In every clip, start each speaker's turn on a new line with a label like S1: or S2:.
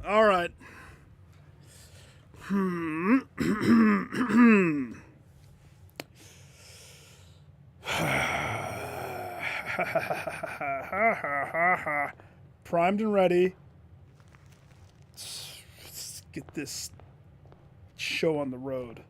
S1: All right. Primed and ready. Let's get this show on the road.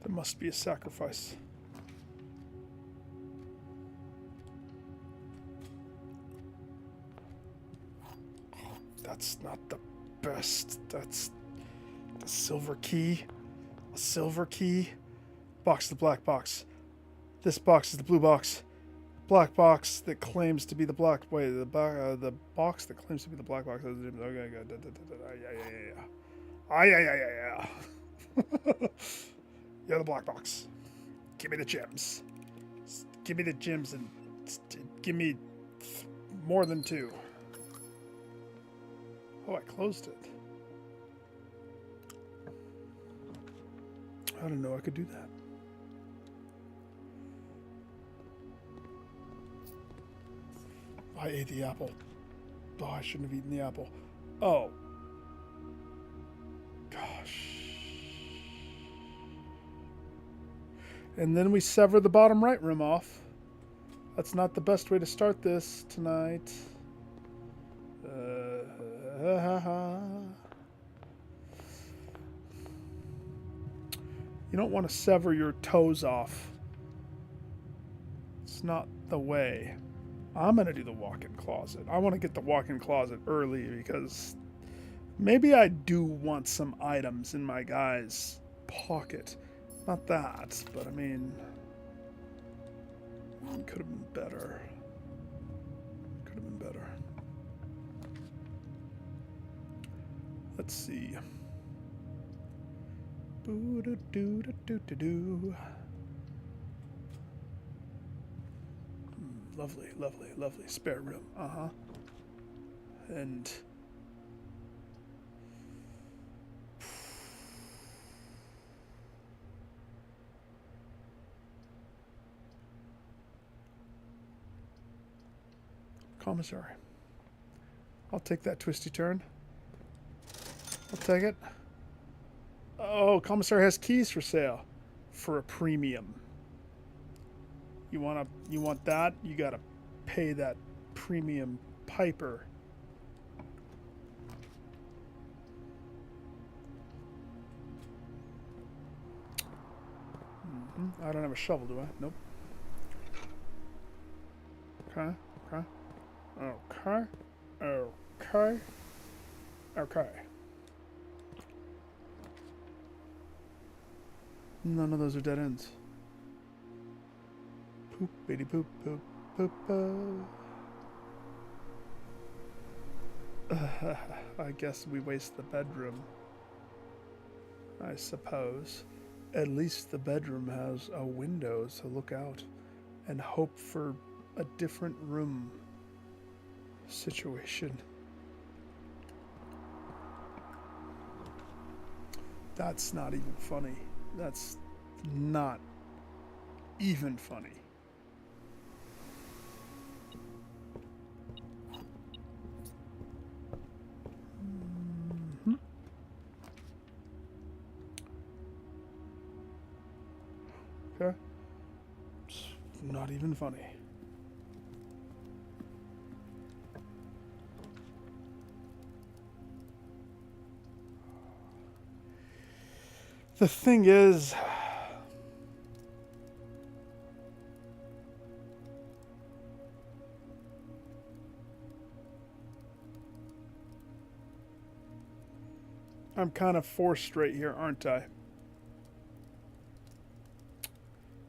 S1: There must be a sacrifice. That's not the best. That's the silver key. A silver key. Box the black box. This box is the blue box. Black box that claims to be the black. Wait, the box that claims to be the black box. Okay, good. Yeah. You're the black box. Give me the gems. Give me the gems and give me more than 2. Oh, I closed it. I didn't know I could do that. I ate the apple. Oh, I shouldn't have eaten the apple. Oh. Gosh. And then we sever the bottom right room off. That's not the best way to start this tonight. You don't want to sever your toes off. It's not the way. I'm going to do the walk-in closet. I want to get the walk-in closet early because maybe I do want some items in my guy's pocket. Not that, but I mean, it could have been better. Could have been better. Let's see. Boo-da-doo-da-doo-da-doo. Lovely, lovely, lovely spare room. And commissary. I'll take that twisty turn. I'll take it. Oh, commissary has keys for sale for a premium. You want that? You gotta pay that premium piper. I don't have a shovel, do I? Nope. Okay. None of those are dead ends. Poop, bitty poop, poop, poop, I guess we waste the bedroom. I suppose. At least the bedroom has a window to look out and hope for a different room situation. That's not even funny. That's not even funny. Okay. It's not even funny. The thing is, I'm kind of forced right here, aren't I?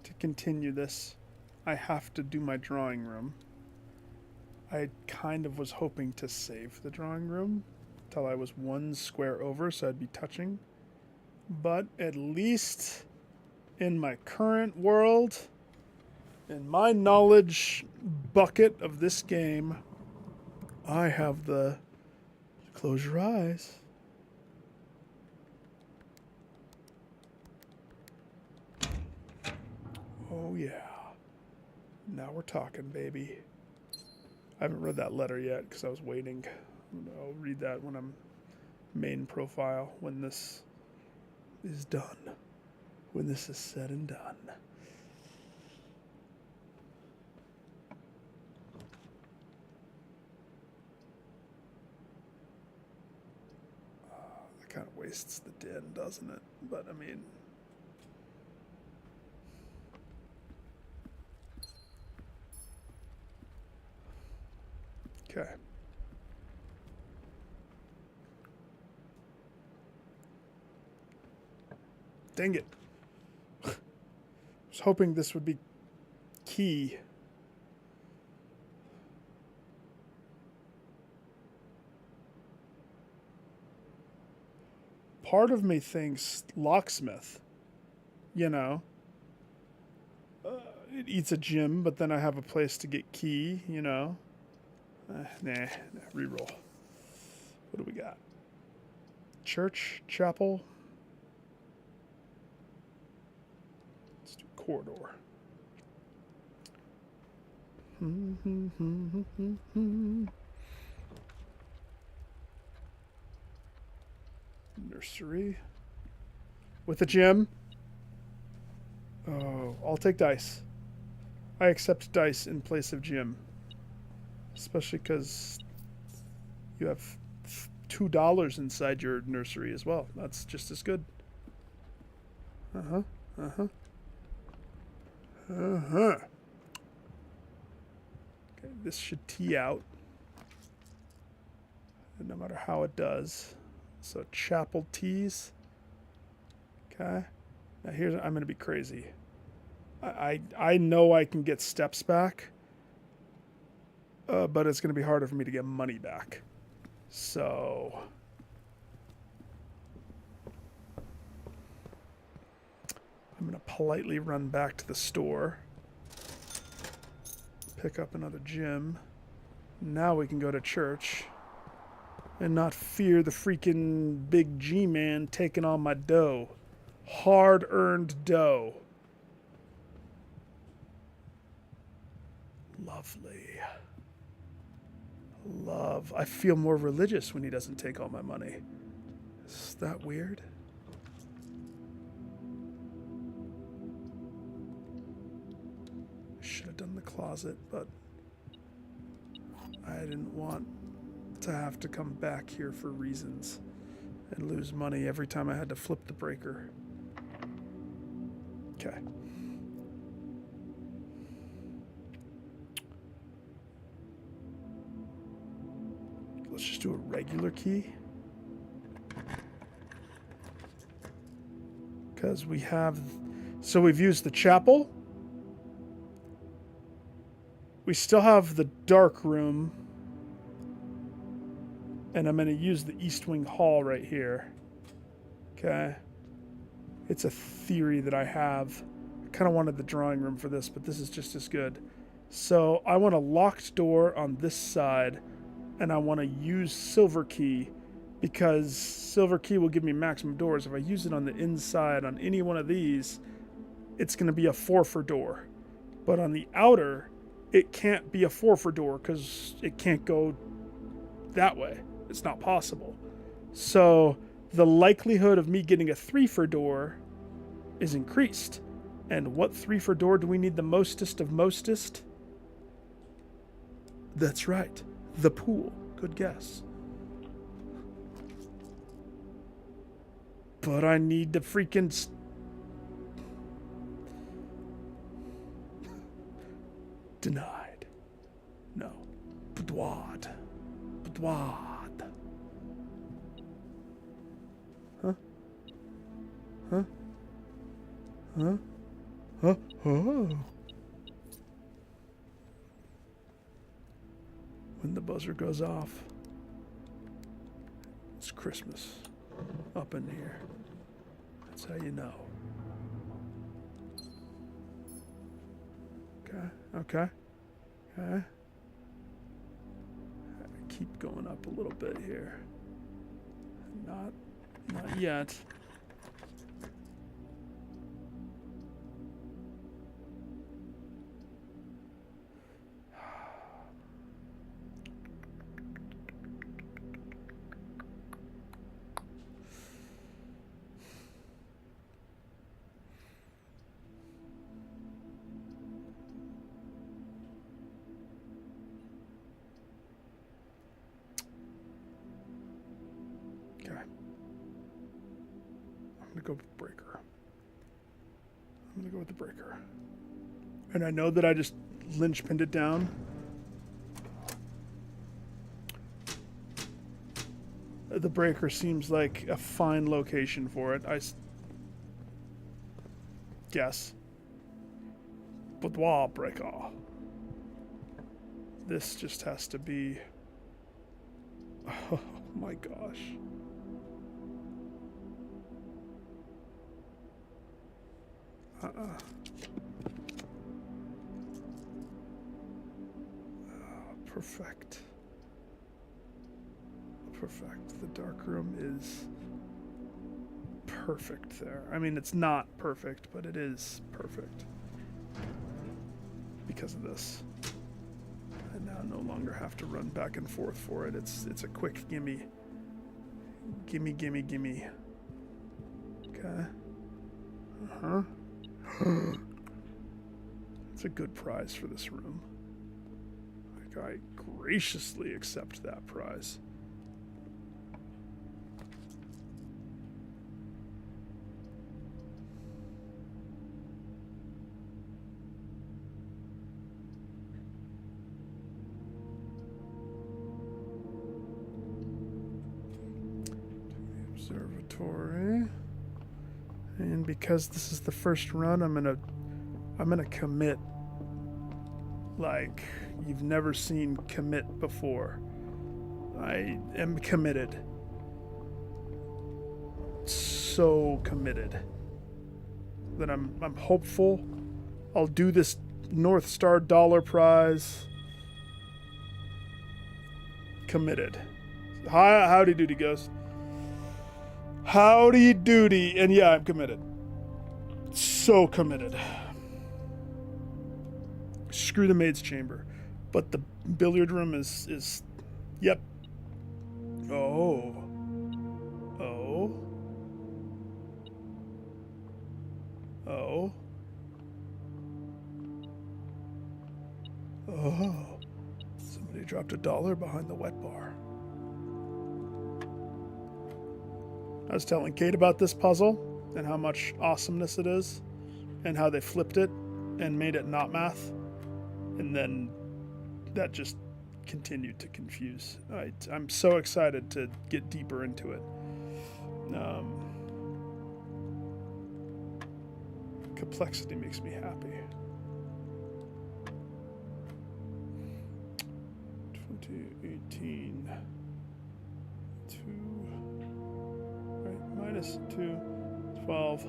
S1: To continue this, I have to do my drawing room. I kind of was hoping to save the drawing room till I was 1 square over, so I'd be touching. But at least in my current world, in my knowledge bucket of this game, I have the close your eyes. Oh yeah. Now we're talking, baby. I haven't read that letter yet because I was waiting. I'll read that when I'm main profile, when this is done. When this is said and done. That kind of wastes the den, doesn't it? But I mean... Okay. Dang it. I was hoping this would be key. Part of me thinks locksmith, you know. It eats a gym, but then I have a place to get key, you know. Nah, reroll. What do we got? Church, chapel. Let's do corridor. Nursery. With a gym. Oh, I'll take dice. I accept dice in place of gym. Especially because you have $2 inside your nursery as well. That's just as good. Uh-huh. Uh-huh. Uh-huh. Okay, this should tee out. And no matter how it does. So chapel tees. Okay. Now here's, I'm going to be crazy. I know I can get steps back. But it's going to be harder for me to get money back. So... I'm going to politely run back to the store. Pick up another gym. Now we can go to church. And not fear the freaking big G-man taking all my dough. Hard-earned dough. Lovely. Love. I feel more religious when he doesn't take all my money. Is that weird? Should have done the closet, but I didn't want to have to come back here for reasons and lose money every time I had to flip the breaker. Okay. Let's just do a regular key. Because we have... So we've used the chapel. We still have the dark room. And I'm going to use the East Wing Hall right here. Okay. It's a theory that I have. I kind of wanted the drawing room for this, but this is just as good. So I want a locked door on this side. And I want to use silver key because silver key will give me maximum doors. If I use it on the inside on any one of these, it's going to be a 4 for door. But on the outer, it can't be a 4 for door because it can't go that way. It's not possible. So the likelihood of me getting a 3 for door is increased. And what 3 for door do we need the mostest of mostest? That's right. The pool. Good guess. But I need the freaking... Denied. No. Boudoir. Boudoir. Huh? Huh? Huh? Huh? Oh. When the buzzer goes off, it's Christmas up in here. That's how you know. Okay. Okay. Keep going up a little bit here. Not yet. Okay. I'm gonna go with breaker. I'm gonna go with the breaker. And I know that I just linchpinned it down. The breaker seems like a fine location for it, I guess. Boudoir breaker. This just has to be... Oh my gosh. Perfect. Perfect. The dark room is perfect there. I mean, it's not perfect, but it is perfect. Because of this. I now no longer have to run back and forth for it. It's a quick gimme. Gimme, gimme, gimme. Okay. Uh-huh. It's a good prize for this room. Like, I graciously accept that prize. Observatory. And because this is the first run, I'm gonna commit like you've never seen commit before. I am committed. So committed that I'm hopeful I'll do this North Star dollar prize. Committed. Howdy doody, Ghost. Howdy doody. And yeah, I'm committed. So committed. Screw the maid's chamber. But the billiard room is yep. Oh. Oh. Oh. Oh. Somebody dropped $1 behind the wet bar. I was telling Kate about this puzzle and how much awesomeness it is and how they flipped it and made it not math. And then that just continued to confuse. I'm so excited to get deeper into it. Complexity makes me happy. 2018. 2. Right, minus 2. 12.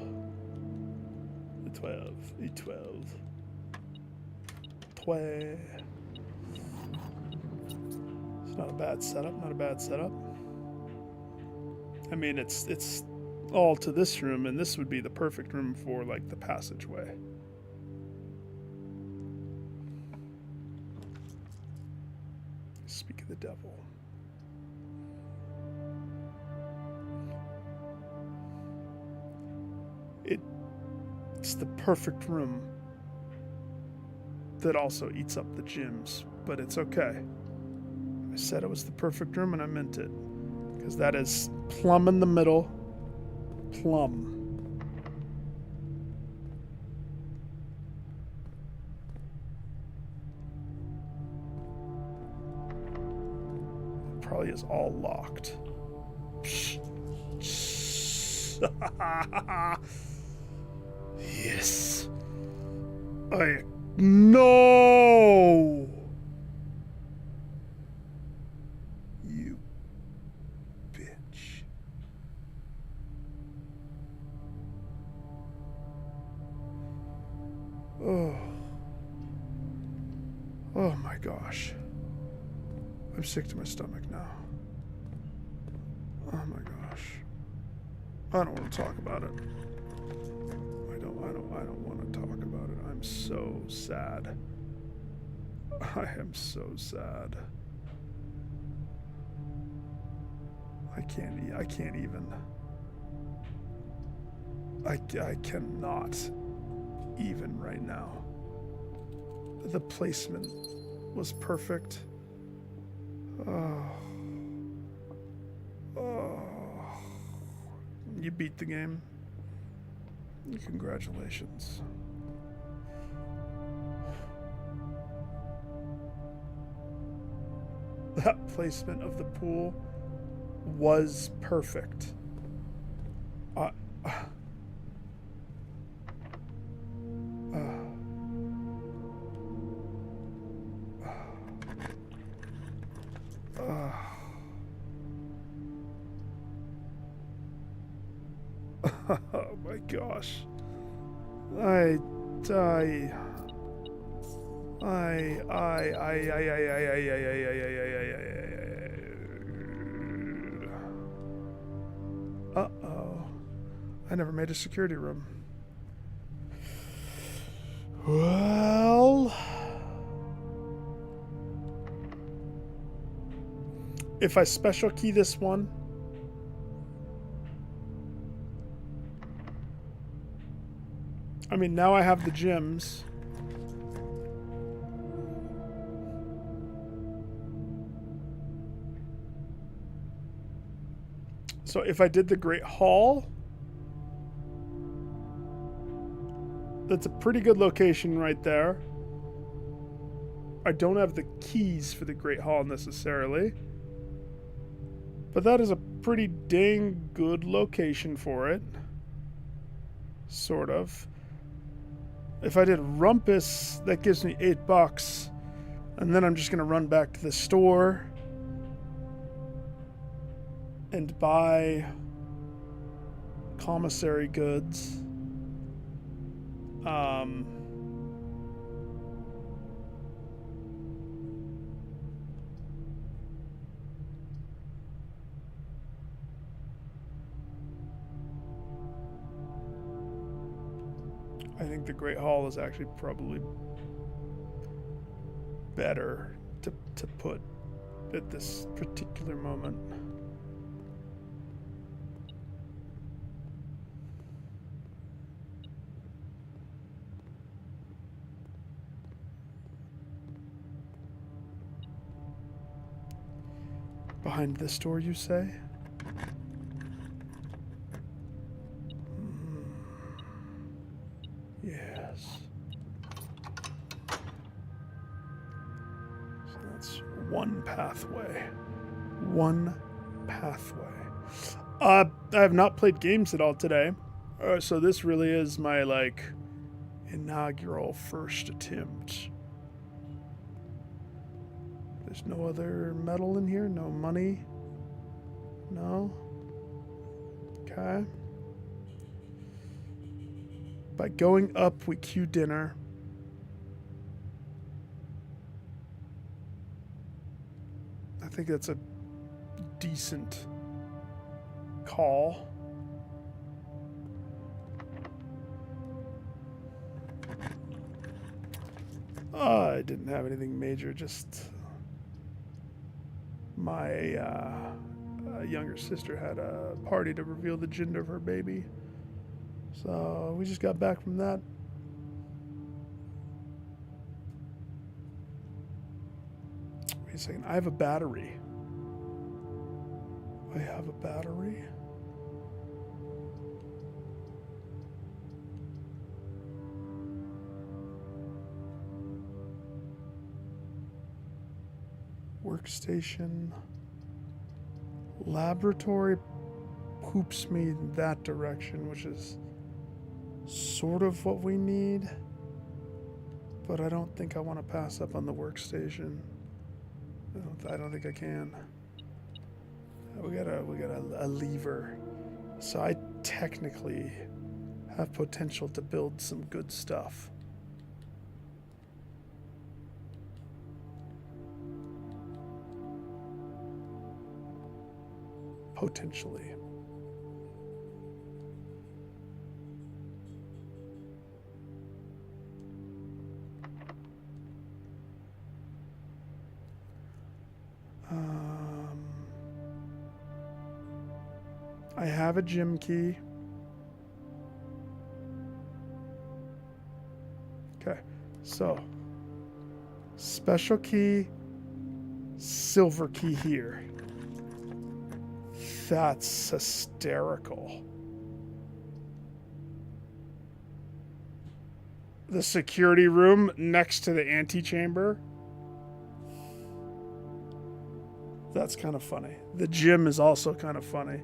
S1: 12. 12. 12. It's not a bad setup. Not a bad setup. I mean, it's all to this room, and this would be the perfect room for, like, the passageway. Speak of the devil. It's the perfect room that also eats up the gyms, but it's okay. I said it was the perfect room, and I meant it. Because that is plumb in the middle. Plumb. It probably is all locked. Yes. No. You bitch. Oh. gosh. I'm sick to my stomach now. Oh my gosh. I don't want to talk about it. I don't want to talk about it. I'm so sad. I am so sad. I can't even. I cannot even right now. The placement was perfect. Oh. Oh. You beat the game. Congratulations. That placement of the pool was perfect. Oh my gosh. Uh-oh. I never made a security room. Well, if I special key this one, I mean, now I have the gyms. So if I did the Great Hall, that's a pretty good location right there. I don't have the keys for the Great Hall necessarily, but that is a pretty dang good location for it. Sort of. If I did Rumpus, that gives me $8, and then I'm just gonna run back to the store and buy commissary goods. I think the Great Hall is actually probably better to put at this particular moment. Behind the store, you say? Yes. So that's one pathway. One pathway. I have not played games at all today. So this really is my, like, inaugural first attempt. There's no other metal in here? No money? No? Okay. By going up, we queue dinner. I think that's a decent call. I didn't have anything major, just my younger sister had a party to reveal the gender of her baby. So we just got back from that. Wait a second, I have a battery. I have a battery? Workstation. Laboratory poops me in that direction, which is sort of what we need. But I don't think I want to pass up on the workstation. I don't think I can. We got a lever. So I technically have potential to build some good stuff. potentially. I have a gym key. Okay, so special key, silver key here. That's hysterical. The security room next to the antechamber. That's kind of funny. The gym is also kind of funny.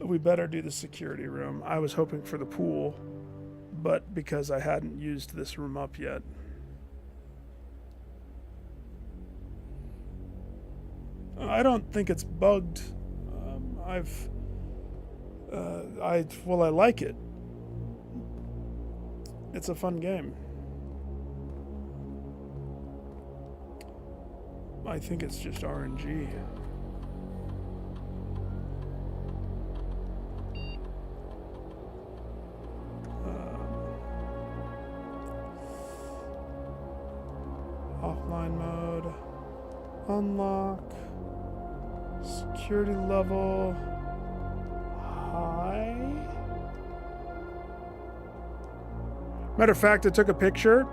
S1: We better do the security room. I was hoping for the pool, but because I hadn't used this room up yet. I don't think it's bugged. I like it. It's a fun game. I think it's just RNG. Offline mode. Unlock. Security level. High. Matter of fact, I took a picture.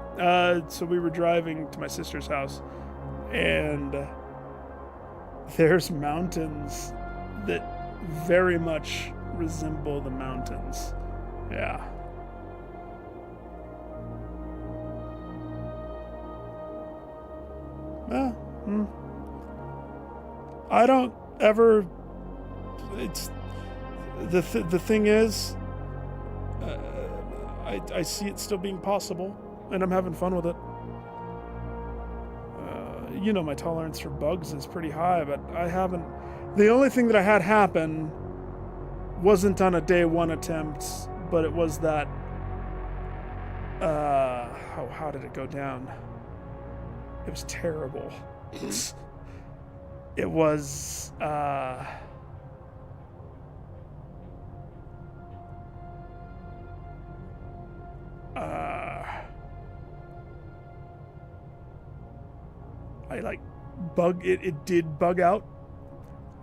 S1: So we were driving to my sister's house, and there's mountains that very much resemble the mountains. Yeah. I don't ever. It's the thing is, I see it still being possible, and I'm having fun with it. You know, my tolerance for bugs is pretty high, but I haven't. The only thing that I had happen wasn't on a day one attempt, but it was that. How did it go down? It was terrible. It was I like it did bug out.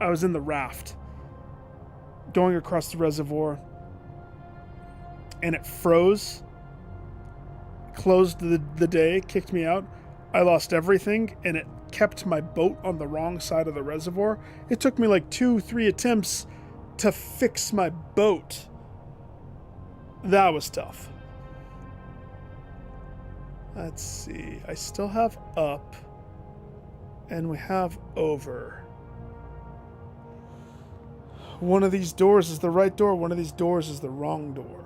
S1: I was in the raft going across the reservoir, and it froze, closed the day, kicked me out. I lost everything, and it kept my boat on the wrong side of the reservoir. It took me like 2-3 attempts to fix my boat. That was tough. Let's see. I still have up, and we have over. One of these doors is the right door, one of these doors is the wrong door.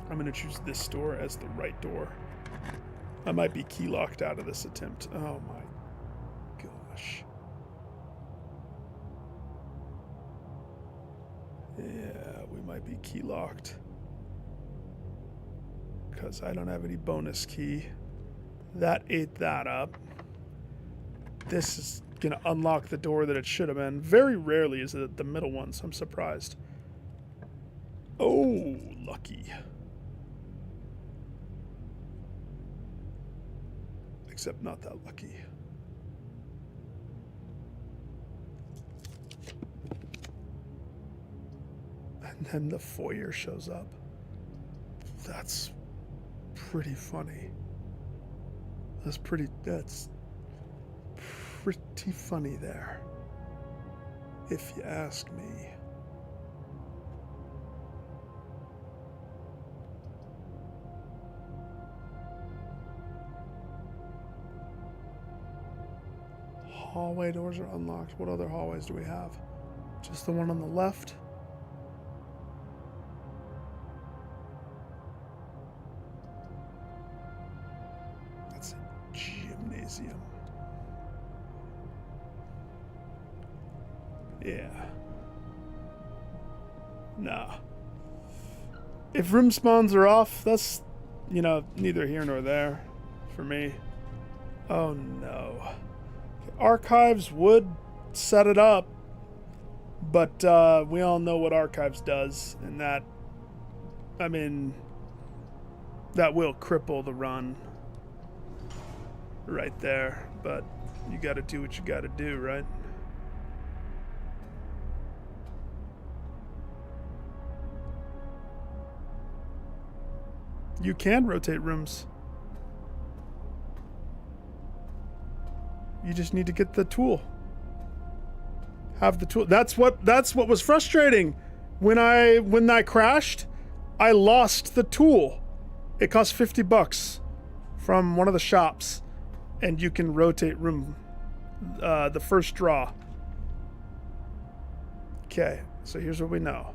S1: I'm going to choose this door as the right door. I might be key locked out of this attempt. Oh my gosh. Yeah, we might be key locked. Because I don't have any bonus key. That ate that up. This is going to unlock the door that it should have been. Very rarely is it the middle one, so I'm surprised. Oh, lucky. Except not that lucky. And then the foyer shows up. That's pretty funny. That's pretty funny there, if you ask me. Hallway doors are unlocked. What other hallways do we have? Just the one on the left? That's a gymnasium. Yeah. Nah. If room spawns are off, that's, neither here nor there for me. Oh no. Archives would set it up, but we all know what Archives does, and that, I mean, that will cripple the run right there. But you got to do what you got to do, right? You can rotate rooms. You just need to get the tool. Have the tool. That's what was frustrating. When I crashed, I lost the tool. It cost $50 from one of the shops, and you can rotate room the first draw. Okay, so here's what we know.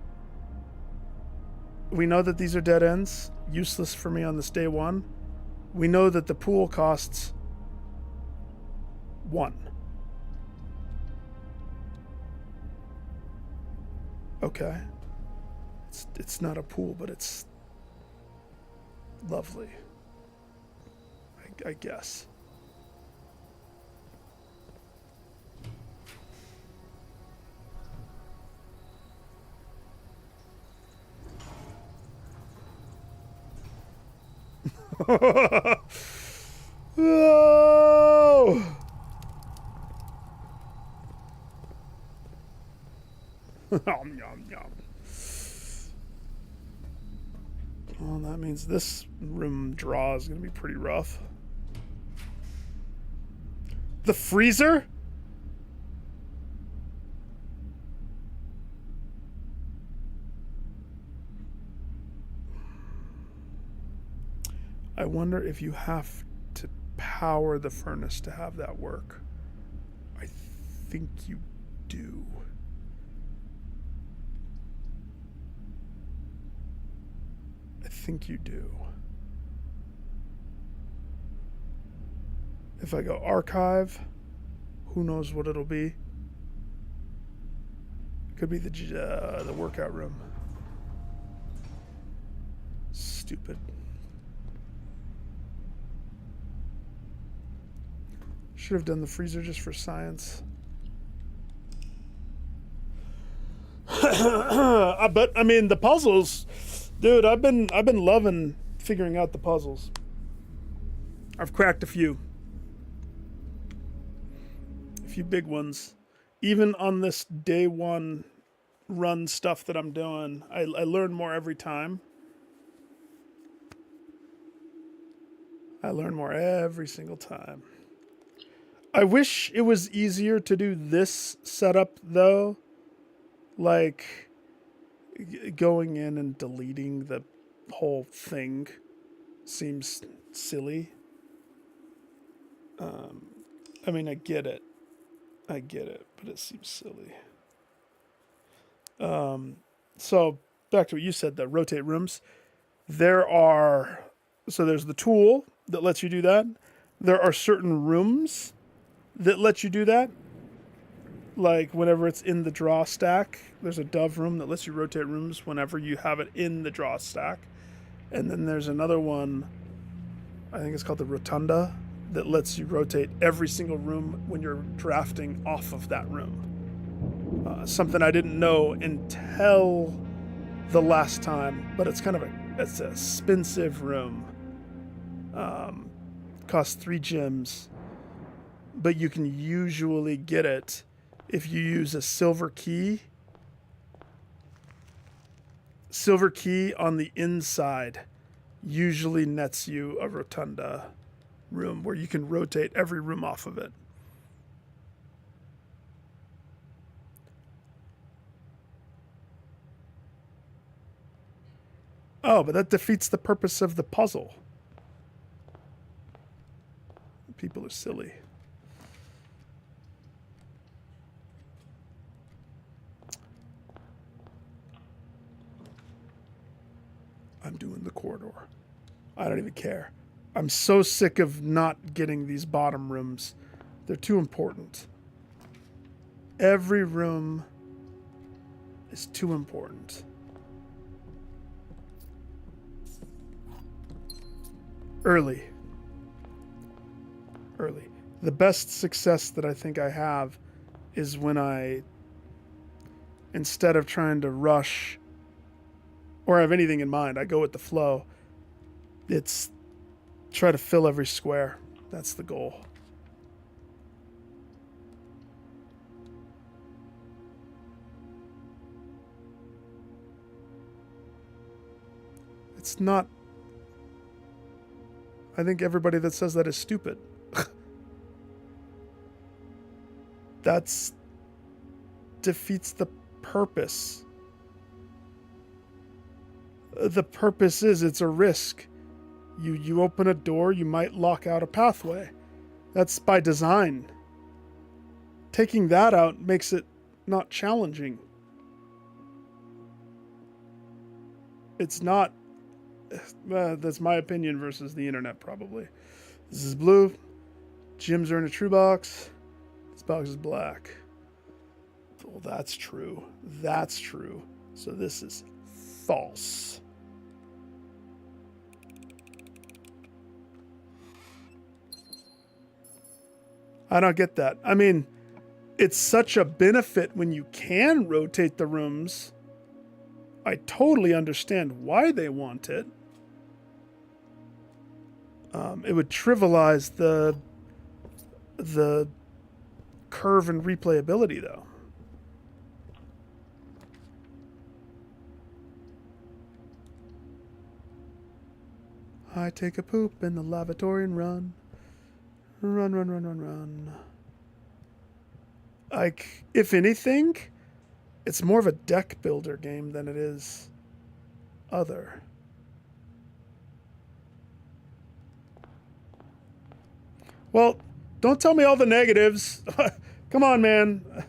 S1: We know that these are dead ends, useless for me on this day one. We know that the pool costs 1. Okay. It's not a pool, but it's lovely. I guess. Oh! Yum, yum, yum. Well, that means this room draw is going to be pretty rough. The freezer? I wonder if you have to power the furnace to have that work. I think you do. I think you do. If I go archive, who knows what it'll be? Could be the workout room. Stupid. Should have done the freezer just for science. But I mean, the puzzles, dude. I've been loving figuring out the puzzles. I've cracked a few big ones. Even on this day one run stuff that I'm doing, I learn more every time. I learn more every single time. I wish it was easier to do this setup though. Like going in and deleting the whole thing seems silly. I mean, I get it, but it seems silly. So back to what you said, the rotate rooms. There's the tool that lets you do that. There are certain rooms that let you do that. Like whenever it's in the draw stack, there's a dove room that lets you rotate rooms whenever you have it in the draw stack. And then there's another one, I think it's called the rotunda, that lets you rotate every single room when you're drafting off of that room. Something I didn't know until the last time, but it's it's an expensive room. Costs 3 gems, but you can usually get it if you use a silver key. Silver key on the inside usually nets you a rotunda room where you can rotate every room off of it. Oh, but that defeats the purpose of the puzzle. People are silly. I'm doing the corridor. I don't even care. I'm so sick of not getting these bottom rooms. They're too important. Every room is too important. Early. The best success that I think I have is when I, instead of trying to rush or have anything in mind, I go with the flow. It's try to fill every square. That's the goal. It's not. I think everybody that says that is stupid. That's defeats the purpose. The purpose is it's a risk. You open a door, you might lock out a pathway. That's by design. Taking that out makes it not challenging. It's not. That's my opinion versus the internet, probably. This is blue. Gems are in a true box. This box is black. Well, that's true. That's true. So this is false. I don't get that. I mean, it's such a benefit when you can rotate the rooms. I totally understand why they want it. It would trivialize the curve and replayability, though. I take a poop in the lavatory and run. Run, run, run, run, run. Like, if anything, it's more of a deck builder game than it is other. Well, don't tell me all the negatives. Come on, man.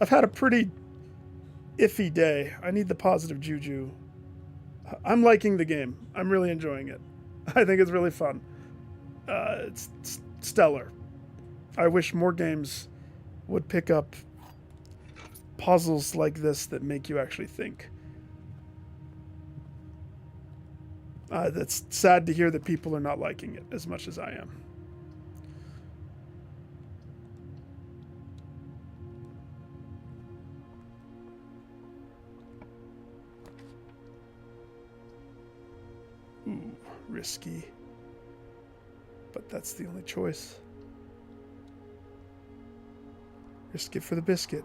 S1: I've had a pretty iffy day. I need the positive juju. I'm liking the game. I'm really enjoying it. I think it's really fun. It's stellar. I wish more games would pick up puzzles like this that make you actually think. That's sad to hear that people are not liking it as much as I am. Ooh, risky. But that's the only choice. Risk it for the biscuit.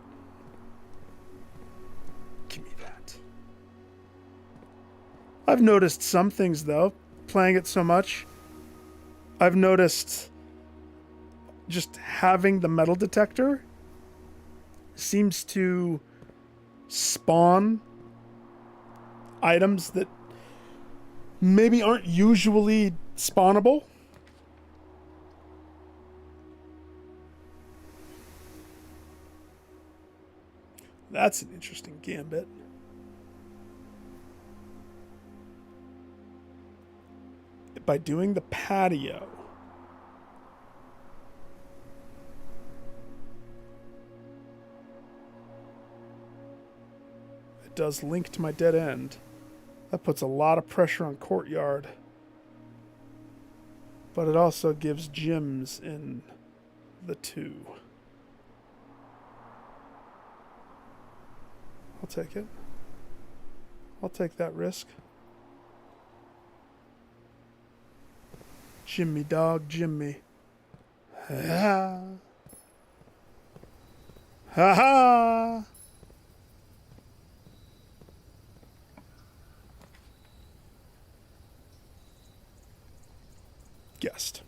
S1: Give me that. I've noticed some things, though, playing it so much. I've noticed just having the metal detector seems to spawn items that maybe aren't usually spawnable. That's an interesting gambit. By doing the patio, it does link to my dead end. That puts a lot of pressure on courtyard. But it also gives gems in the 2. I'll take it. I'll take that risk. Jimmy dog, Jimmy. Ha ha. Ha ha. Guessed.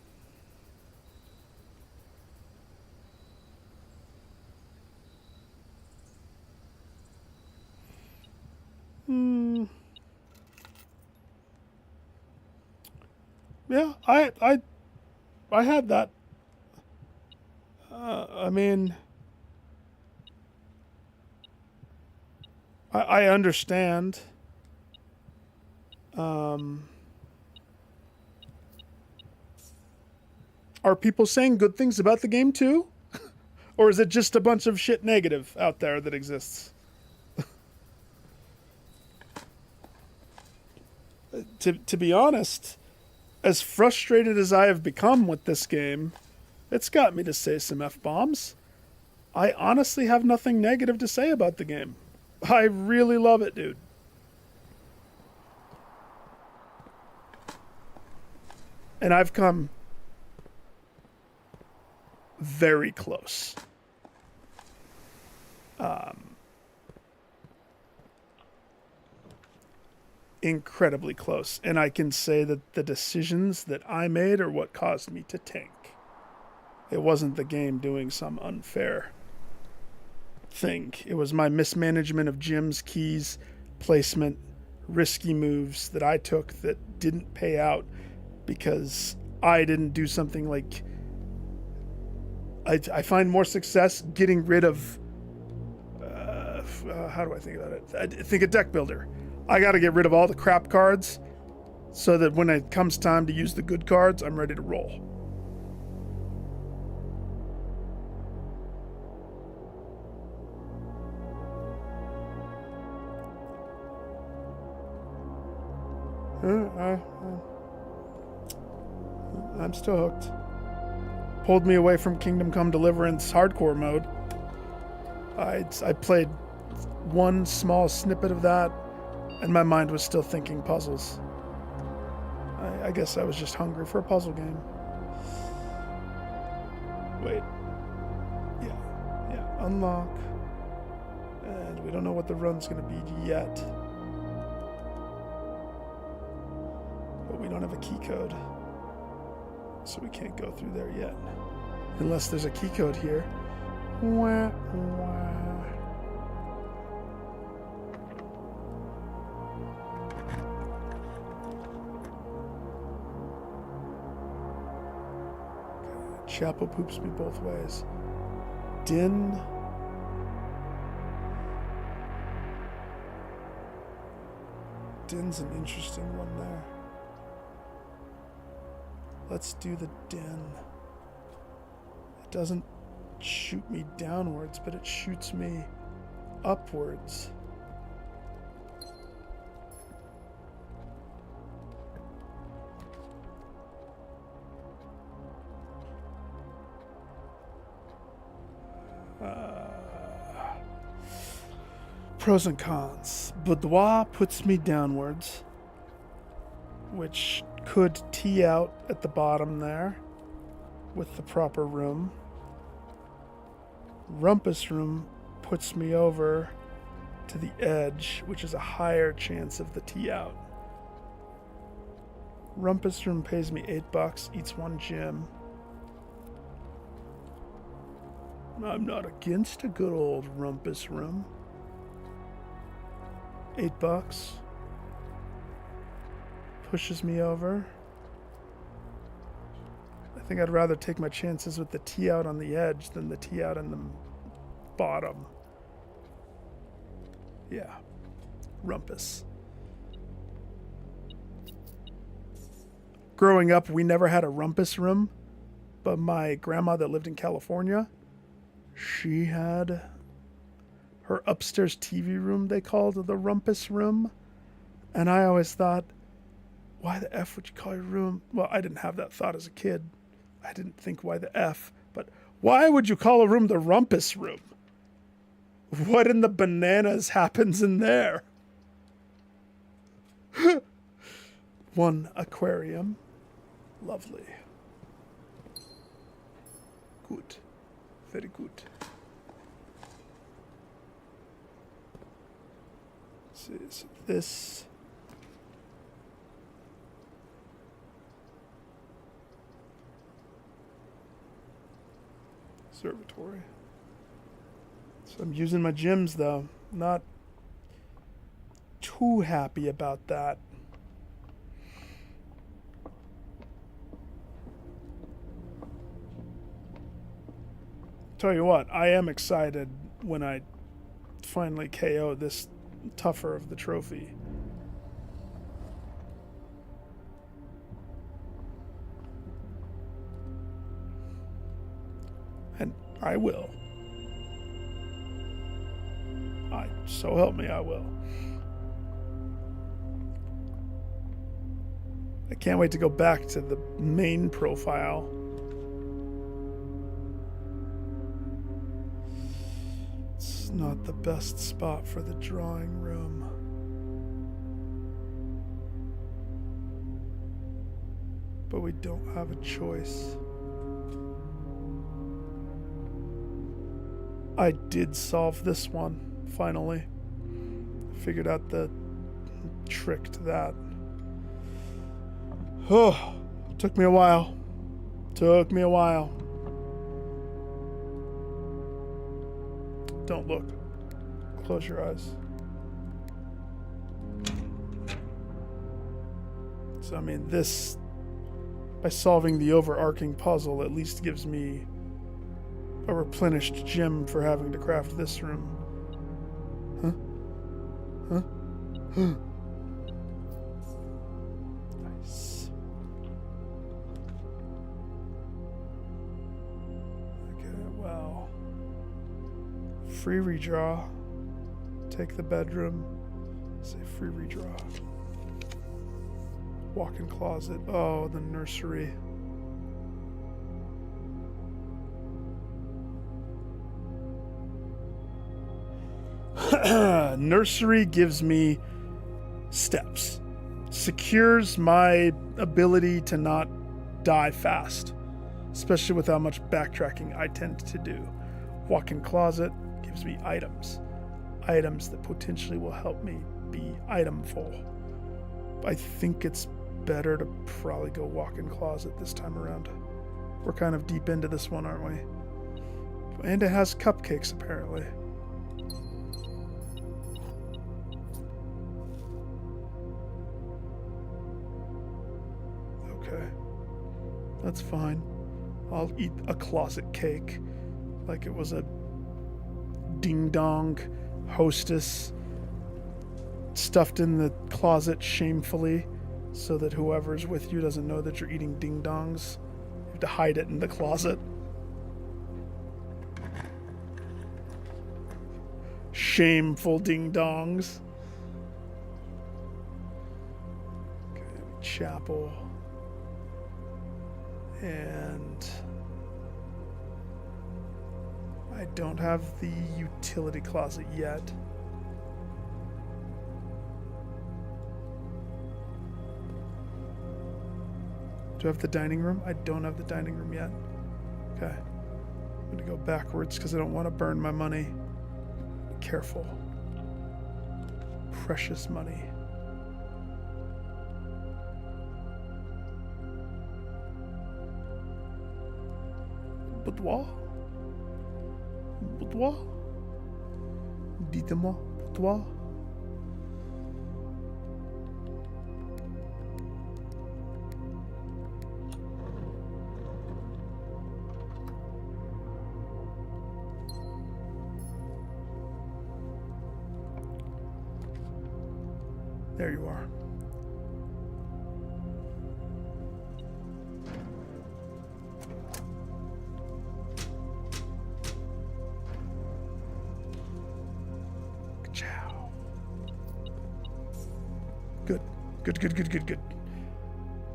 S1: Yeah, I had that. I mean, I understand. Are people saying good things about the game too? Or is it just a bunch of shit negative out there that exists? To be honest, as frustrated as I have become with this game, It's got me to say some F-bombs. I honestly have nothing negative to say about the game. I really love it, dude. And I've come very close. Incredibly close. And I can say that the decisions that I made are what caused me to tank. It wasn't the game doing some unfair thing. It was my mismanagement of gems, keys, placement, risky moves that I took that didn't pay out because I didn't do something like... I find more success getting rid of... how do I think about it? I think a deck builder. I got to get rid of all the crap cards so that when it comes time to use the good cards, I'm ready to roll. I'm still hooked. Pulled me away from Kingdom Come Deliverance hardcore mode. I played one small snippet of that, and my mind was still thinking puzzles. I guess I was just hungry for a puzzle game. Wait. Yeah. Unlock. And we don't know what the run's going to be yet. But we don't have a key code. So we can't go through there yet. Unless there's a key code here. Wah, wah. Chapel poops me both ways. Din. Din's an interesting one there. Let's do the din. It doesn't shoot me downwards, but it shoots me upwards. Pros and cons. Boudoir puts me downwards, which could tee out at the bottom there with the proper room. Rumpus room puts me over to the edge, which is a higher chance of the tee out. Rumpus room pays me $8, eats one gem. I'm not against a good old rumpus room. $8 pushes me over. I think I'd rather take my chances with the tee out on the edge than the tee out on the bottom. Yeah, rumpus. Growing up, we never had a rumpus room, but my grandma that lived in California, she had her upstairs TV room they called the rumpus room. And I always thought, why the F would you call your room? Well, I didn't have that thought as a kid. I didn't think why the F, but why would you call a room the rumpus room? What in the bananas happens in there? One aquarium. Lovely. Good. Very good. So this. Observatory. So I'm using my gems though. Not too happy about that. Tell you what, I am excited when I finally KO this tougher of the trophy. And I will. So help me, I will. I can't wait to go back to the main profile It's not the best spot for the drawing room. But we don't have a choice. I did solve this one, finally. Figured out the trick to that. Oh, took me a while. Took me a while. Don't look. Close your eyes. So, I mean, this, by solving the overarching puzzle, at least gives me a replenished gem for having to craft this room. Huh? Huh? Huh? Nice. Okay, well. Free redraw. Take the bedroom. Say free redraw. Walk-in closet. Oh, the nursery. Nursery gives me steps. Secures my ability to not die fast. Especially with how much backtracking I tend to do. Walk-in closet gives me items. Items that potentially will help me be itemful. I think it's better to probably go walk-in closet this time around. We're kind of deep into this one, aren't we? And it has cupcakes, apparently. Okay. That's fine. I'll eat a closet cake like it was a ding-dong hostess stuffed in the closet shamefully so that whoever's with you doesn't know that you're eating ding-dongs. You have to hide it in the closet. Shameful ding-dongs. Okay, chapel. And I don't have the utility closet yet. Do I have the dining room? I don't have the dining room yet. Okay. I'm going to go backwards because I don't want to burn my money. Be careful. Precious money. Boudoir? Boudoir? Dites-moi, boudoir? There you are. Ciao. Good. Good.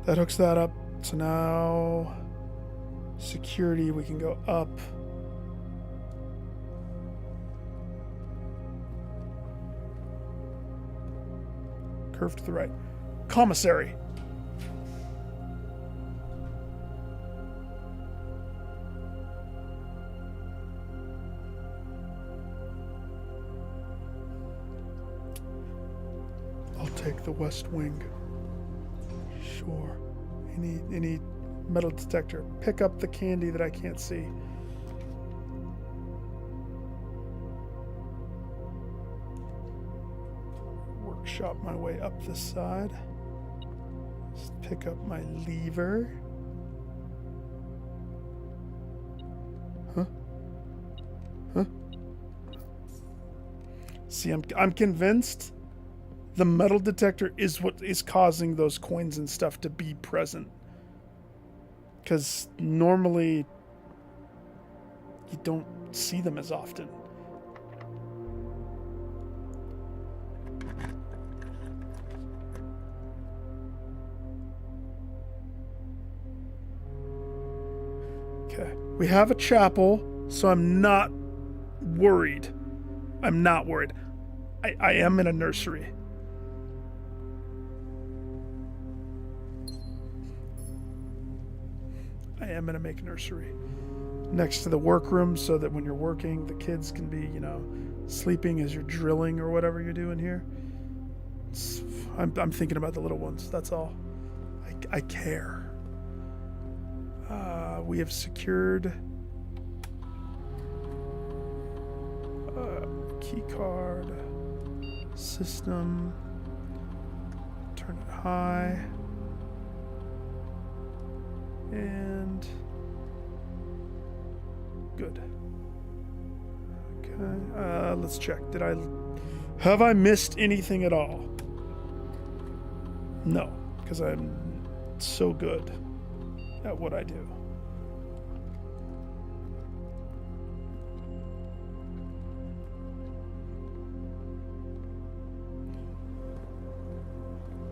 S1: That hooks that up. So now security, we can go up. Curve to the right. Commissary. I'll take the West Wing. Sure. Any metal detector. Pick up the candy that I can't see. Workshop my way up this side. Just pick up my lever. Huh? See, I'm convinced the metal detector is what is causing those coins and stuff to be present. Because normally you don't see them as often. Okay, we have a chapel, so I'm not worried. I'm not worried. I am in a nursery. I am going to make a nursery next to the workroom so that when you're working, the kids can be, sleeping as you're drilling or whatever you're doing here. I'm thinking about the little ones. That's all. I care. We have secured key card system. Turn it high. And good. Okay. Let's check. Have I missed anything at all? No, because I'm so good at what I do.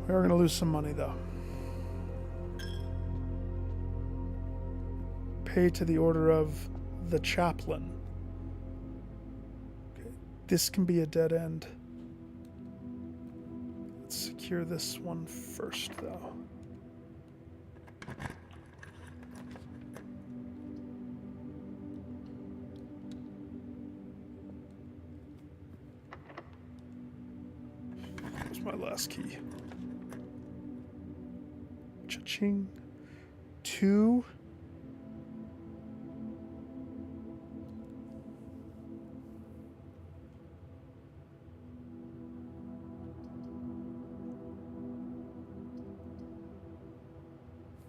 S1: We're going to lose some money, though. Pay to the order of the chaplain. Okay. This can be a dead end. Let's secure this one first, though. Where's my last key? Cha-ching. 2.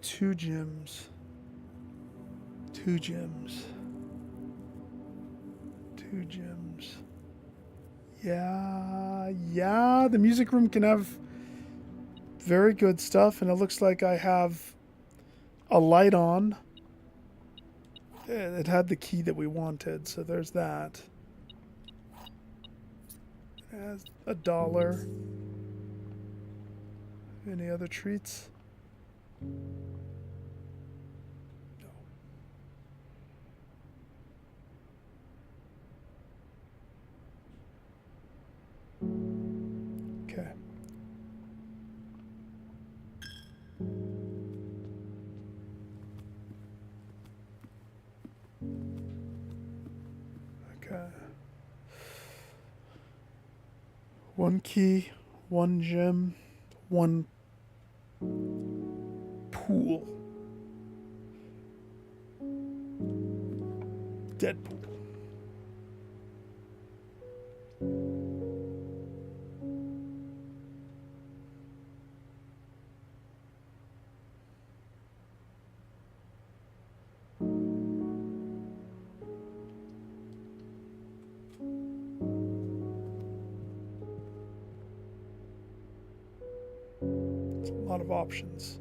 S1: Two gems. 2 gems. 2 gems. Yeah, the music room can have very good stuff, and it looks like I have a light on. It had the key that we wanted, so there's that. It has $1. Any other treats? No. Okay. Okay. 1 key, 1 gem, 1 pool. Deadpool. It's a lot of options.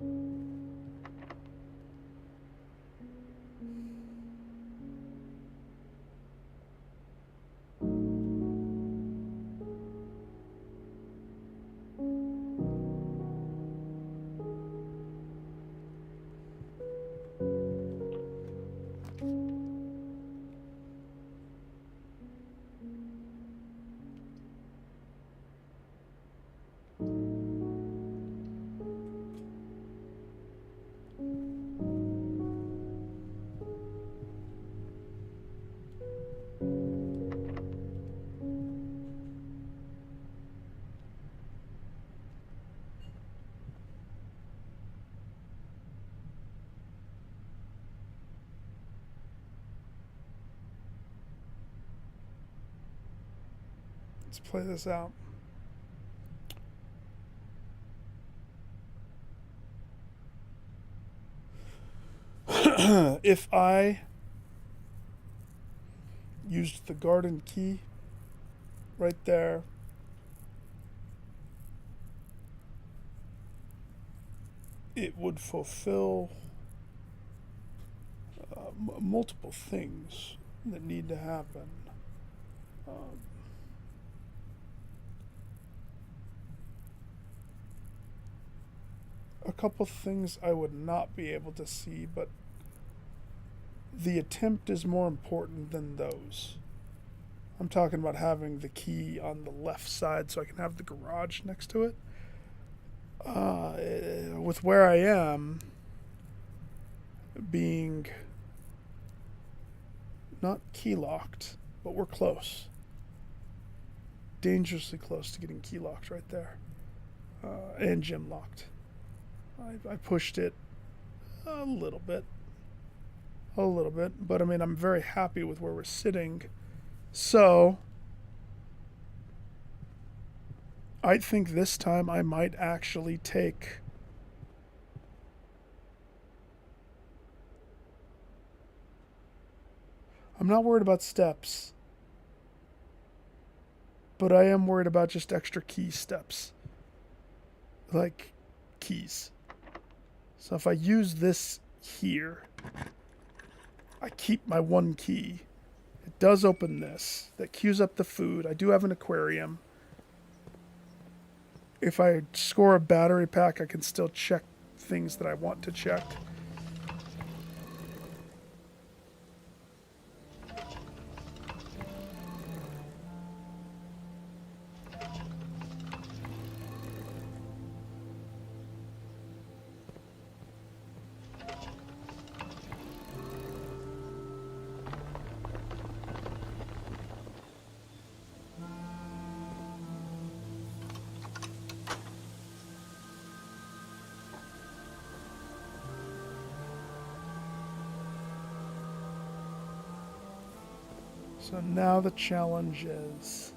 S1: Let's play this out. If I used the garden key right there, it would fulfill multiple things that need to happen. A couple things I would not be able to see, but the attempt is more important than those. I'm talking about having the key on the left side so I can have the garage next to it. With where I am being not key locked, but we're close. Dangerously close to getting key locked right there. And gym locked. I pushed it a little bit. But I mean, I'm very happy with where we're sitting. So, I think this time I might actually take... I'm not worried about steps, but I am worried about just extra key steps. Like, keys. So if I use this here, I keep my one key. It does open this. That queues up the food. I do have an aquarium. If I score a battery pack, I can still check things that I want to check. So now the challenge is...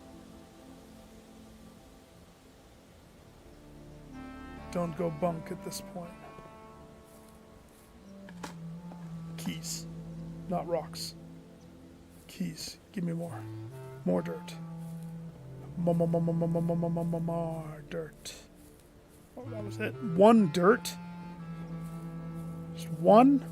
S1: don't go bunk at this point. Keys, not rocks. Keys, give me more. More dirt. More dirt. Oh, that was it. One dirt? Just one?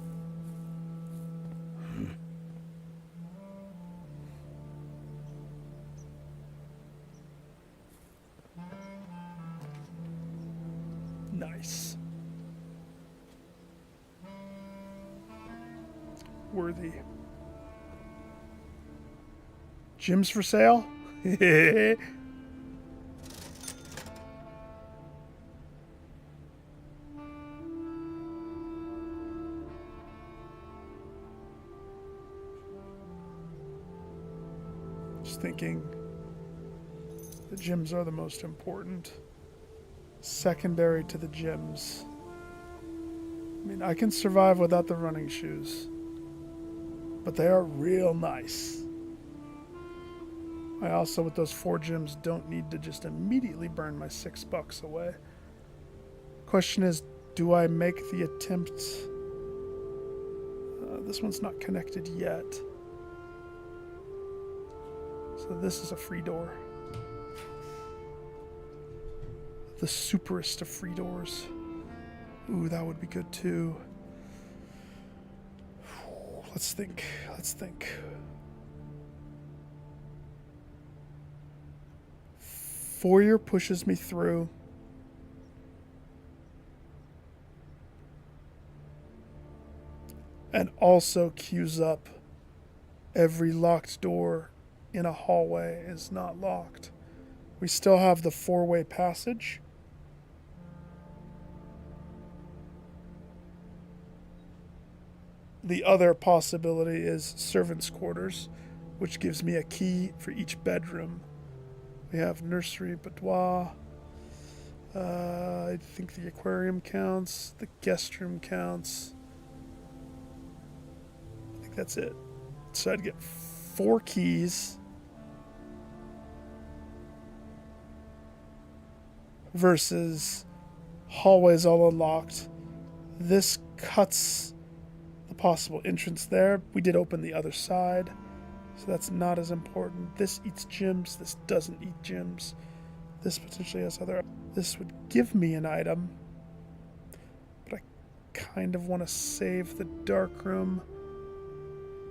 S1: Nice. Worthy. Gyms for sale? Just thinking the gyms are the most important. Secondary to the gyms. I mean, I can survive without the running shoes, but they are real nice. I also, with those 4 gyms, don't need to just immediately burn my $6 away. Question is, do I make the attempt? This one's not connected yet. So this is a free door. The superest of free doors. Ooh, that would be good too. Let's think. Foyer pushes me through. And also queues up every locked door in a hallway is not locked. We still have the 4-way passage. The other possibility is servants' quarters, which gives me a key for each bedroom. We have nursery, boudoir. I think the aquarium counts. The guest room counts. I think that's it. So I'd get 4 keys versus hallways all unlocked. This cuts the possible entrance there. We did open the other side, so that's not as important. This eats gyms. This doesn't eat gyms. This potentially has other... This would give me an item, but I kind of want to save the dark room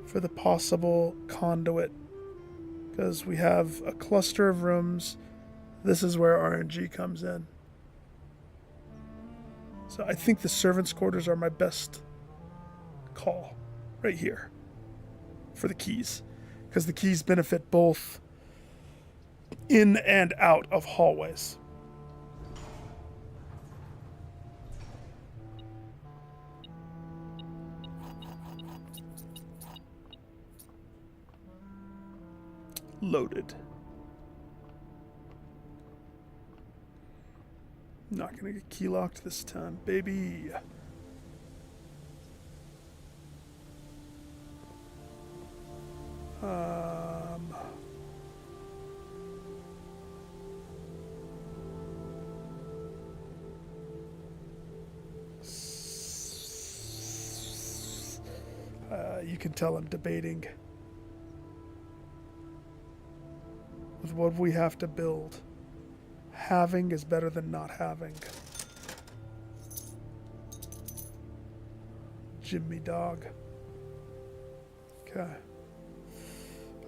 S1: for the possible conduit, because we have a cluster of rooms. This is where RNG comes in. So I think the servants' quarters are my best call right here for the keys, because the keys benefit both in and out of hallways. Loaded. Not gonna get key locked this time, baby. You can tell I'm debating with what we have to build. Having is better than not having. Jimmy dog. Okay.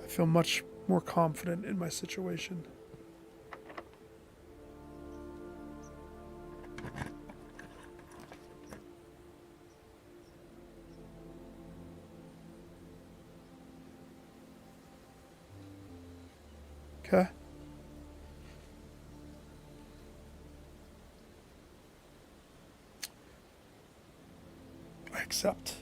S1: I feel much more confident in my situation. Okay. I accept.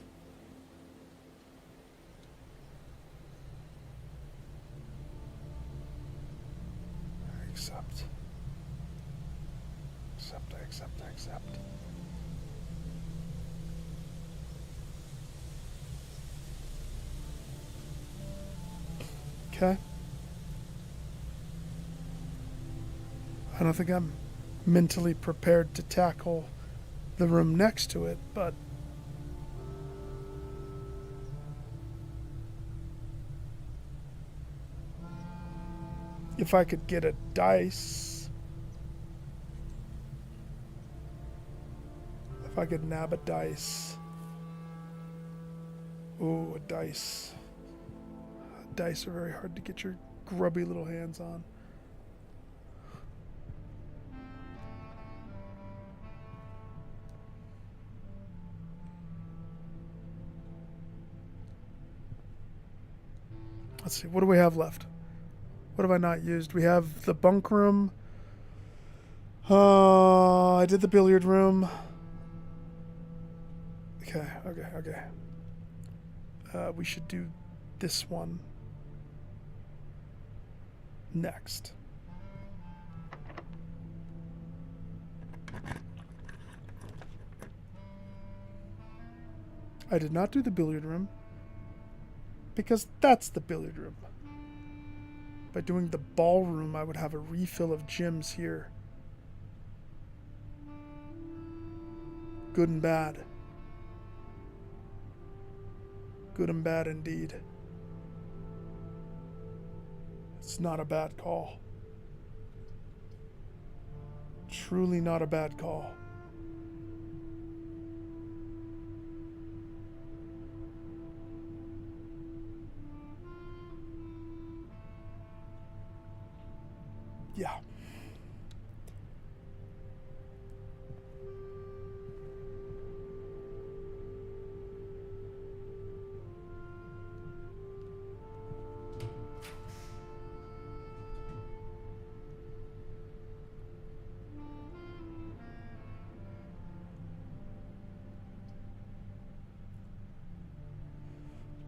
S1: I accept. Accept, I accept, I accept. Okay. I don't think I'm mentally prepared to tackle the room next to it, but if I could get a dice, if I could nab a dice. Ooh, a dice. Dice are very hard to get your grubby little hands on. Let's see, what do we have left? What have I not used? We have the bunk room. I did the billiard room. Okay. We should do this one next. I did not do the billiard room because that's the billiard room. By doing the ballroom, I would have a refill of gems here. Good and bad. Good and bad indeed. It's not a bad call. Truly not a bad call. Yeah.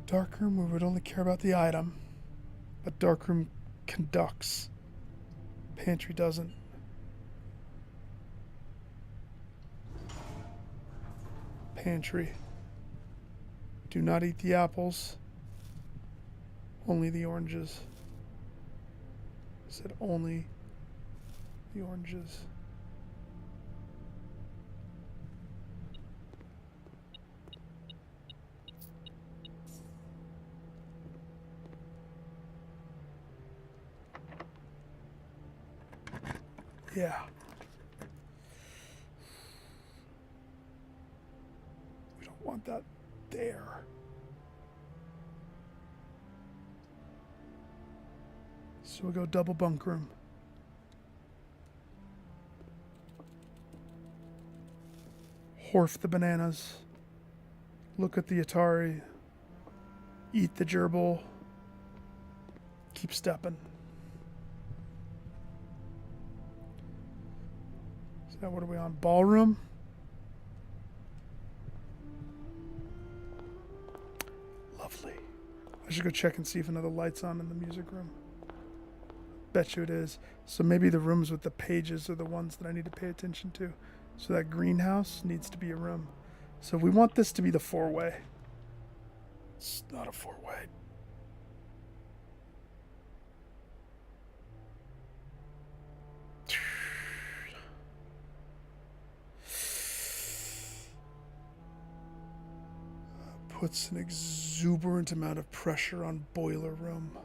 S1: Darkroom, we would only care about the item, but darkroom conducts. Pantry doesn't. Pantry. Do not eat the apples. Only the oranges. I said only the oranges. Yeah. We don't want that there. So we go double bunk room. Horf the bananas. Look at the Atari. Eat the gerbil. Keep stepping. Now what are we on? Ballroom? Lovely. I should go check and see if another light's on in the music room. Bet you it is. So maybe the rooms with the pages are the ones that I need to pay attention to. So that greenhouse needs to be a room. So we want this to be the four-way. It's not a four-way. Puts an exuberant amount of pressure on boiler room.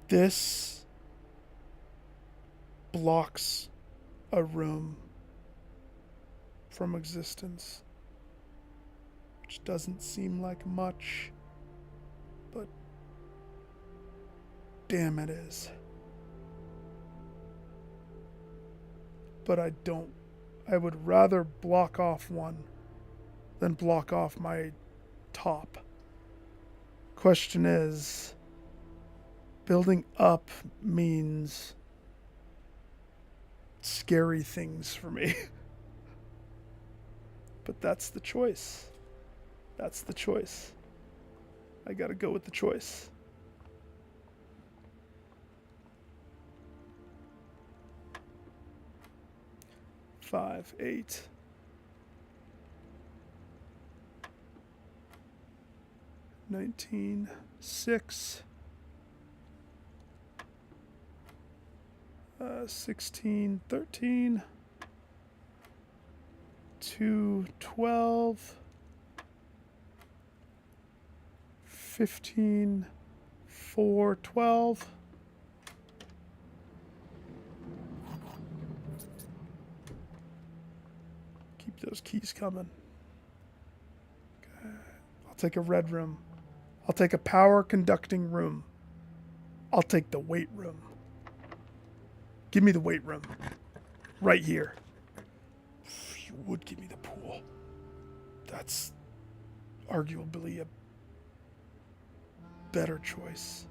S1: This blocks a room from existence, which doesn't seem like much, but damn it is. But I would rather block off one than block off my top. Question is, building up means scary things for me. But that's the choice. That's the choice. I gotta go with the choice. Five, 8. $19, 6. 16, 13. 2, 12. 15, 4, 12. Keep those keys coming. Okay. I'll take a red room. I'll take a power conducting room. I'll take the weight room. Give me the weight room. Right here. If you would give me the pool. That's arguably a better choice.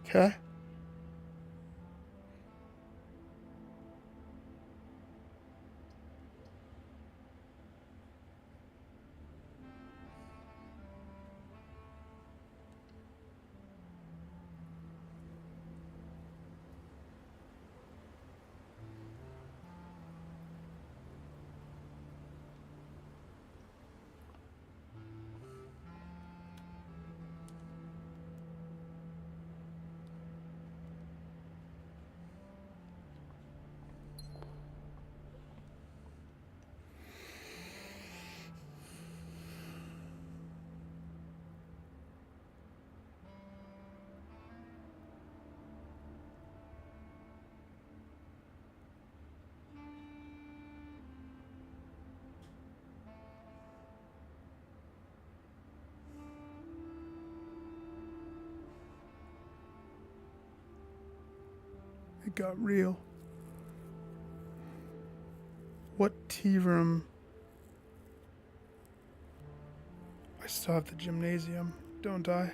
S1: Okay. It got real. What tea room? I still have the gymnasium, don't I?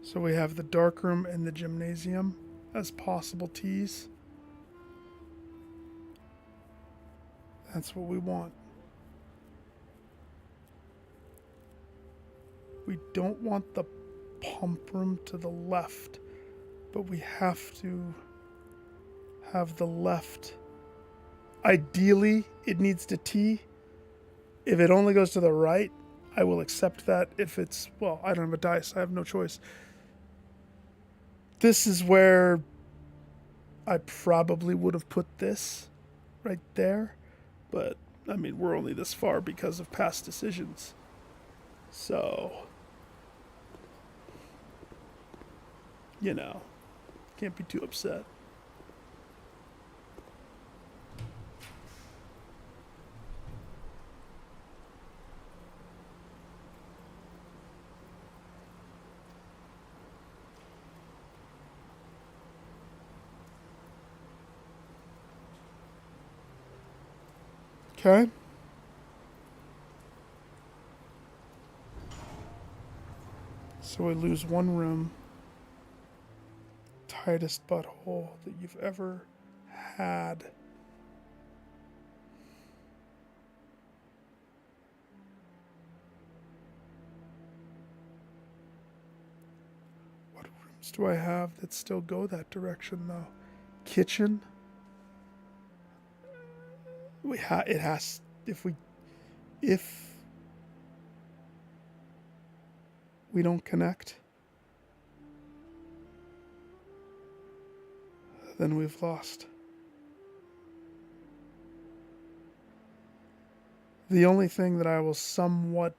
S1: So we have the dark room and the gymnasium as possible teas. That's what we want. We don't want the pump room to the left, but we have to have the left. Ideally, it needs to T. If it only goes to the right, I will accept that. If it's, well, I don't have a dice. I have no choice. This is where I probably would have put this right there. But, I mean, we're only this far because of past decisions. So, you know, can't be too upset. Okay. So we lose one room. Tightest butthole that you've ever had. What rooms do I have that still go that direction though? Kitchen? It has, if we don't connect, then we've lost. The only thing that I will somewhat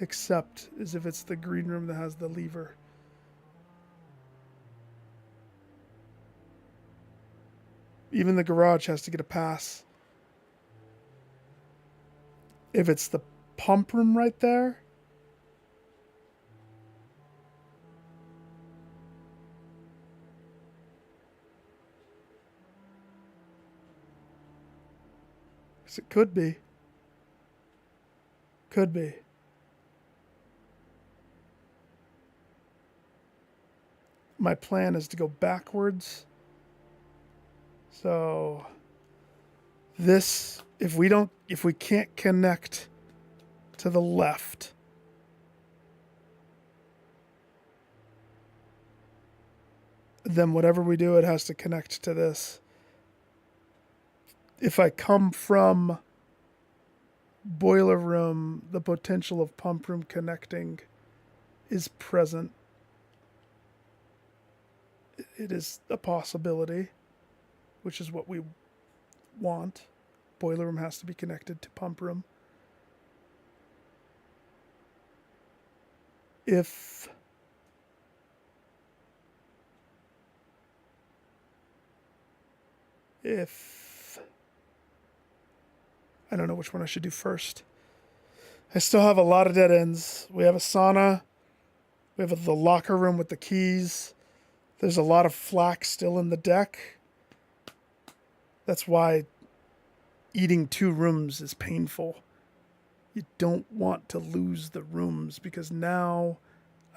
S1: accept is if it's the green room that has the lever. Even the garage has to get a pass. If it's the pump room right there, because it could be. Could be. My plan is to go backwards. So this, if we can't connect to the left, then whatever we do, it has to connect to this. If I come from boiler room, the potential of pump room connecting is present. It is a possibility, which is what we want. Boiler room has to be connected to pump room. If I don't know which one I should do first. I still have a lot of dead ends. We have a sauna. We have the locker room with the keys. There's a lot of flak still in the deck. That's why eating 2 rooms is painful. You don't want to lose the rooms because now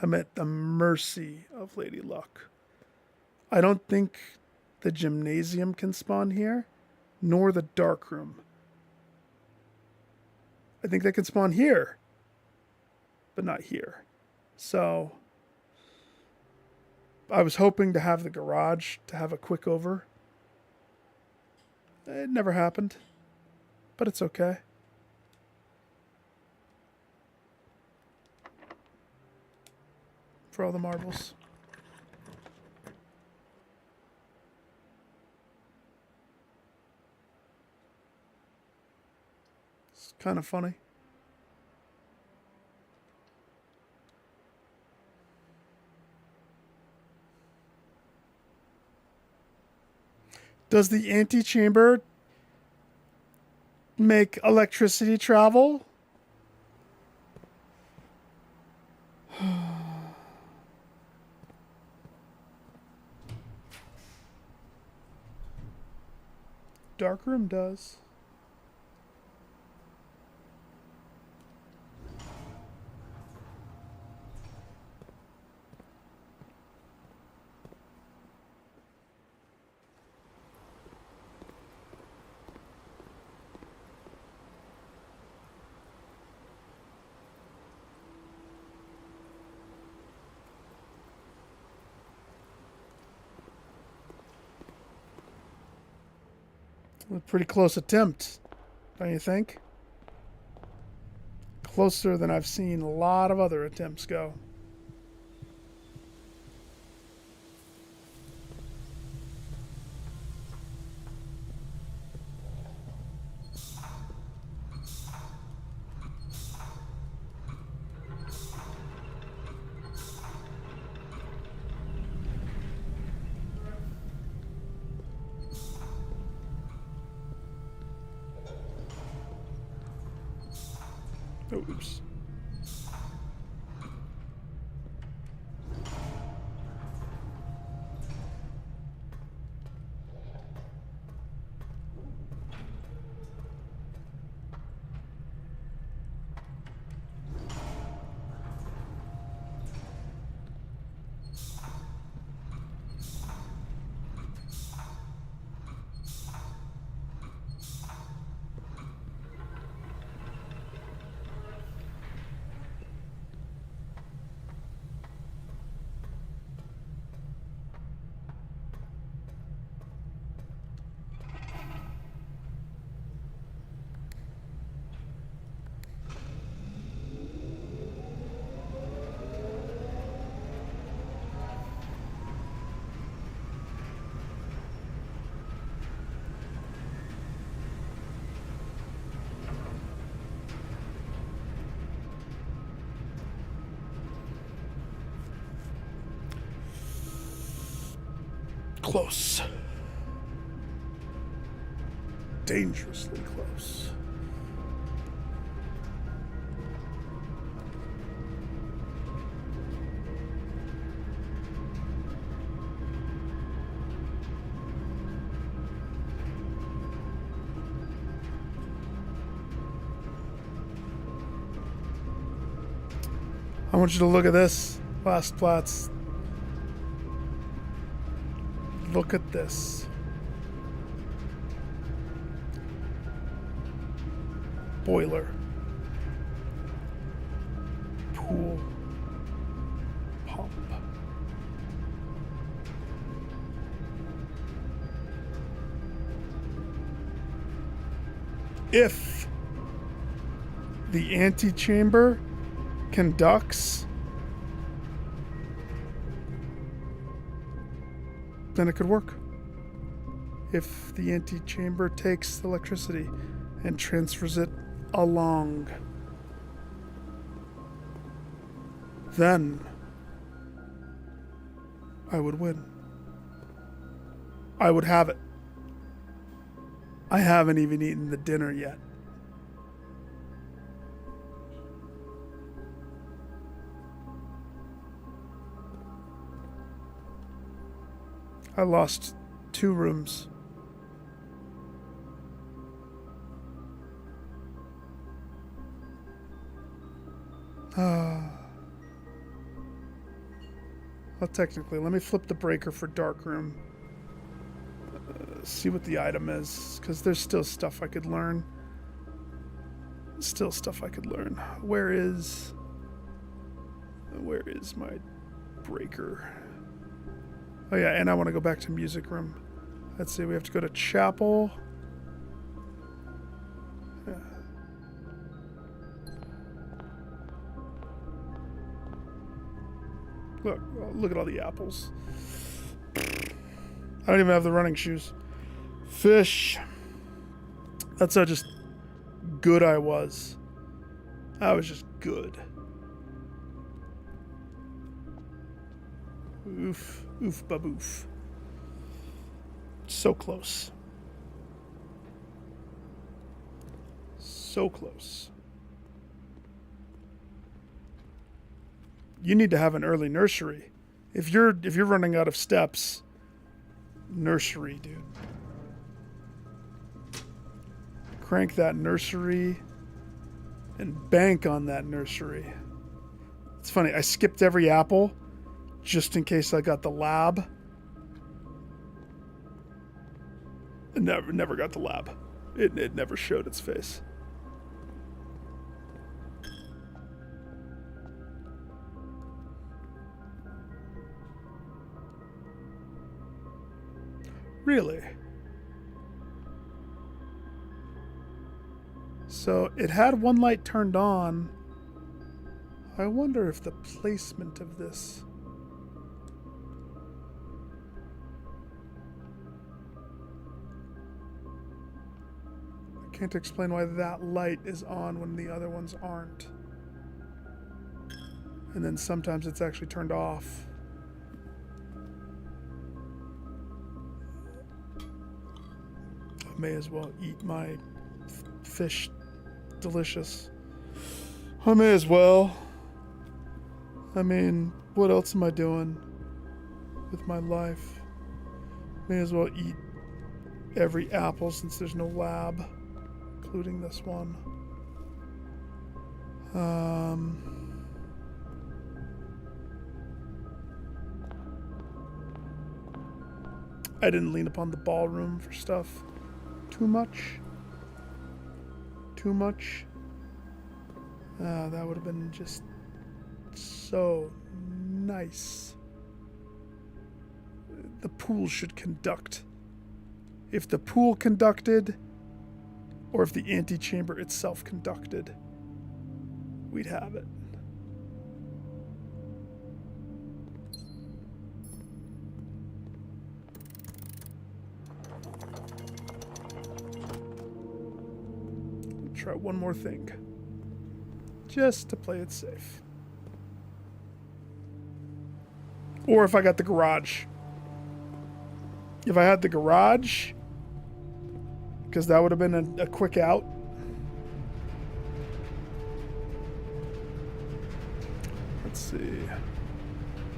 S1: I'm at the mercy of Lady Luck. I don't think the gymnasium can spawn here, nor the dark room. I think they can spawn here, but not here. So I was hoping to have the garage to have a quick over. It never happened, but it's okay. For all the marbles. It's kind of funny. Does the antechamber make electricity travel? Darkroom does. A pretty close attempt, don't you think? Closer than I've seen a lot of other attempts go. Oops. Close. Dangerously close. I want you to look at this, last Platts. Look at this. Boiler. Pool. Pump. If the antechamber conducts, then it could work. If the antechamber takes the electricity and transfers it along, then I would win. I would have it. I haven't even eaten the dinner yet. I lost 2 rooms. Well, technically, let me flip the breaker for dark room. See what the item is, because there's still stuff I could learn. Where is my breaker? Oh yeah, and I want to go back to music room. Let's see, we have to go to chapel. Yeah. Look at all the apples. I don't even have the running shoes. Fish. That's how just good I was. I was just good. Oof. Oof baboof. So close. So close. You need to have an early nursery. If you're running out of steps, nursery, dude. Crank that nursery and bank on that nursery. It's funny, I skipped every apple just in case I got the lab. Never got the lab. It never showed its face. Really? So it had one light turned on. I wonder if the placement of this... I can't explain why that light is on when the other ones aren't. And then sometimes it's actually turned off. I may as well eat my fish. Delicious. I may as well. I mean, what else am I doing with my life? May as well eat every apple since there's no lab, including this one. I didn't lean upon the ballroom for stuff too much. That would have been just so nice. The pool should conduct. If the pool conducted, or if the antechamber itself conducted, we'd have it. Try one more thing, just to play it safe. Or if I got the garage. If I had the garage, because that would have been a quick out. Let's see.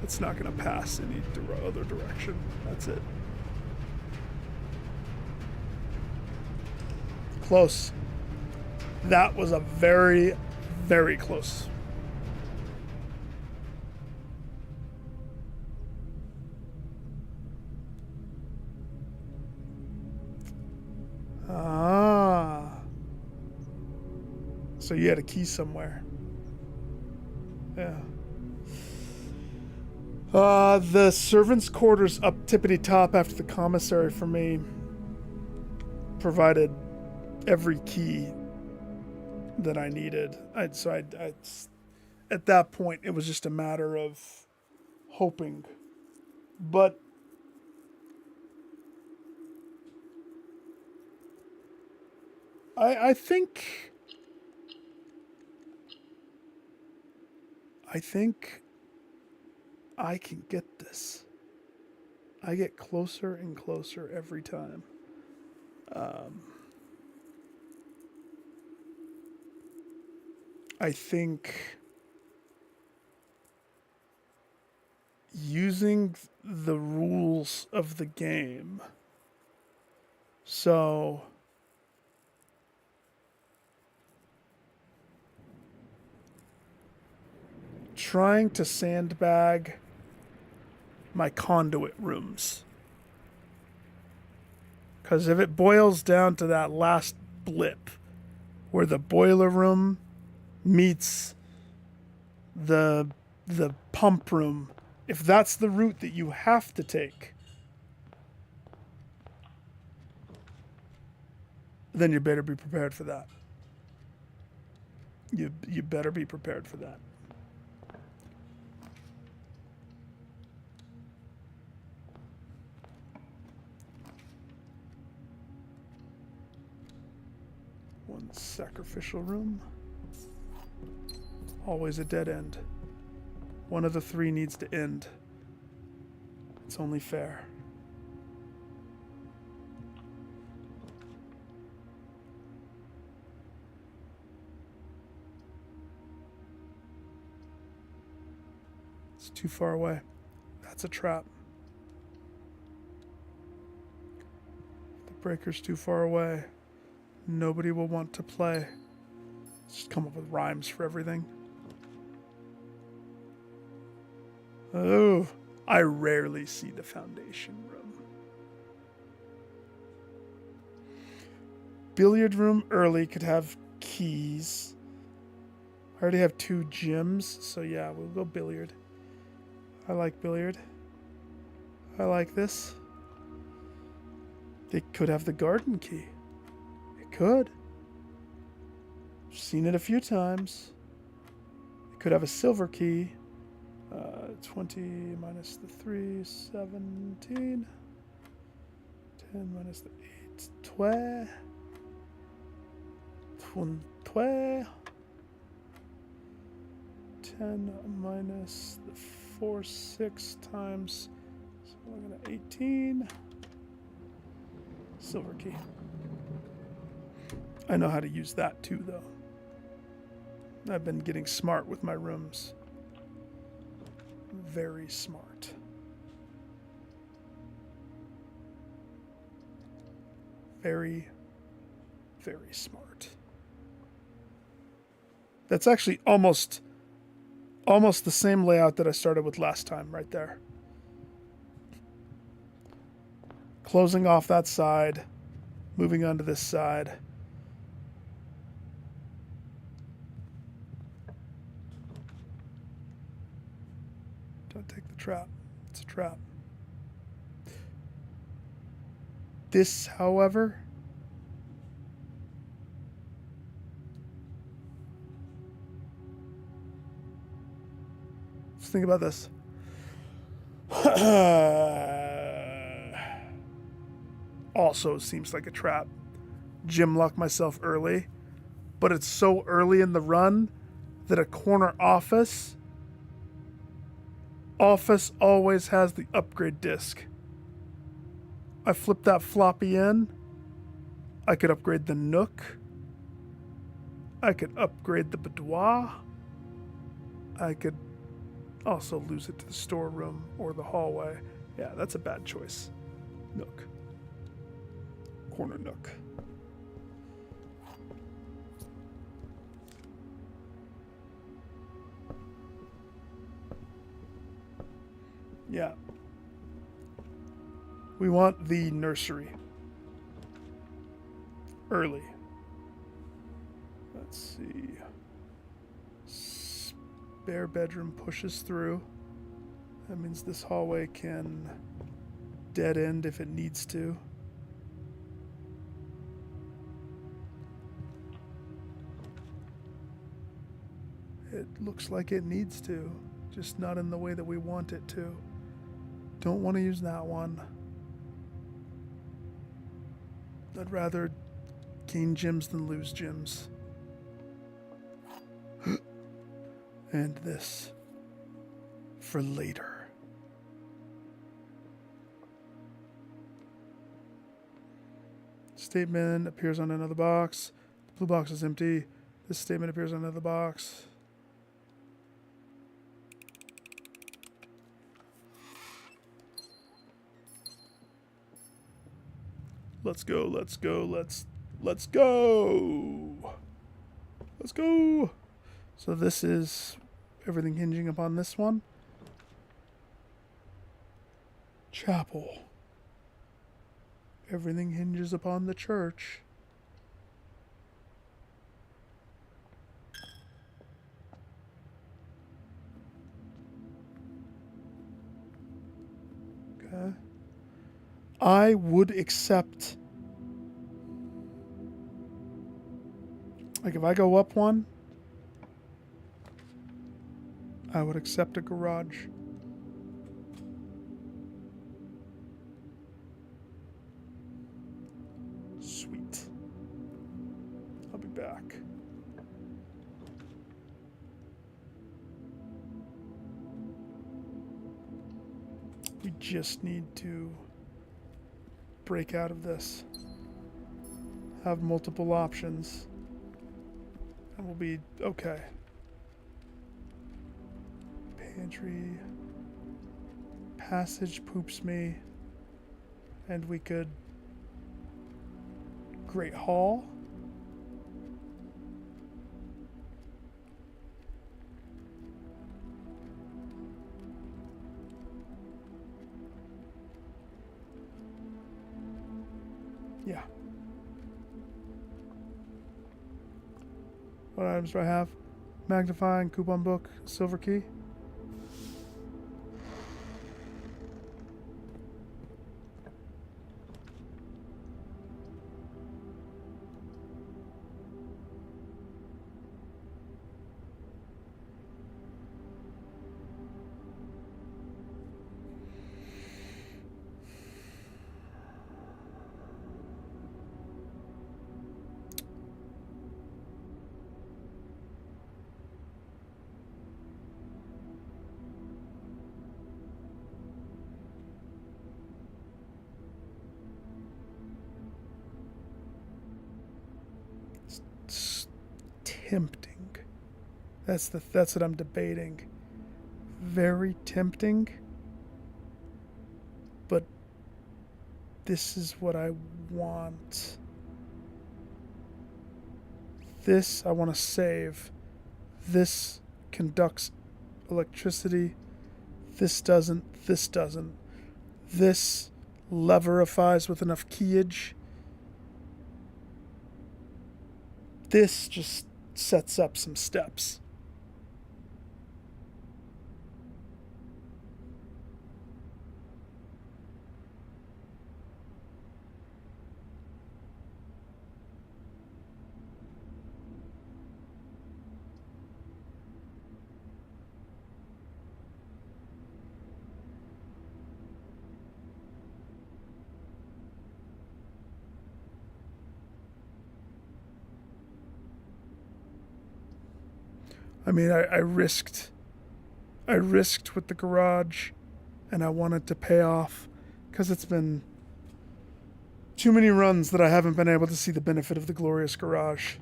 S1: It's not going to pass any other direction. That's it. Close. That was a very, very close. Ah. So you had a key somewhere. Yeah. The servants' quarters up tippity top after the commissary for me provided every key that I needed. At that point, it was just a matter of hoping. But I think I can get this. I get closer and closer every time. I think using the rules of the game. So trying to sandbag my conduit rooms. Because if it boils down to that last blip where the boiler room meets the pump room, if that's the route that you have to take, then you better be prepared for that. You better be prepared for that. One sacrificial room. Always a dead end. One of the three needs to end. It's only fair. It's too far away. That's a trap. The breaker's too far away. Nobody will want to play. Let's just come up with rhymes for everything. Oh, I rarely see the foundation room. Billiard room early could have keys. I already have 2 gyms, so yeah, we'll go billiard. I like billiard. I like this. They could have the garden key. It could. I've seen it a few times. It could have a silver key. 20 minus the 3, 17. 10 minus the 8, 12. 12. 10 minus the 4, 6 times. So we're going to 18. Silver key. I know how to use that too, though. I've been getting smart with my rooms. Very smart. Very, very smart. That's actually almost the same layout that I started with last time, right there. Closing off that side, moving onto this side. Don't take the trap. It's a trap. This, however, let's think about this. Also seems like a trap. Gym lock myself early, but it's so early in the run that a corner office always has the upgrade disc. I flip that floppy in. I could upgrade the Nook. I could upgrade the boudoir. I could also lose it to the storeroom or the hallway. Yeah, that's a bad choice. Nook. Corner Nook. Yeah. We want the nursery. Early. Let's see. Spare bedroom pushes through. That means this hallway can dead end if it needs to. It looks like it needs to, just not in the way that we want it to. Don't want to use that one. I'd rather gain gems than lose gems. And this for later. Statement appears on another box. The blue box is empty. This statement appears on another box. Let's go, let's go, let's go. Let's go. So this is everything hinging upon this one. Chapel. Everything hinges upon the church. Okay. I would accept, like, if I go up one, I would accept a garage. Sweet. I'll be back. We just need to break out of this. Have multiple options. And we'll be okay. Pantry. Passage poops me. And we could... Great Hall. Yeah. What items do I have? Magnifying, coupon book, silver key. It's tempting. That's what I'm debating. Very tempting. But this is what I want. This I want to save. This conducts electricity. This doesn't. This doesn't. This leverifies with enough keyage. This just sets up some steps. I mean, I risked with the garage, and I wanted to pay off because it's been Too many runs that I haven't been able to see the benefit of the glorious garage.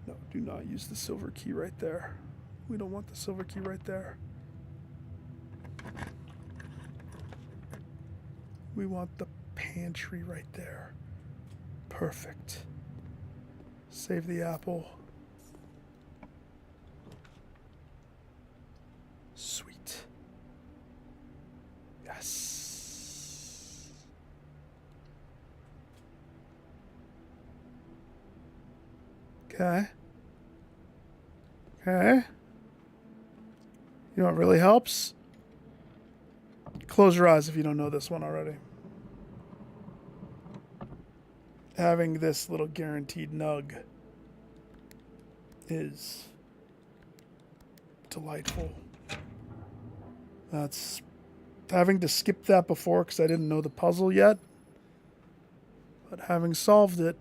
S1: No, do not use the silver key right there. We don't want the silver key right there. We want the pantry right there. Perfect. Save the apple. Sweet. Yes. Okay. Okay. You know what really helps? Close your eyes if you don't know this one already. Having this little guaranteed nug is delightful. That's having to skip that before because I didn't know the puzzle yet. But having solved it,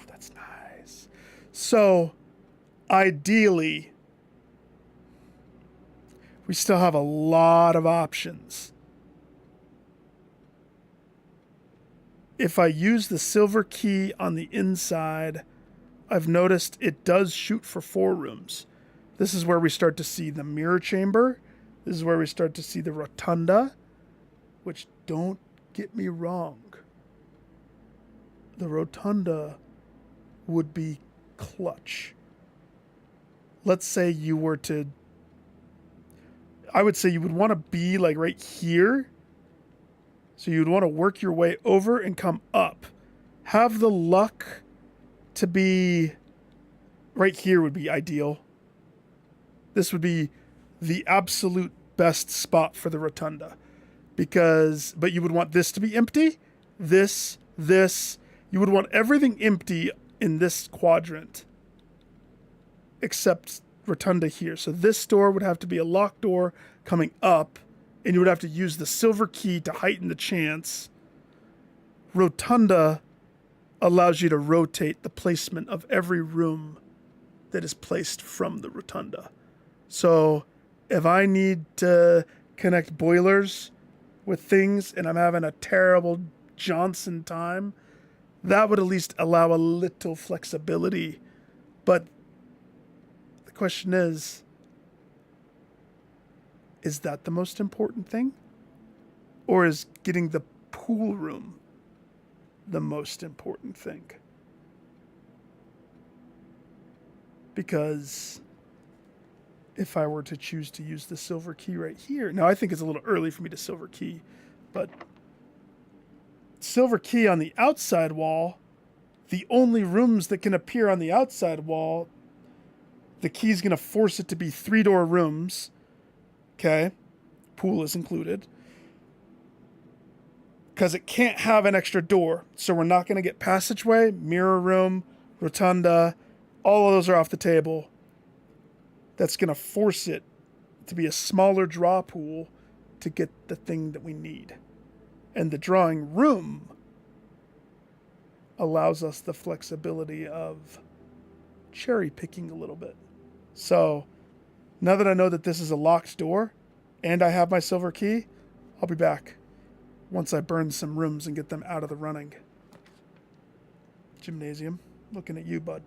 S1: that's nice. So, ideally, we still have a lot of options. If I use the silver key on the inside, I've noticed it does shoot for 4 rooms. This is where we start to see the mirror chamber. This is where we start to see the rotunda, which, don't get me wrong, the rotunda would be clutch. Let's say you were to, I would say you would want to be like right here. So you'd want to work your way over and come up. Have the luck to be right here would be ideal. This would be the absolute best spot for the rotunda. But you would want this to be empty. This. You would want everything empty in this quadrant. Except rotunda here. So this door would have to be a locked door coming up. And you would have to use the silver key to heighten the chance. Rotunda allows you to rotate the placement of every room that is placed from the rotunda. So if I need to connect boilers with things and I'm having a terrible Johnson time, that would at least allow a little flexibility. But the question is that the most important thing? Or is getting the pool room the most important thing? Because if I were to choose to use the silver key right here, now I think it's a little early for me to silver key, but silver key on the outside wall, the only rooms that can appear on the outside wall, the key's going to force it to be 3-door rooms. Okay, pool is included. Because it can't have an extra door. So we're not going to get passageway, mirror room, rotunda. All of those are off the table. That's going to force it to be a smaller draw pool to get the thing that we need. And the drawing room allows us the flexibility of cherry picking a little bit. So now that I know that this is a locked door and I have my silver key, I'll be back once I burn some rooms and get them out of the running. Gymnasium, looking at you, bud.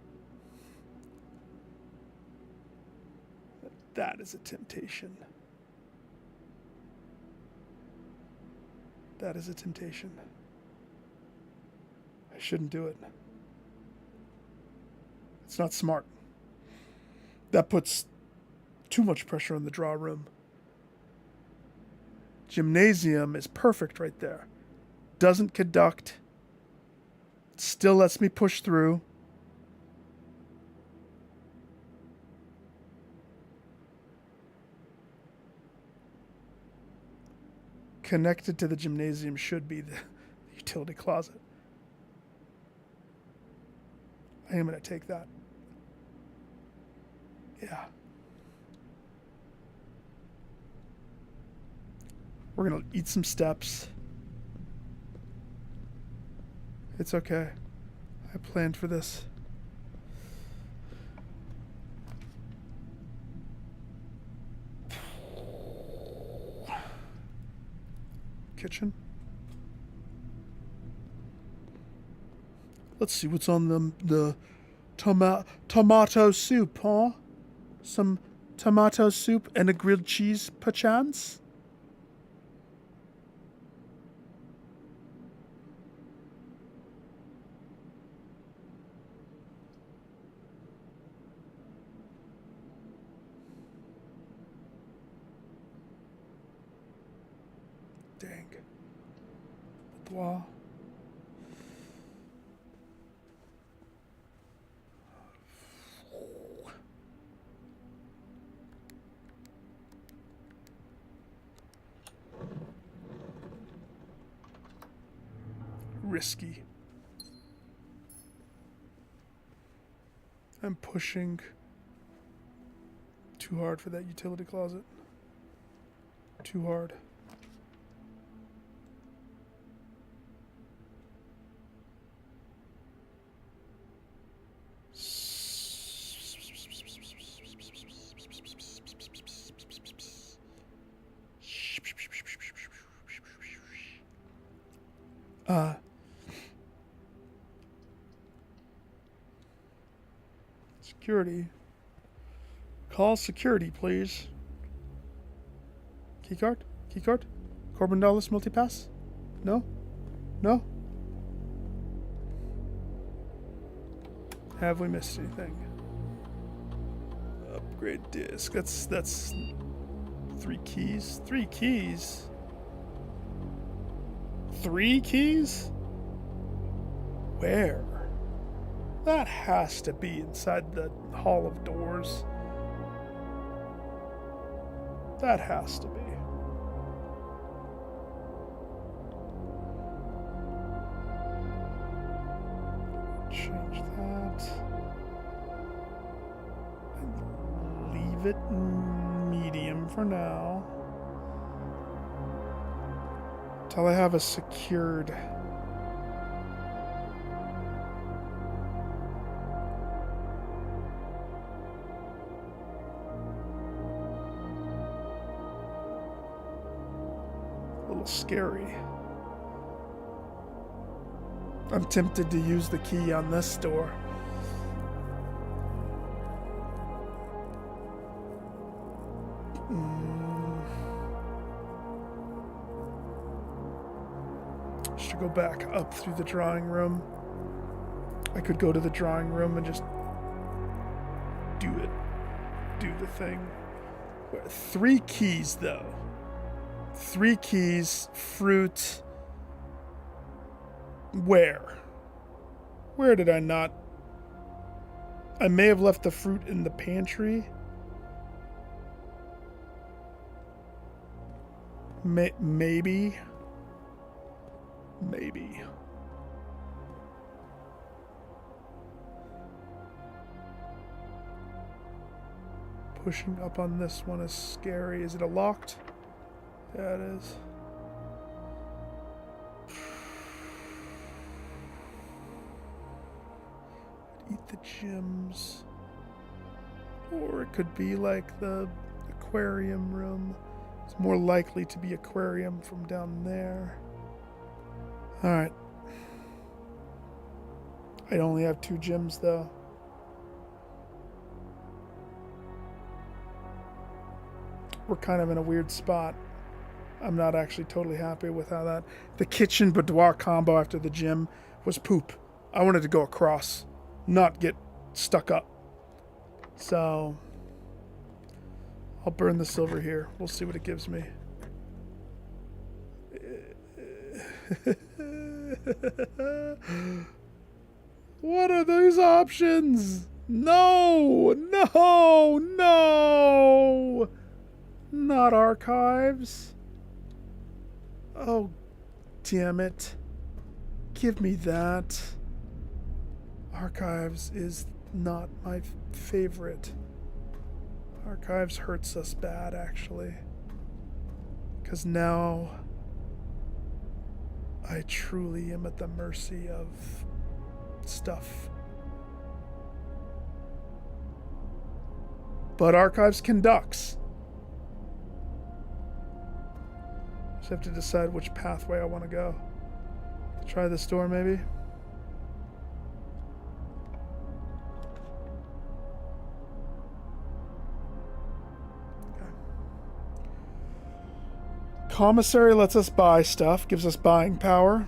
S1: That is a temptation. That is a temptation. I shouldn't do it. It's not smart. That puts too much pressure on the draw room. Gymnasium is perfect right there. Doesn't conduct. Still lets me push through. Connected to the gymnasium should be the utility closet. I am going to take that. Yeah. We're going to eat some steps. It's okay. I planned for this. kitchen. Let's see what's on the tomato soup, huh? Some tomato soup and a grilled cheese, perchance? Dang. Boudoir. Risky. I'm pushing too hard for that utility closet. Too hard. Security. Call security, please. Keycard? Keycard? Corbin Dallas multipass? No? No? Have we missed anything? Upgrade disc. That's 3 keys. 3 keys? 3 keys? Where? That has to be inside the Hall of Doors. That has to be. Change that. And leave it medium for now. Till I have a secured. Scary. I'm tempted to use the key on this door. Should go back up through the drawing room. I could go to the drawing room and just do it. Do the thing. 3 keys though. 3 keys, fruit. Where? Where did I not? I may have left the fruit in the pantry. Maybe. Maybe. Pushing up on this one is scary. Is it a locked? Yeah, it is. Eat the gems. Or it could be like the aquarium room. It's more likely to be aquarium from down there. Alright. I only have 2 gems though. We're kind of in a weird spot. I'm not actually totally happy with how that... The kitchen boudoir combo after the gym was poop. I wanted to go across, not get stuck up. So, I'll burn the silver here. We'll see what it gives me. What are these options? No! No! No! Not archives. Oh, damn it. Give me that. Archives is not my favorite. Archives hurts us bad, actually. Because now I truly am at the mercy of stuff. But archives conducts. Just have to decide which pathway I want to go. Try this door, maybe. Commissary lets us buy stuff, gives us buying power.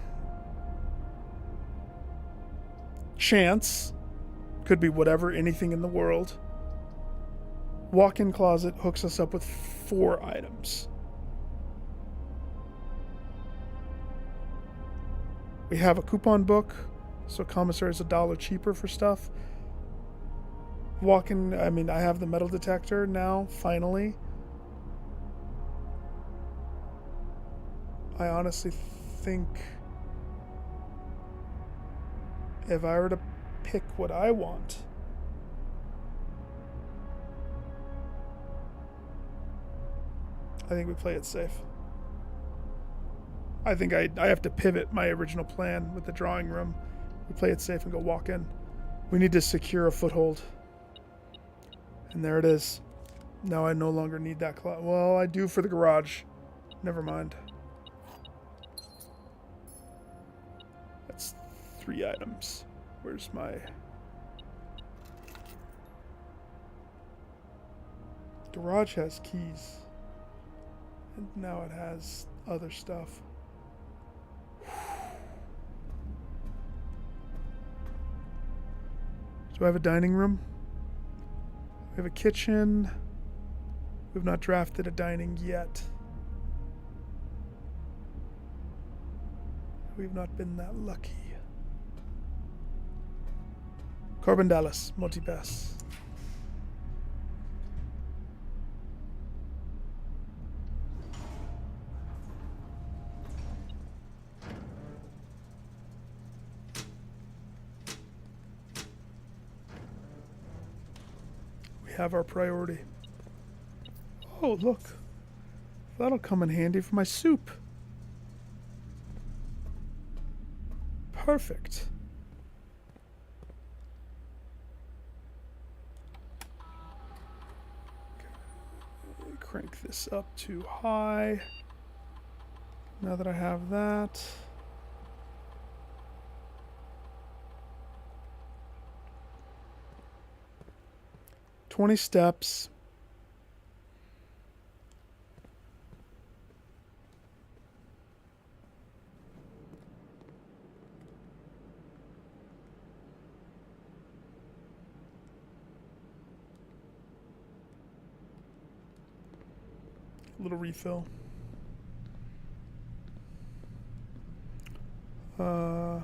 S1: Chance. Could be whatever, anything in the world. Walk-in closet hooks us up with 4 items. We have a coupon book, so commissary is $1 cheaper for stuff. Walk-in, I have the metal detector now, finally. I honestly think if I were to pick what I want, I think we play it safe. I think I have to pivot my original plan with the drawing room. We play it safe and go walk in. We need to secure a foothold. And there it is. Now I no longer need that closet. Well, I do for the garage. Never mind. That's 3 items. Where's my... Garage has keys. And now it has other stuff. Do I have a dining room? We have a kitchen. We've not drafted a dining yet. We've not been that lucky. Corbin Dallas, multipass. We have our priority. Oh, look. That'll come in handy for my soup. Perfect. Okay. Crank this up too high. Now that I have that. "20 steps. A little refill. We don't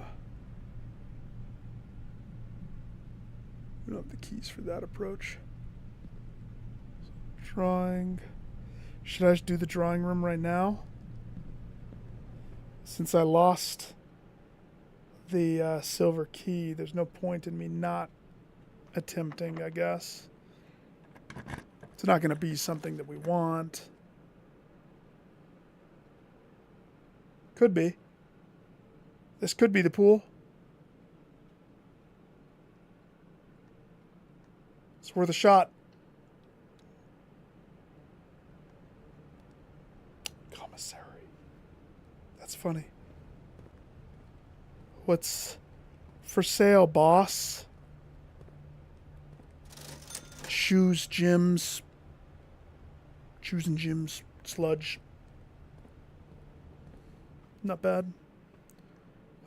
S1: have the keys for that approach. Drawing. Should I just do the drawing room right now? Since I lost the silver key, there's no point in me not attempting, I guess. It's not going to be something that we want. Could be. This could be the pool. It's worth a shot. Commissary. That's funny. What's for sale, boss? Shoes, gyms. Shoes and gyms. Sludge. Not bad.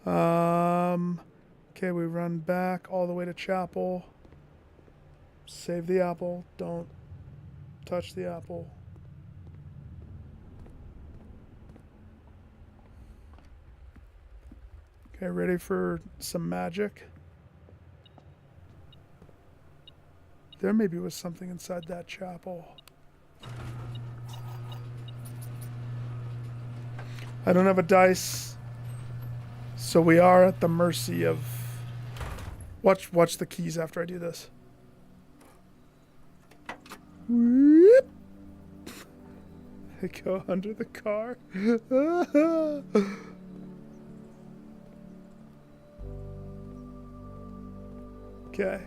S1: Okay, we run back all the way to chapel. Save the apple. Don't touch the apple. Okay, ready for some magic? There maybe was something inside that chapel. I don't have a dice, so we are at the mercy of... Watch the keys after I do this. Whoop. They go under the car. Okay.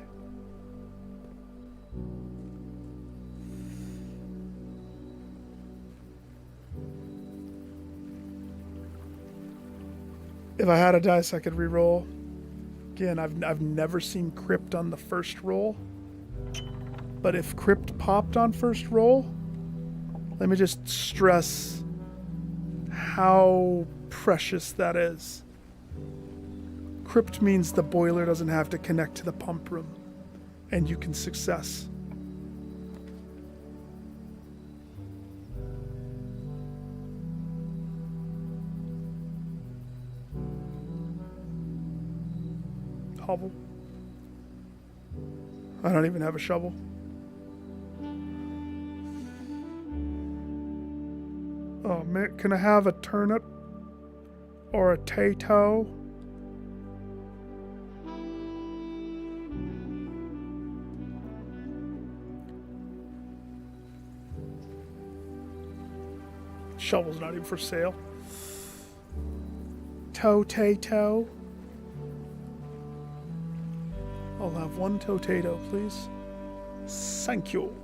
S1: If I had a dice, I could re-roll. Again, I've never seen crypt on the first roll. But if crypt popped on first roll, let me just stress how precious that is. Crypt means the boiler doesn't have to connect to the pump room, and you can success. Hovel. I don't even have a shovel. Oh man, can I have a turnip or a potato? Shovel's not even for sale. Potato. I'll have one potato, please. Thank you.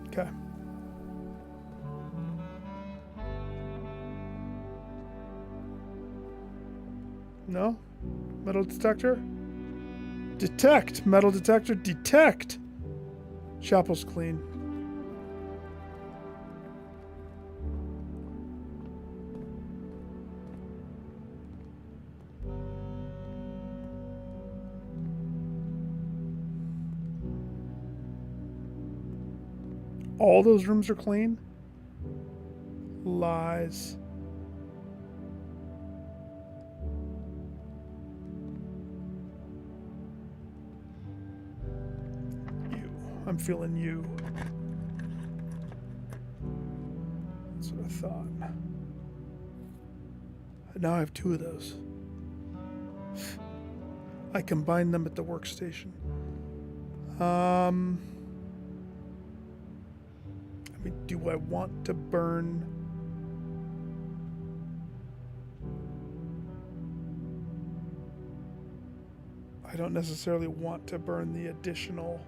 S1: Okay. No? Metal detector? Detect! Metal detector, detect! Chapel's clean. All those rooms are clean? Lies. I'm feeling you. That's what I thought. Now I have two of those. I combined them at the workstation. I mean, do I want to burn? I don't necessarily want to burn the additional.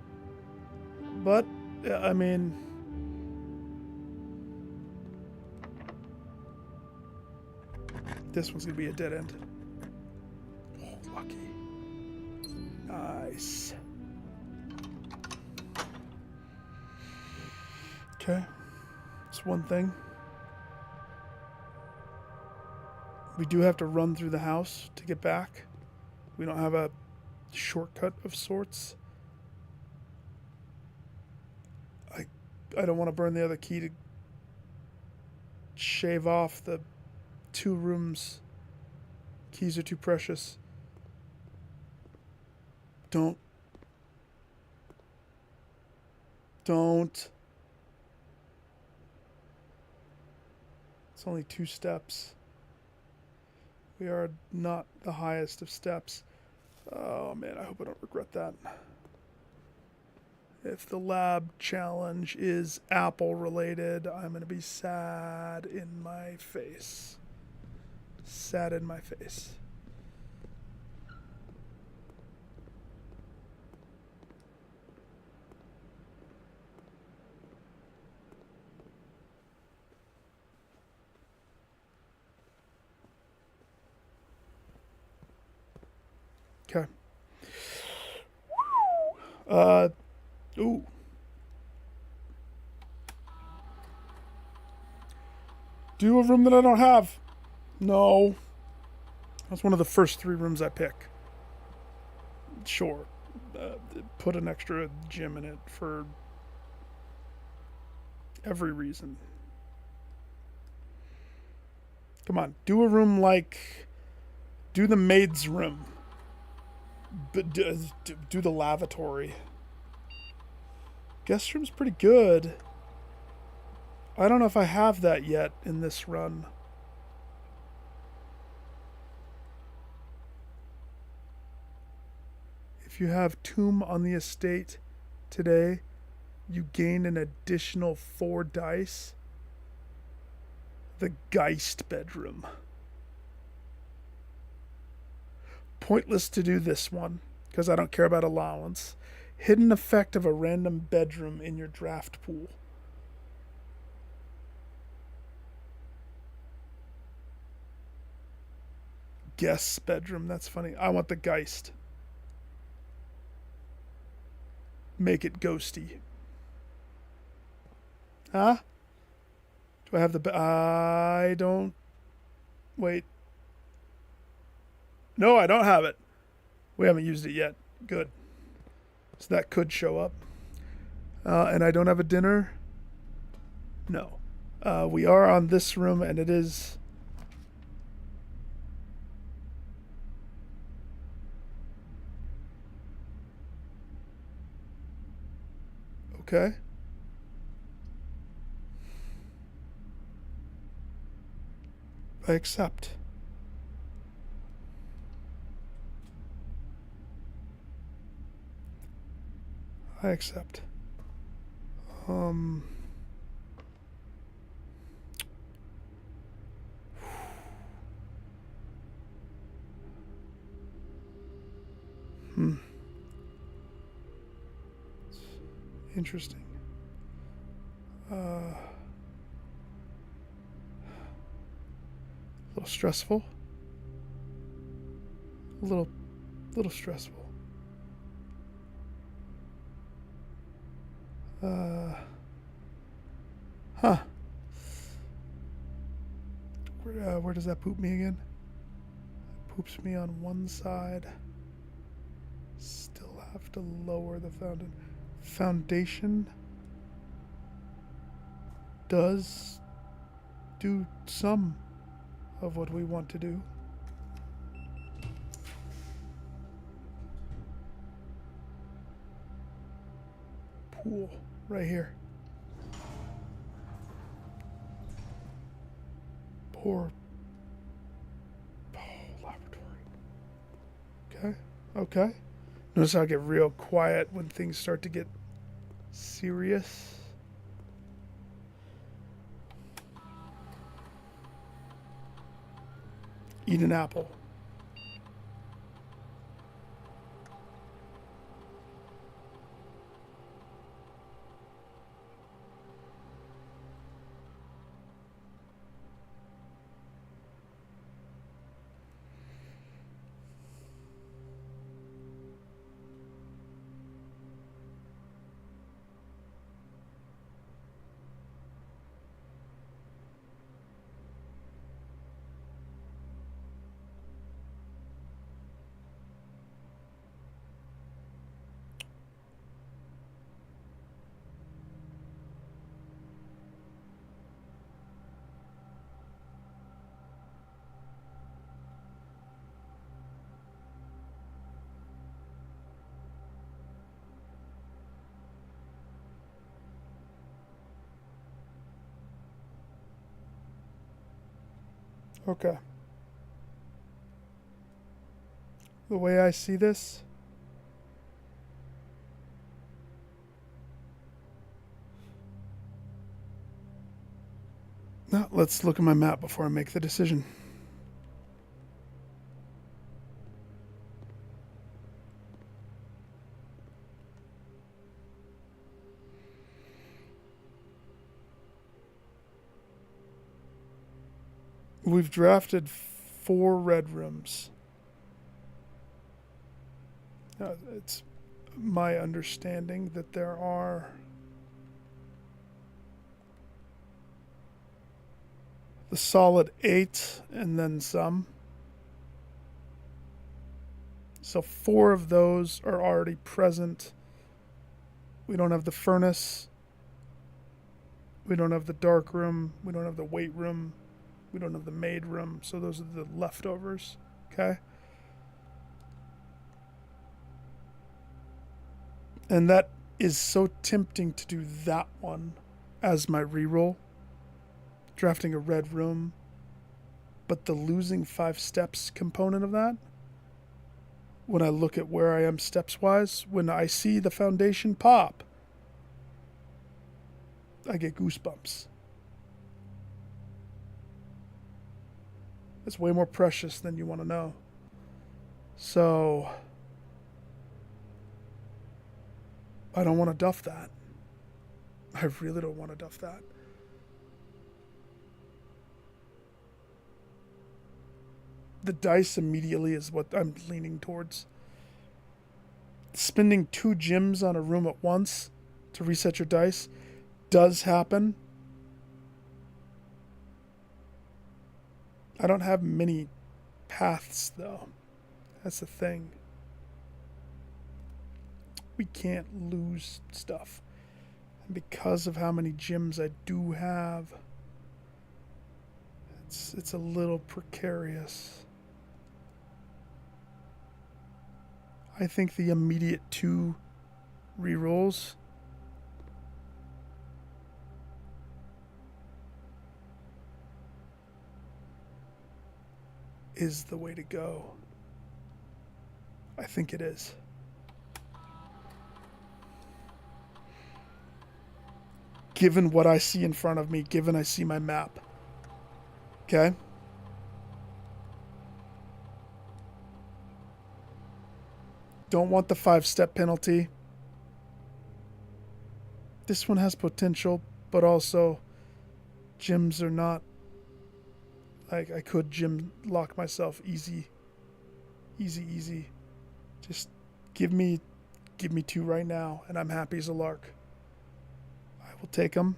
S1: But, I mean, this one's going to be a dead end. Oh, lucky. Nice. Okay. That's one thing. We do have to run through the house to get back. We don't have a shortcut of sorts. I don't want to burn the other key to shave off the 2 rooms. Keys are too precious. Don't. It's only 2 steps. We are not the highest of steps. Oh man, I hope I don't regret that. If the lab challenge is Apple related, I'm going to be sad in my face. Sad in my face. Okay. Ooh. Do a room that I don't have. No. That's one of the first 3 rooms I pick. Sure. Put an extra gym in it for every reason. Come on. Do a room like... Do the maid's room. But do the lavatory. Guest room's pretty good. I don't know if I have that yet in this run. If you have Tomb on the Estate today, you gain an additional 4 dice. The Geist bedroom. Pointless to do this one. because I don't care about allowance. Hidden effect of a random bedroom in your draft pool. Guest bedroom. That's funny. I want the Geist. Make it ghosty. Huh? Do I have the... I don't... Wait. No, I don't have it. We haven't used it yet. Good. So that could show up. And I don't have a dinner. No. We are on this room, and it is... Okay. I accept. I accept. Hmm. Interesting. A little stressful. A little stressful. Huh. Where does that poop me again? Poops me on one side. Still have to lower the foundation. Does do some of what we want to do. Pool right here. Poor laboratory. Okay. Okay. Notice how I get real quiet when things start to get serious. Eat an apple. Okay. The way I see this, now let's look at my map before I make the decision. We've drafted 4 red rooms. It's my understanding that there are the solid 8 and then some. So 4 of those are already present. We don't have the furnace. We don't have the dark room. We don't have the weight room. We don't have the maid room. So those are the leftovers. Okay. And that is so tempting to do that one as my reroll. Drafting a red room. But the losing 5 steps component of that, when I look at where I am steps-wise, when I see the foundation pop, I get goosebumps. It's way more precious than you want to know. So I don't want to duff that. I really don't want to duff that. The dice immediately is what I'm leaning towards. Spending 2 gems on a room at once to reset your dice does happen. I don't have many paths, though. That's the thing. We can't lose stuff. And because of how many gems I do have, it's a little precarious. I think the immediate 2 rerolls is the way to go. I think it is. Given what I see in front of me, given I see my map. Okay? Don't want the 5-step penalty. This one has potential, but also gyms are not... Like, I could gym lock myself easy. Easy. Just give me 2 right now, and I'm happy as a lark. I will take them.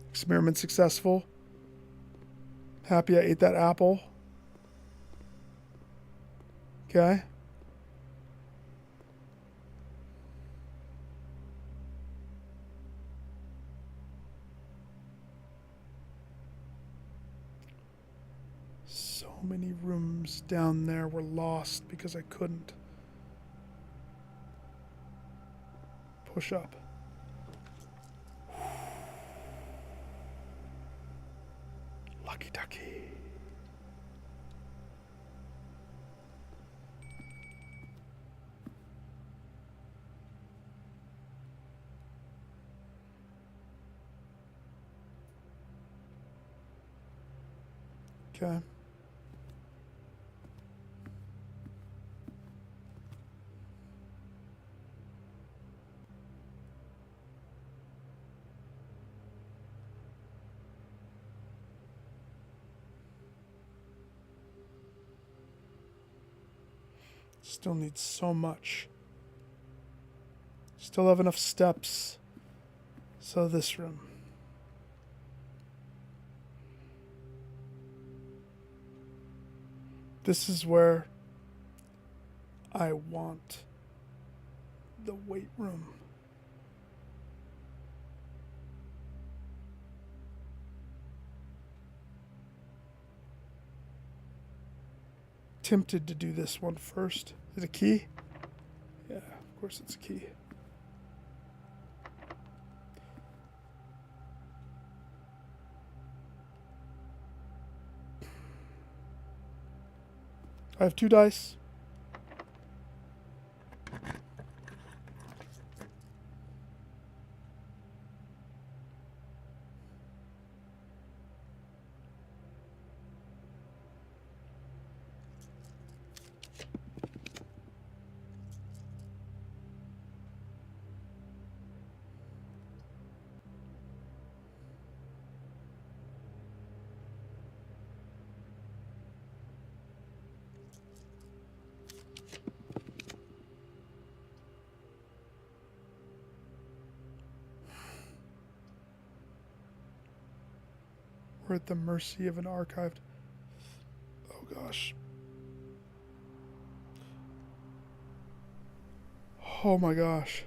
S1: Experiment successful. Happy I ate that apple. Okay. So many rooms down there were lost because I couldn't push up. Lucky ducky. Okay. Still need so much. Still have enough steps. So this room. This is where I want the weight room. Tempted to do this one first. Is it a key? Yeah, of course it's a key. I have 2 dice. We're at the mercy of an archived... Oh gosh. Oh my gosh.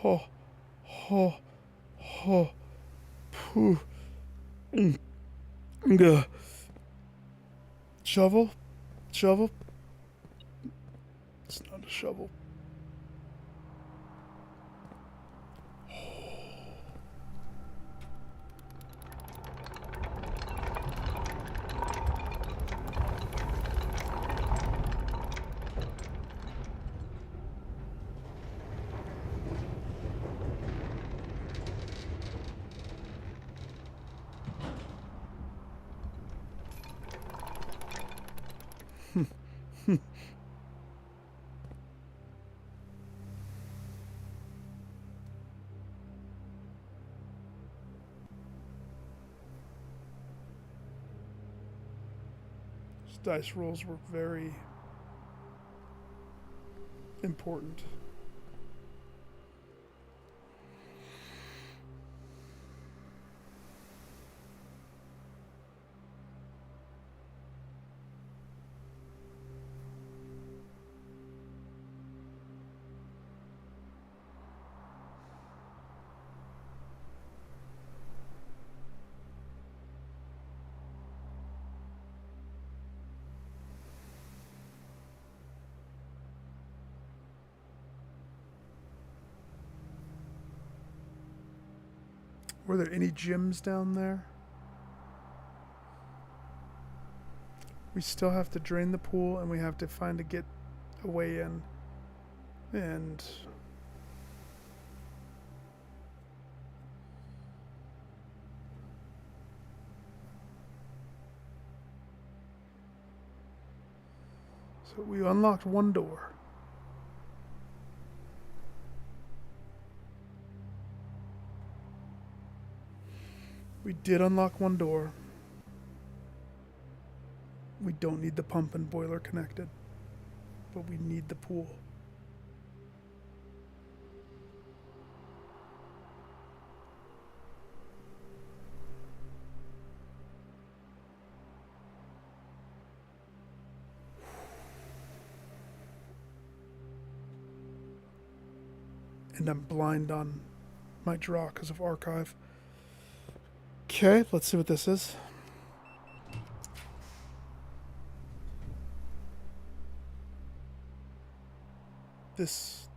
S1: Oh. Phew. Gah. Shovel? It's not a shovel. dice rolls were very important. Were there any gyms down there? We still have to drain the pool, and we have to find a way in. And so we unlocked one door. We did unlock one door. We don't need the pump and boiler connected, but we need the pool. And I'm blind on my draw because of archive. Okay, let's see what this is. This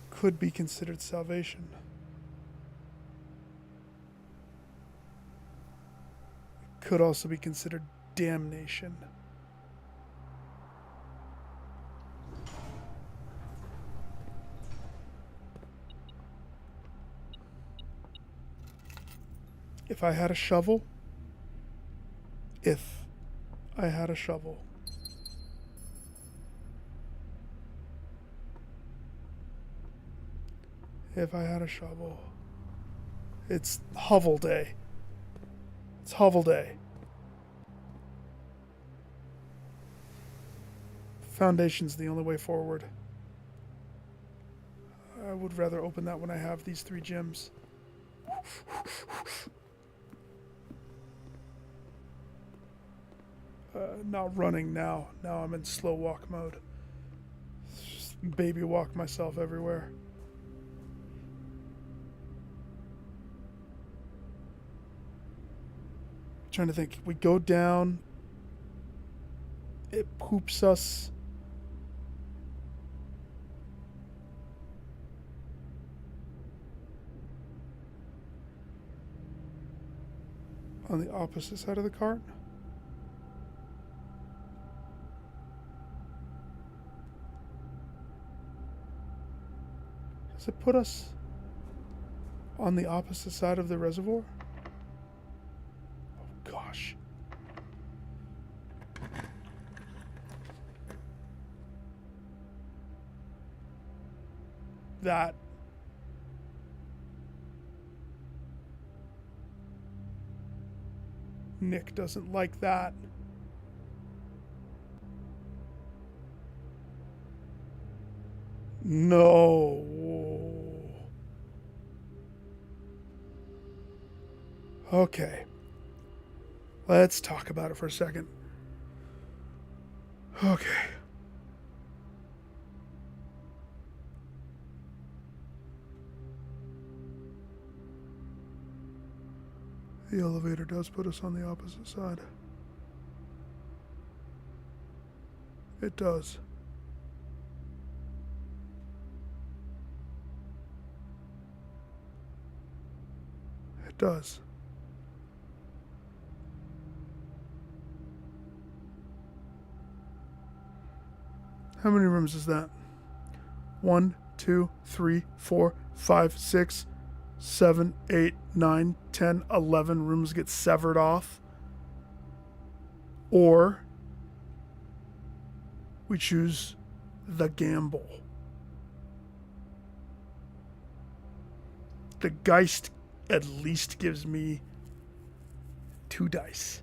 S1: could be considered salvation. It could also be considered damnation. If I had a shovel, if I had a shovel, it's hovel day. It's hovel day. Foundation's the only way forward. I would rather open that when I have these 3 gems. Not running now. Now I'm in slow walk mode. Just baby walk myself everywhere. Trying to think. We go down. It poops us. On the opposite side of the cart. Does it put us on the opposite side of the reservoir? Oh gosh. That Nick doesn't like that. No. Okay. Let's talk about it for a second. Okay. The elevator does put us on the opposite side. It does. It does. How many rooms is that? 1, 2, 3, 4, 5, 6, 7, 8, 9, 10, 11 rooms get severed off. Or we choose the gamble. The Geist at least gives me 2 dice.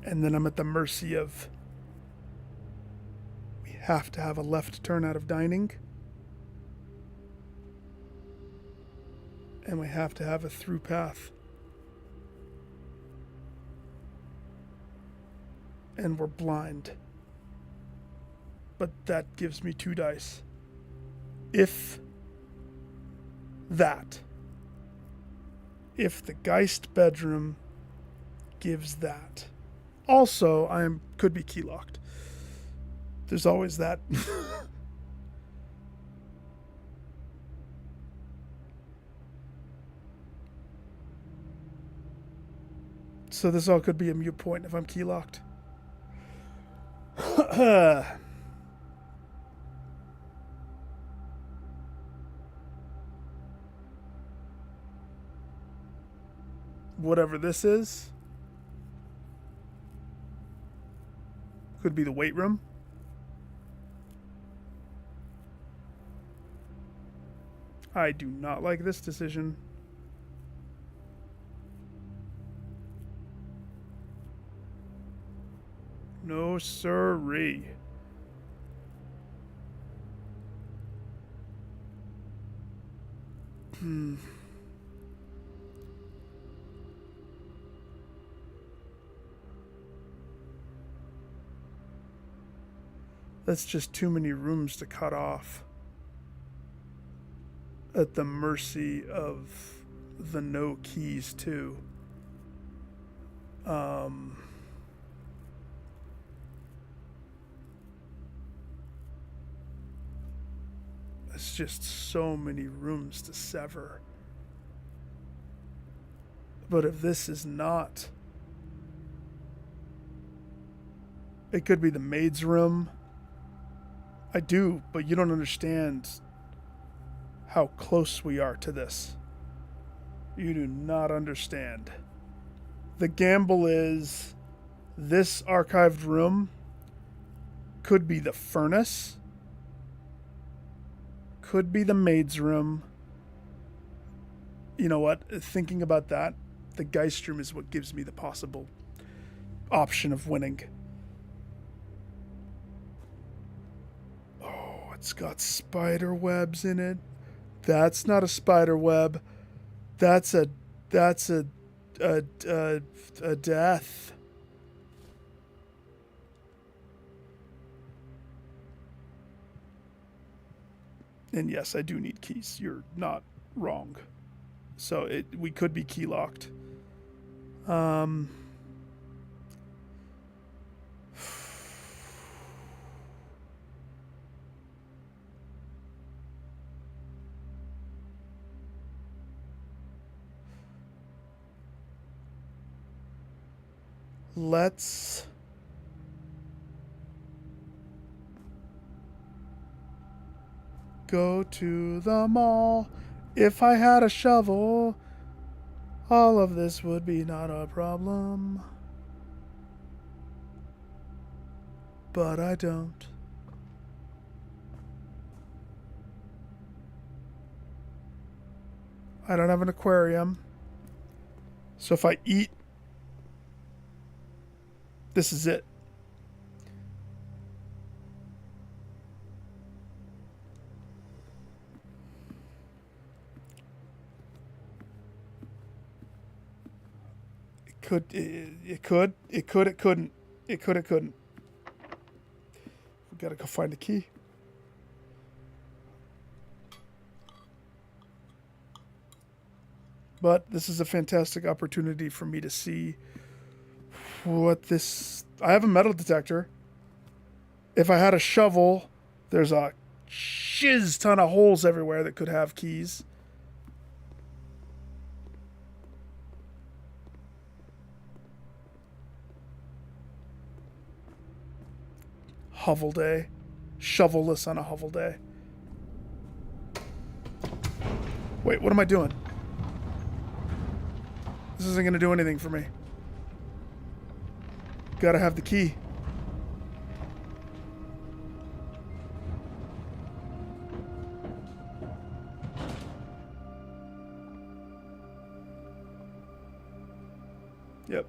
S1: And then I'm at the mercy of, we have to have a left turn out of dining. And we have to have a through path. And we're blind. But that gives me 2 dice. If the Geist bedroom gives that. Also, could be key locked. There's always that. So this all could be a mute point if I'm key locked. Whatever this is. Could be the weight room. I do not like this decision. No siree. That's just too many rooms to cut off. At the mercy of the no keys, too. It's just so many rooms to sever. But if this is not... It could be the maid's room. I do, but you don't understand how close we are to this. You do not understand. The gamble is this archived room could be the furnace, could be the maid's room. You know what? Thinking about that, the Geist room is what gives me the possible option of winning. Oh, it's got spider webs in it. That's not a spider web. That's a death. And yes, I do need keys. You're not wrong. So we could be key locked. Let's go to the mall. If I had a shovel, all of this would be not a problem. But I don't. I don't have an aquarium. So if I eat, this is it. It couldn't. It couldn't. We gotta go find the key. But this is a fantastic opportunity for me to see what this... I have a metal detector. If I had a shovel, there's a shiz ton of holes everywhere that could have keys. Hovel day. Shovelless on a hovel day. Wait, what am I doing? This isn't going to do anything for me. Gotta have the key. Yep.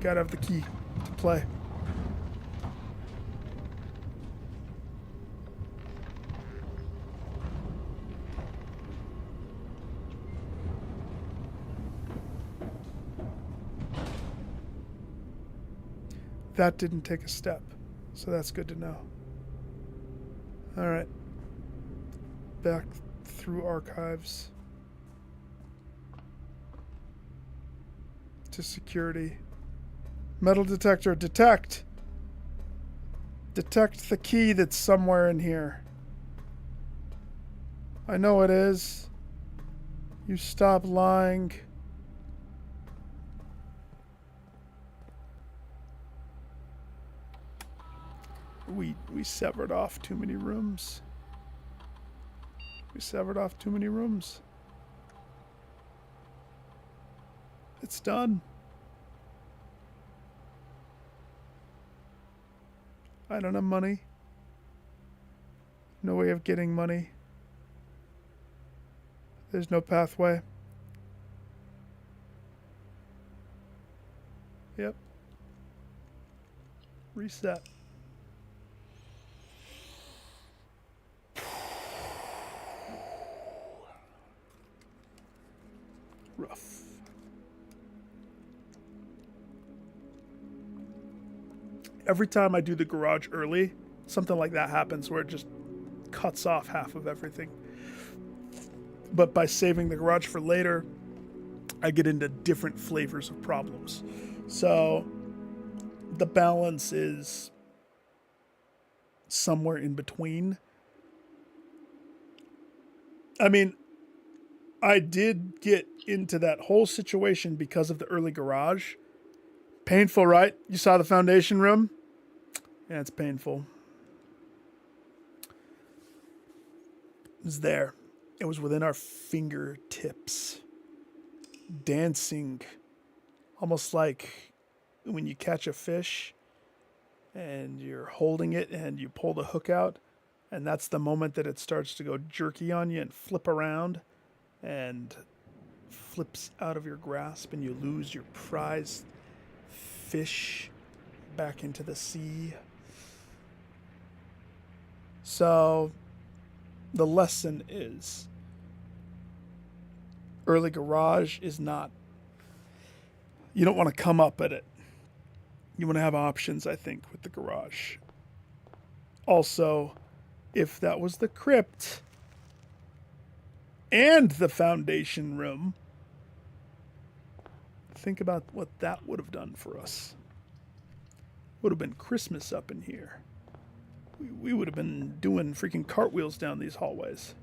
S1: Gotta have the key to play. That didn't take a step, so that's good to know. All right. Back through archives to security. Metal detector, detect! Detect the key that's somewhere in here. I know it is. You stop lying. We severed off too many rooms. We severed off too many rooms. It's done. I don't have money. No way of getting money. There's no pathway. Yep. Reset. Rough. Every time I do the garage early, something like that happens where it just cuts off half of everything. But by saving the garage for later, I get into different flavors of problems. So the balance is somewhere in between. I mean, I did get into that whole situation because of the early garage. Painful, right? You saw the foundation room? Yeah, it's painful. It was there. It was within our fingertips. Dancing. Almost like when you catch a fish and you're holding it and you pull the hook out, and that's the moment that it starts to go jerky on you and flip around and flips out of your grasp and you lose your prize fish back into the sea. So the lesson is early garage is not, you don't want to come up at it. You want to have options, I think, with the garage. Also, if that was the crypt and the foundation room, think about what that would have done for us. Would have been Christmas up in here. We would have been doing freaking cartwheels down these hallways.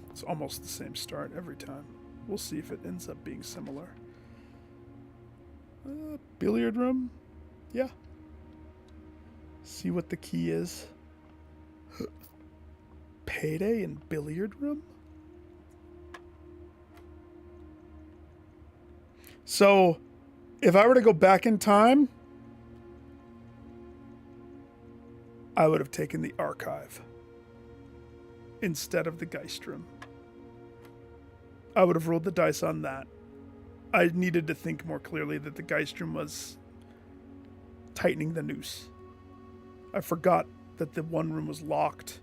S1: It's almost the same start every time. We'll see if it ends up being similar. Billiard room? Yeah. See what the key is. Payday and billiard room? So, if I were to go back in time, I would have taken the archive instead of the Geist room. I would have rolled the dice on that. I needed to think more clearly that the Geist room was tightening the noose. I forgot that the one room was locked.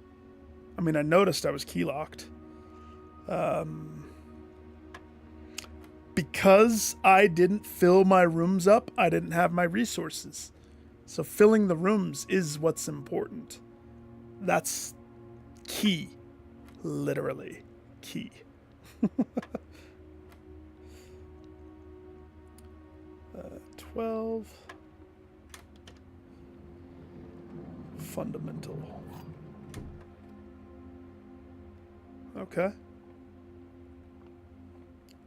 S1: I mean, I noticed I was key locked. Because I didn't fill my rooms up, I didn't have my resources. So filling the rooms is what's important. That's key. Literally key. 12. Fundamental. Okay.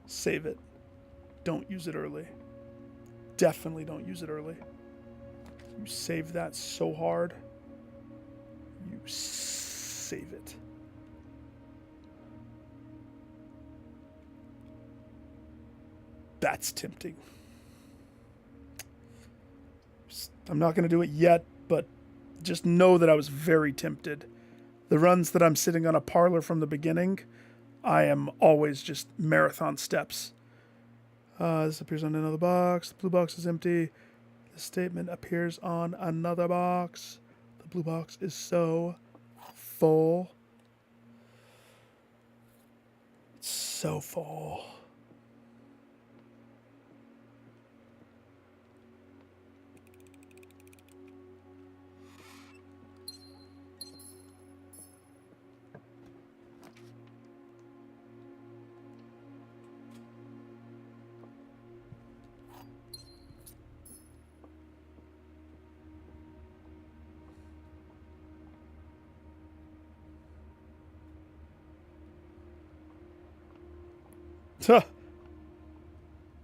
S1: Save it. Don't use it early. Definitely don't use it early. You save that so hard. You save it. That's tempting. I'm not going to do it yet, but just know that I was very tempted. The runs that I'm sitting on a parlor from the beginning, I am always just marathon steps. This appears on another box. The blue box is empty. The statement appears on another box. The blue box is so full. It's so full.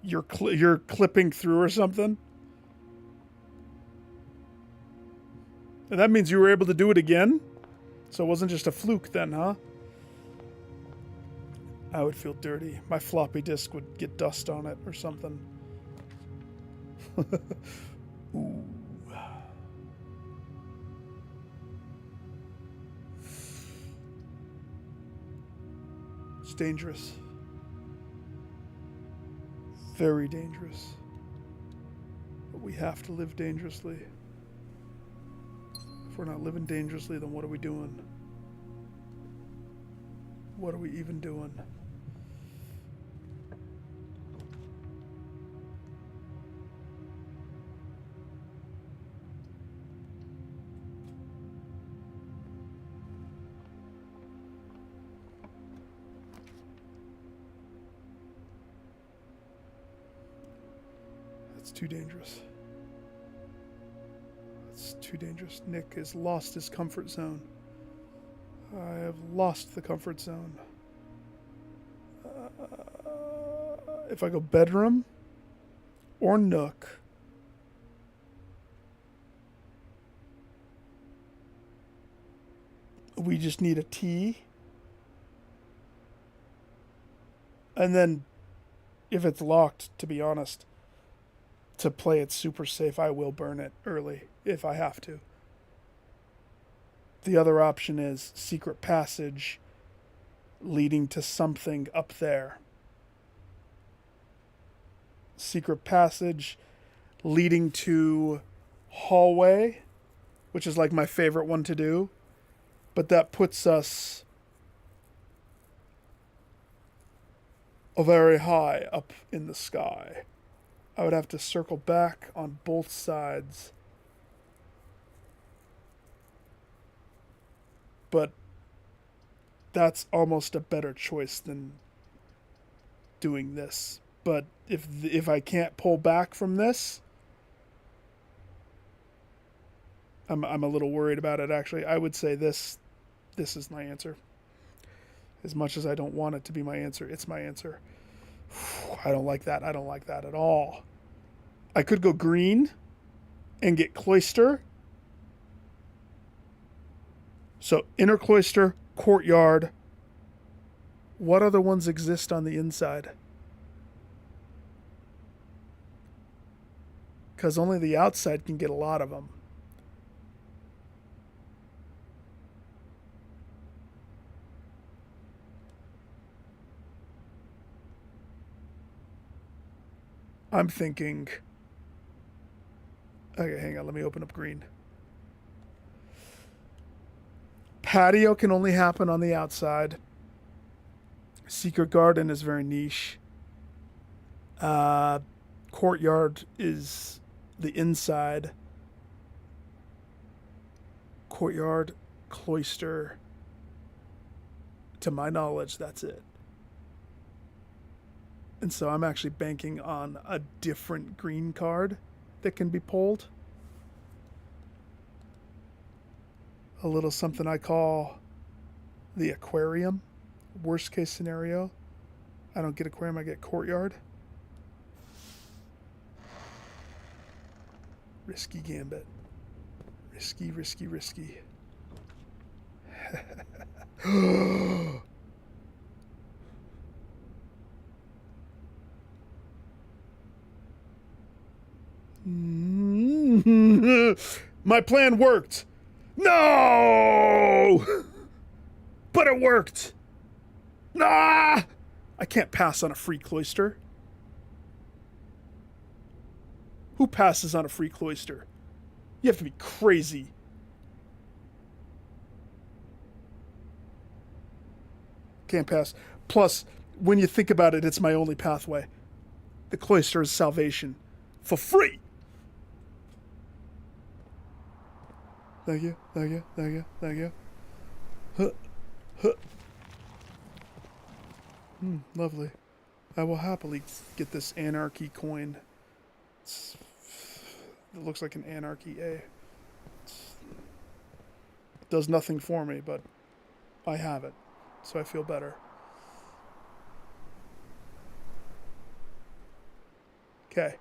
S1: You're clipping through or something? And that means you were able to do it again? So it wasn't just a fluke then, huh? I would feel dirty. My floppy disk would get dust on it or something. Ooh. It's dangerous. Very dangerous. But we have to live dangerously. If we're not living dangerously, then what are we doing? What are we even doing? That's too dangerous. That's too dangerous. Nick has lost his comfort zone. I have lost the comfort zone. If I go bedroom or nook, we just need a T. And then, if it's locked, to be honest, to play it super safe, I will burn it early if I have to. The other option is secret passage leading to something up there. Secret passage leading to hallway, which is like my favorite one to do. But that puts us very high up in the sky. I would have to circle back on both sides. But that's almost a better choice than doing this. But if I can't pull back from this, I'm a little worried about it actually. I would say this is my answer. As much as I don't want it to be my answer, it's my answer. I don't like that. I don't like that at all. I could go green and get cloister. So inner cloister, courtyard. What other ones exist on the inside? Because only the outside can get a lot of them. I'm thinking... Okay, hang on. Let me open up green. Patio can only happen on the outside. Secret garden is very niche. Courtyard is the inside. Courtyard, cloister. To my knowledge, that's it. And so I'm actually banking on a different green card that can be pulled. A little something I call the aquarium. Worst case scenario. I don't get aquarium, I get courtyard. Risky gambit. Risky, risky, risky. My plan worked. No! But it worked. Nah! I can't pass on a free cloister. Who passes on a free cloister? You have to be crazy. Can't pass. Plus, when you think about it, it's my only pathway. The cloister is salvation. For free! Thank you, thank you, thank you, thank you. Huh, huh. Lovely. I will happily get this anarchy coin. It looks like an anarchy A. It does nothing for me, but I have it, so I feel better. Okay.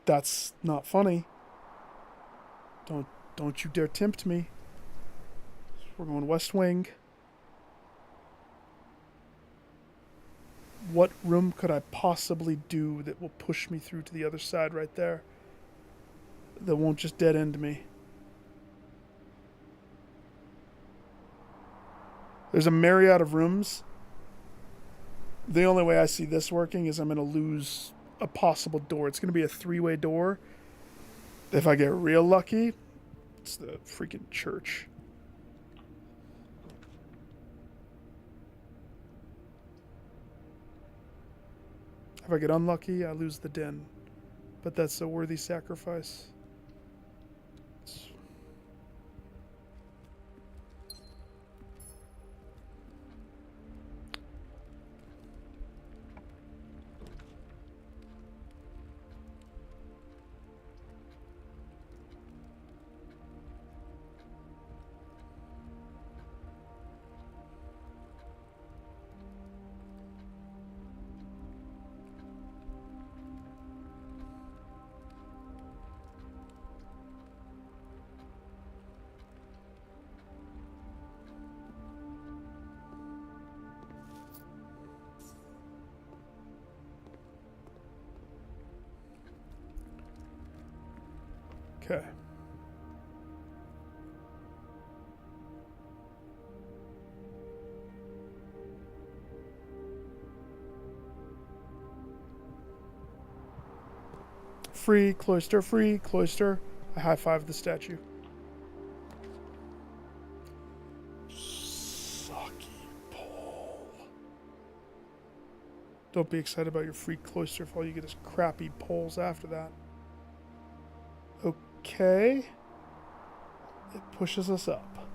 S1: That's not funny. Don't you dare tempt me. We're going West Wing. What room could I possibly do that will push me through to the other side right there? That won't just dead end me. There's a myriad of rooms. The only way I see this working is I'm going to lose a possible door. It's going to be a three-way door. If I get real lucky, it's the freaking church. If I get unlucky, I lose the den. But that's a worthy sacrifice. Okay. Free cloister, free cloister. I high-five the statue. Sucky pole. Don't be excited about your free cloister if all you get is crappy poles after that. Okay. It pushes us up.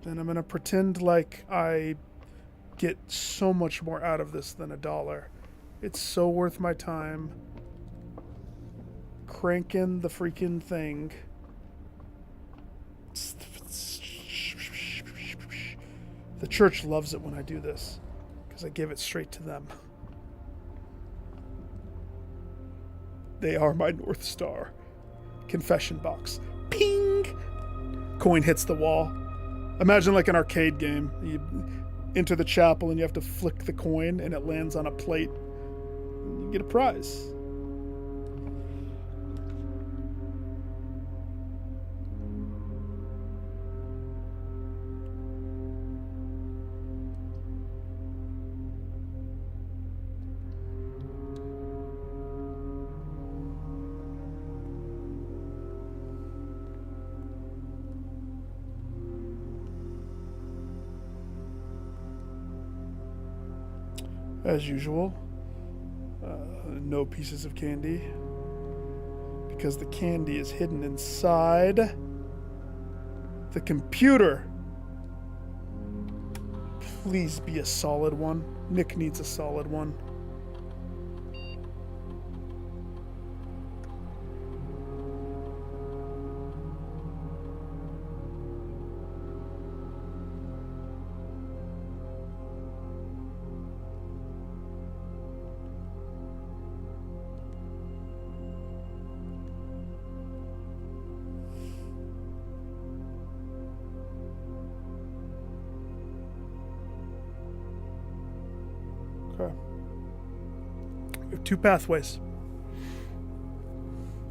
S1: Then I'm going to pretend like I get so much more out of this than $1. It's so worth my time. Cranking the freaking thing. The church loves it when I do this, because I give it straight to them. They are my North Star. Confession box. Ping! Coin hits the wall. Imagine like an arcade game. You enter the chapel and you have to flick the coin and it lands on a plate. You get a prize. As usual, no pieces of candy, because the candy is hidden inside the computer. Please be a solid one. Nick needs a solid one. Okay. We have two pathways.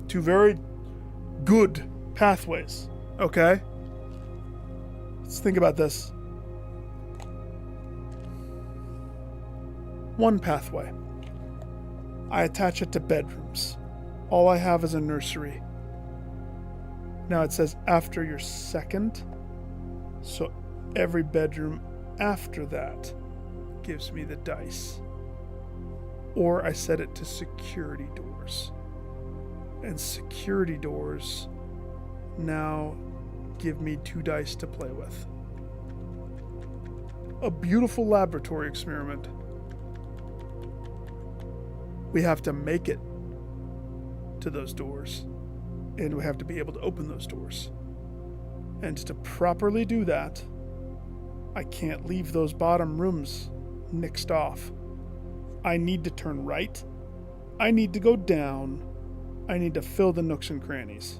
S1: Two very good pathways. Okay? Let's think about this. One pathway. I attach it to bedrooms. All I have is a nursery. Now it says after your second, so every bedroom after that gives me the dice. Or I set it to security doors. And security doors now give me 2 dice to play with. A beautiful laboratory experiment. We have to make it to those doors, and we have to be able to open those doors. And to properly do that, I can't leave those bottom rooms nixed off. I need to turn right. I need to go down. I need to fill the nooks and crannies.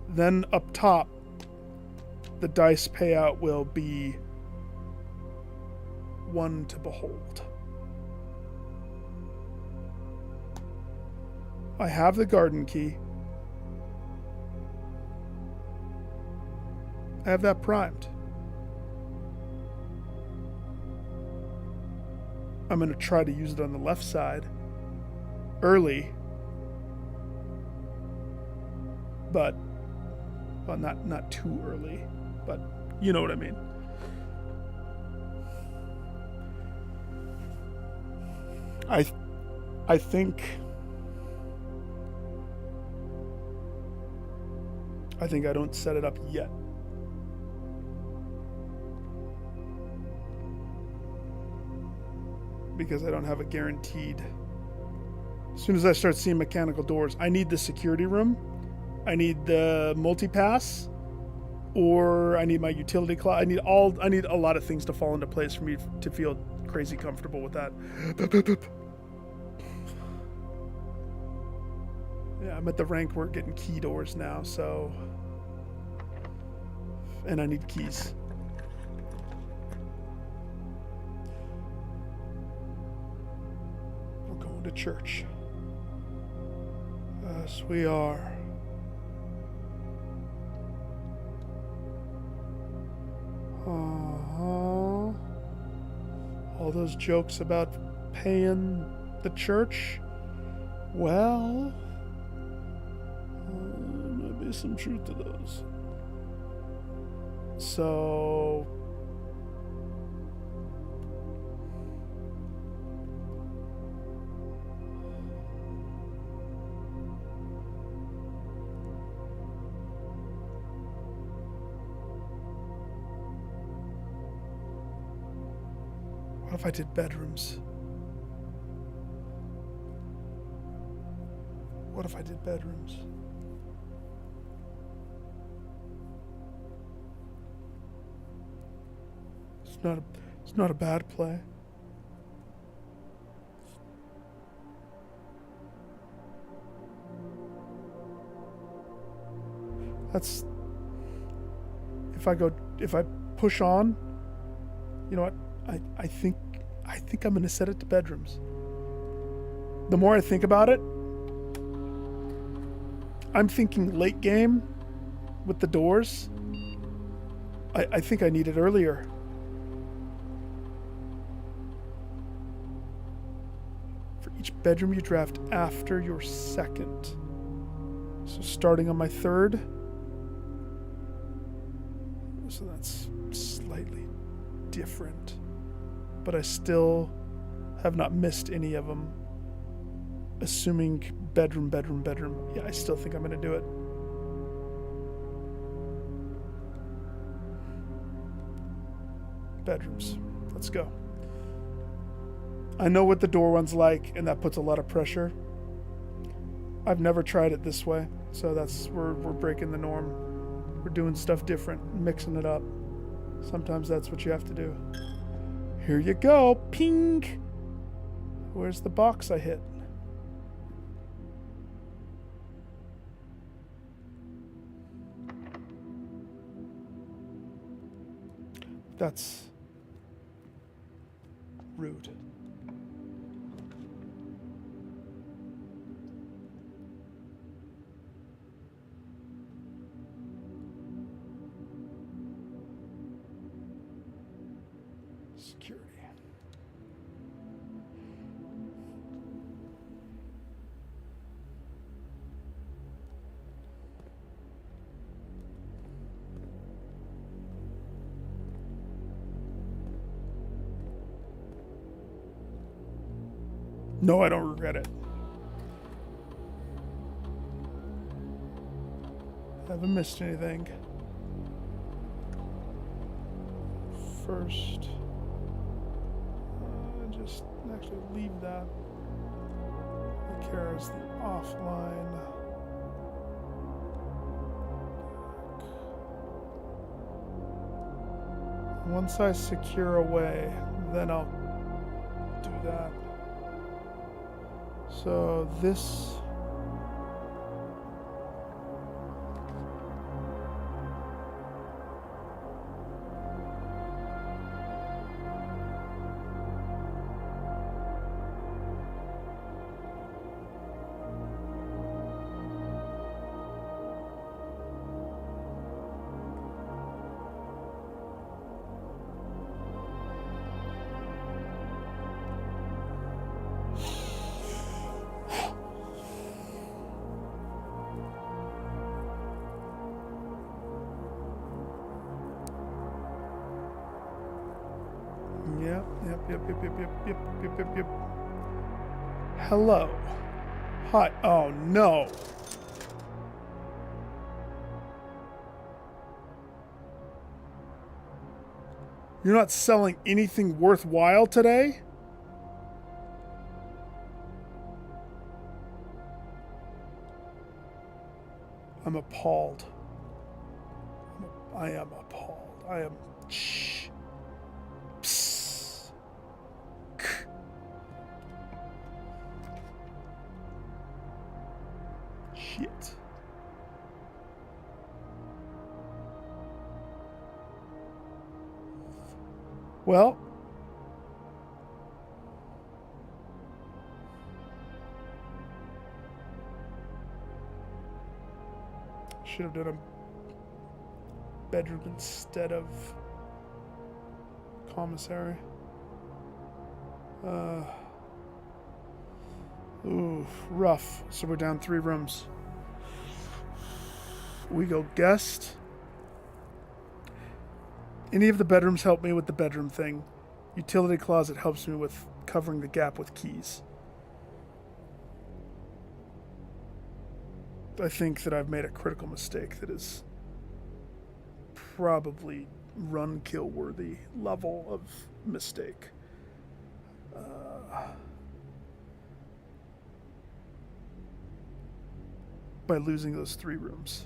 S1: Then up top, the dice payout will be 1 to behold. I have the garden key. I have that primed. I'm going to try to use it on the left side early, but well, not too early, but you know what I mean. I think I don't set it up yet. Because I don't have a guaranteed. As soon as I start seeing mechanical doors, I need the security room, I need the multi-pass, or I need my utility closet. I need a lot of things to fall into place for me to feel crazy comfortable with that. Yeah, I'm at the rank where we're getting key doors now, so. And I need keys. We're going to church. Yes, we are. All those jokes about paying the church. Well, there might be some truth to those. So, what if I did bedrooms? What if I did bedrooms? It's not a bad play. That's if I push on, you know what? I think I'm gonna set it to bedrooms. The more I think about it, I'm thinking late game with the doors. I think I need it earlier. For each bedroom you draft after your second. So starting on my third. So that's slightly different. But I still have not missed any of them. Assuming bedroom. Yeah, I still think I'm going to do it. Bedrooms. Let's go. I know what the door one's like, and that puts a lot of pressure. I've never tried it this way, so we're breaking the norm. We're doing stuff different, mixing it up. Sometimes that's what you have to do. Here you go. Ping! Where's the box I hit? Rude. Security. No, I don't regret it. Haven't missed anything. First, just actually leave that. The camera's the offline. Once I secure away, then I'll do that. So this. Yep. Hello. Hi. Oh, no. You're not selling anything worthwhile today? I'm appalled. I am appalled. I am... Shh. Psst. Shit. Well... should have done a bedroom instead of commissary. Ooh, rough. So we're down 3 rooms. We go guest. Any of the bedrooms help me with the bedroom thing. Utility closet helps me with covering the gap with keys. I think that I've made a critical mistake that is probably run-kill worthy level of mistake. By losing those 3 rooms.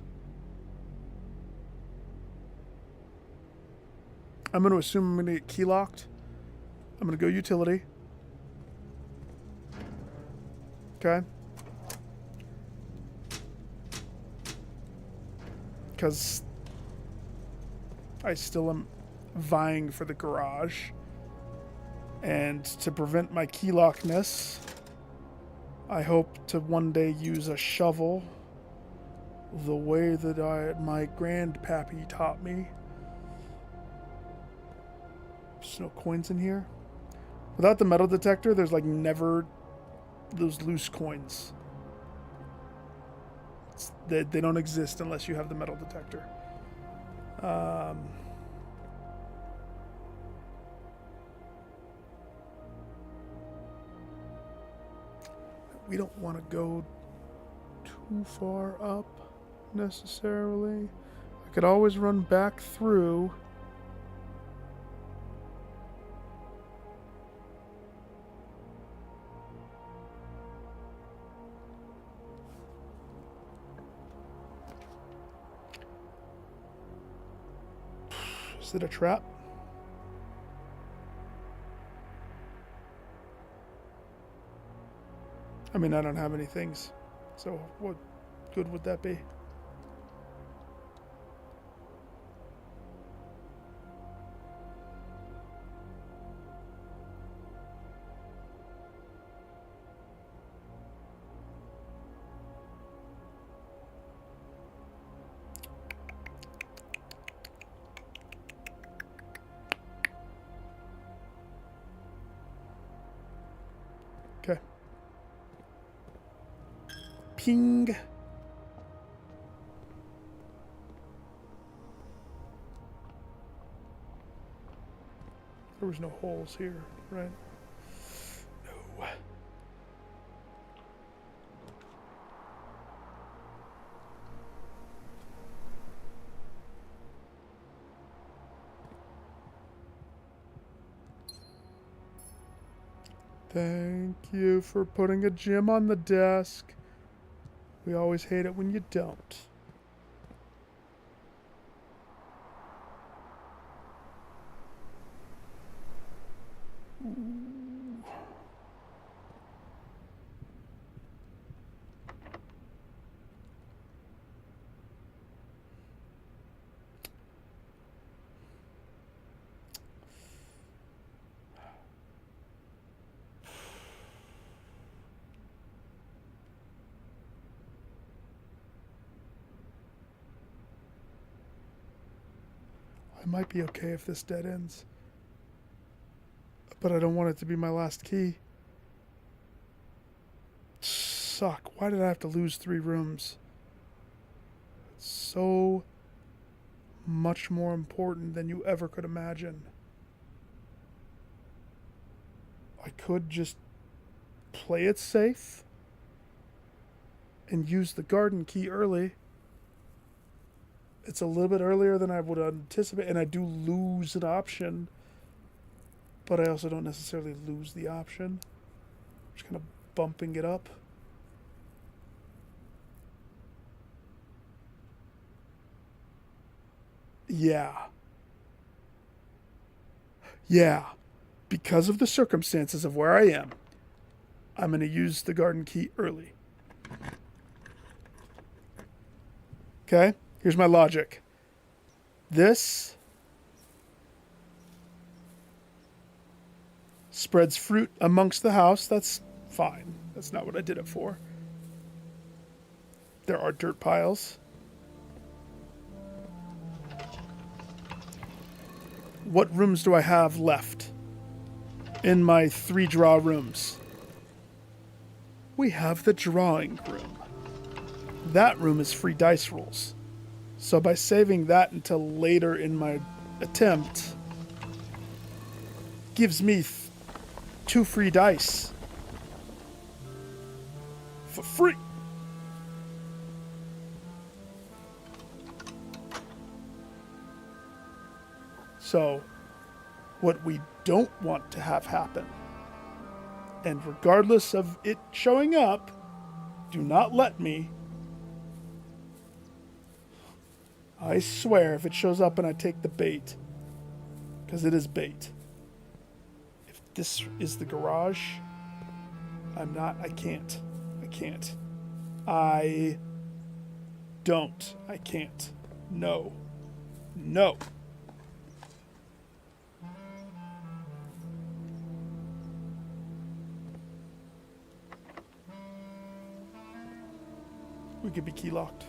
S1: I'm going to assume I'm going to get key locked. I'm going to go utility. Okay. Because I still am vying for the garage. And to prevent my key lockness, I hope to one day use a shovel the way that my grandpappy taught me. There's no coins in here. Without the metal detector, there's like never those loose coins. They don't exist unless you have the metal detector. We don't want to go too far up necessarily. I could always run back through. Is it a trap? I mean, I don't have any things, so what good would that be? ping. There was no holes here, right? No. Thank you for putting a gym on the desk. We always hate it when you don't. Ooh. I might be okay if this dead ends. But I don't want it to be my last key. Suck. Why did I have to lose 3 rooms? It's so much more important than you ever could imagine. I could just play it safe and use the garden key early. It's a little bit earlier than I would anticipate, and I do lose an option, but I also don't necessarily lose the option. I'm just kind of bumping it up. Yeah. Yeah. Because of the circumstances of where I am, I'm going to use the garden key early. Okay? Here's my logic. This spreads fruit amongst the house. That's fine. That's not what I did it for. There are dirt piles. What rooms do I have left in my 3 draw rooms? We have the drawing room. That room is free dice rolls. So by saving that until later in my attempt, gives me 2 free dice for free. So what we don't want to have happen, and regardless of it showing up, do not let me. I swear if it shows up and I take the bait, because it is bait. If this is the garage, I can't. I don't. I can't. No. No. We could be key locked.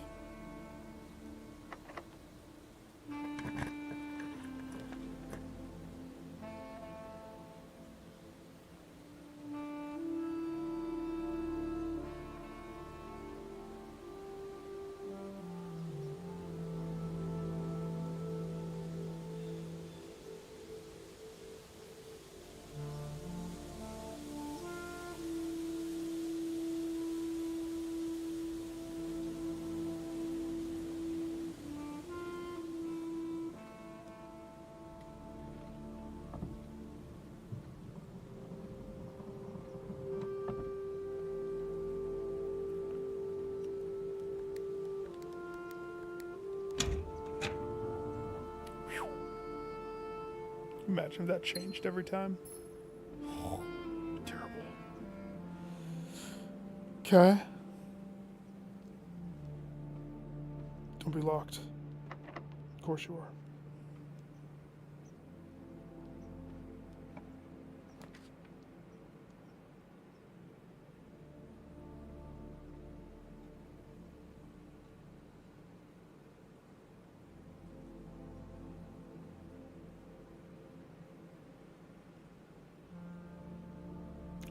S1: Imagine if that changed every time. Oh, terrible. Okay. Don't be locked. Of course you are.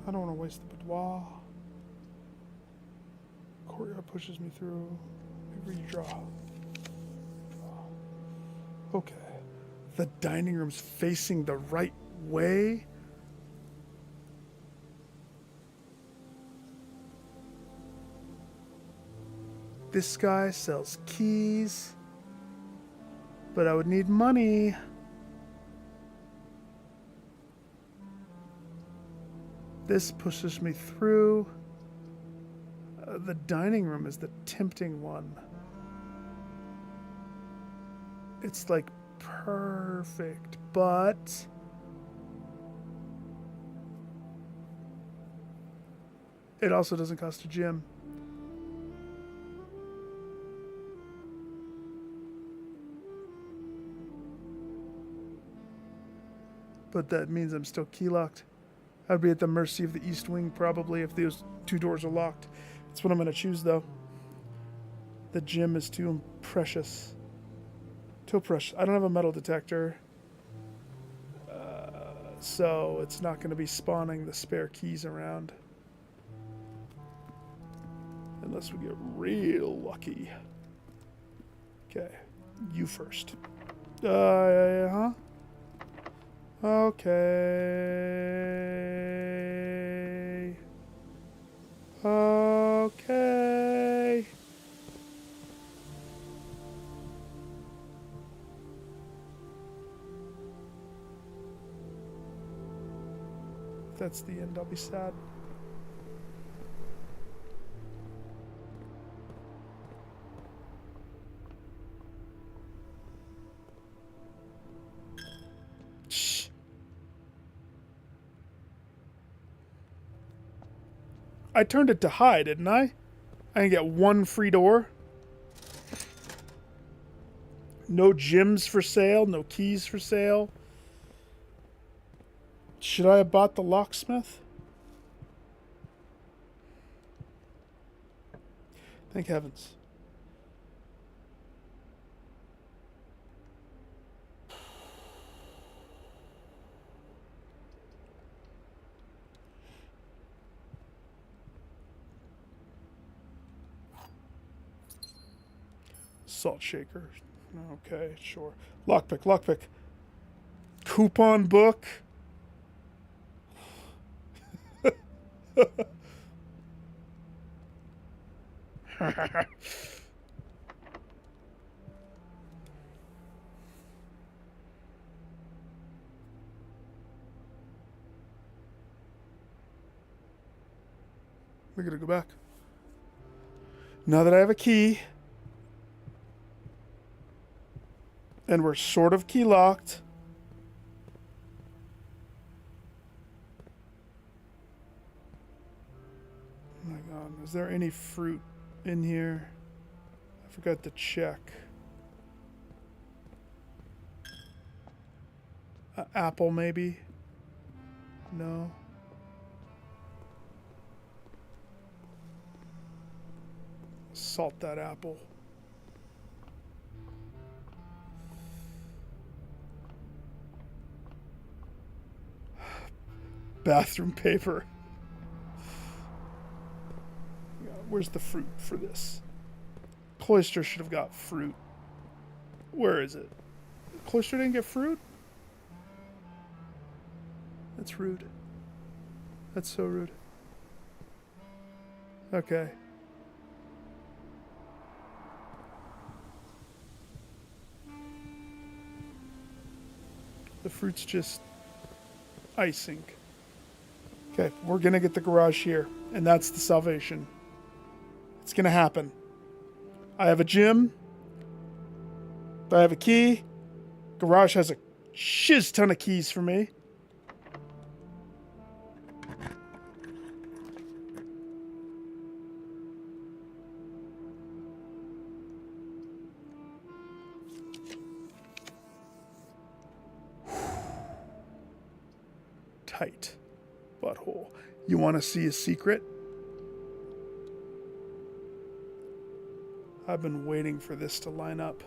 S1: I don't want to waste the boudoir. Of Courtyard pushes me through. Redraw. Okay. The dining room's facing the right way. This guy sells keys. But I would need money. This pushes me through. The dining room is the tempting one. It's like perfect, but it also doesn't cost a gym. But that means I'm still key locked. I'd be at the mercy of the east wing probably if those two doors are locked. That's what I'm going to choose though. The gym is too precious. Too precious. I don't have a metal detector. So it's not going to be spawning the spare keys around. Unless we get real lucky. Okay. You first. Huh? Okay. Okay. If that's the end, I'll be sad. I turned it to high, didn't I? I can get one free door. No gyms for sale, no keys for sale. Should I have bought the locksmith? Thank heavens. Salt shaker. Okay, sure. Lockpick, lockpick. Coupon book. We're gonna go back. Now that I have a key, and we're sort of key locked. Oh my god, is there any fruit in here? I forgot to check. Apple, maybe? No. Salt that apple. Bathroom paper. Where's the fruit for this? Cloister should have got fruit. Where is it? Cloister didn't get fruit? That's rude. That's so rude. Okay. The fruit's just icing. Okay, we're gonna get the garage here, and that's the salvation. It's gonna happen. I have a gym. I have a key. Garage has a shiz ton of keys for me. Tight. Butthole. You want to see a secret? I've been waiting for this to line up.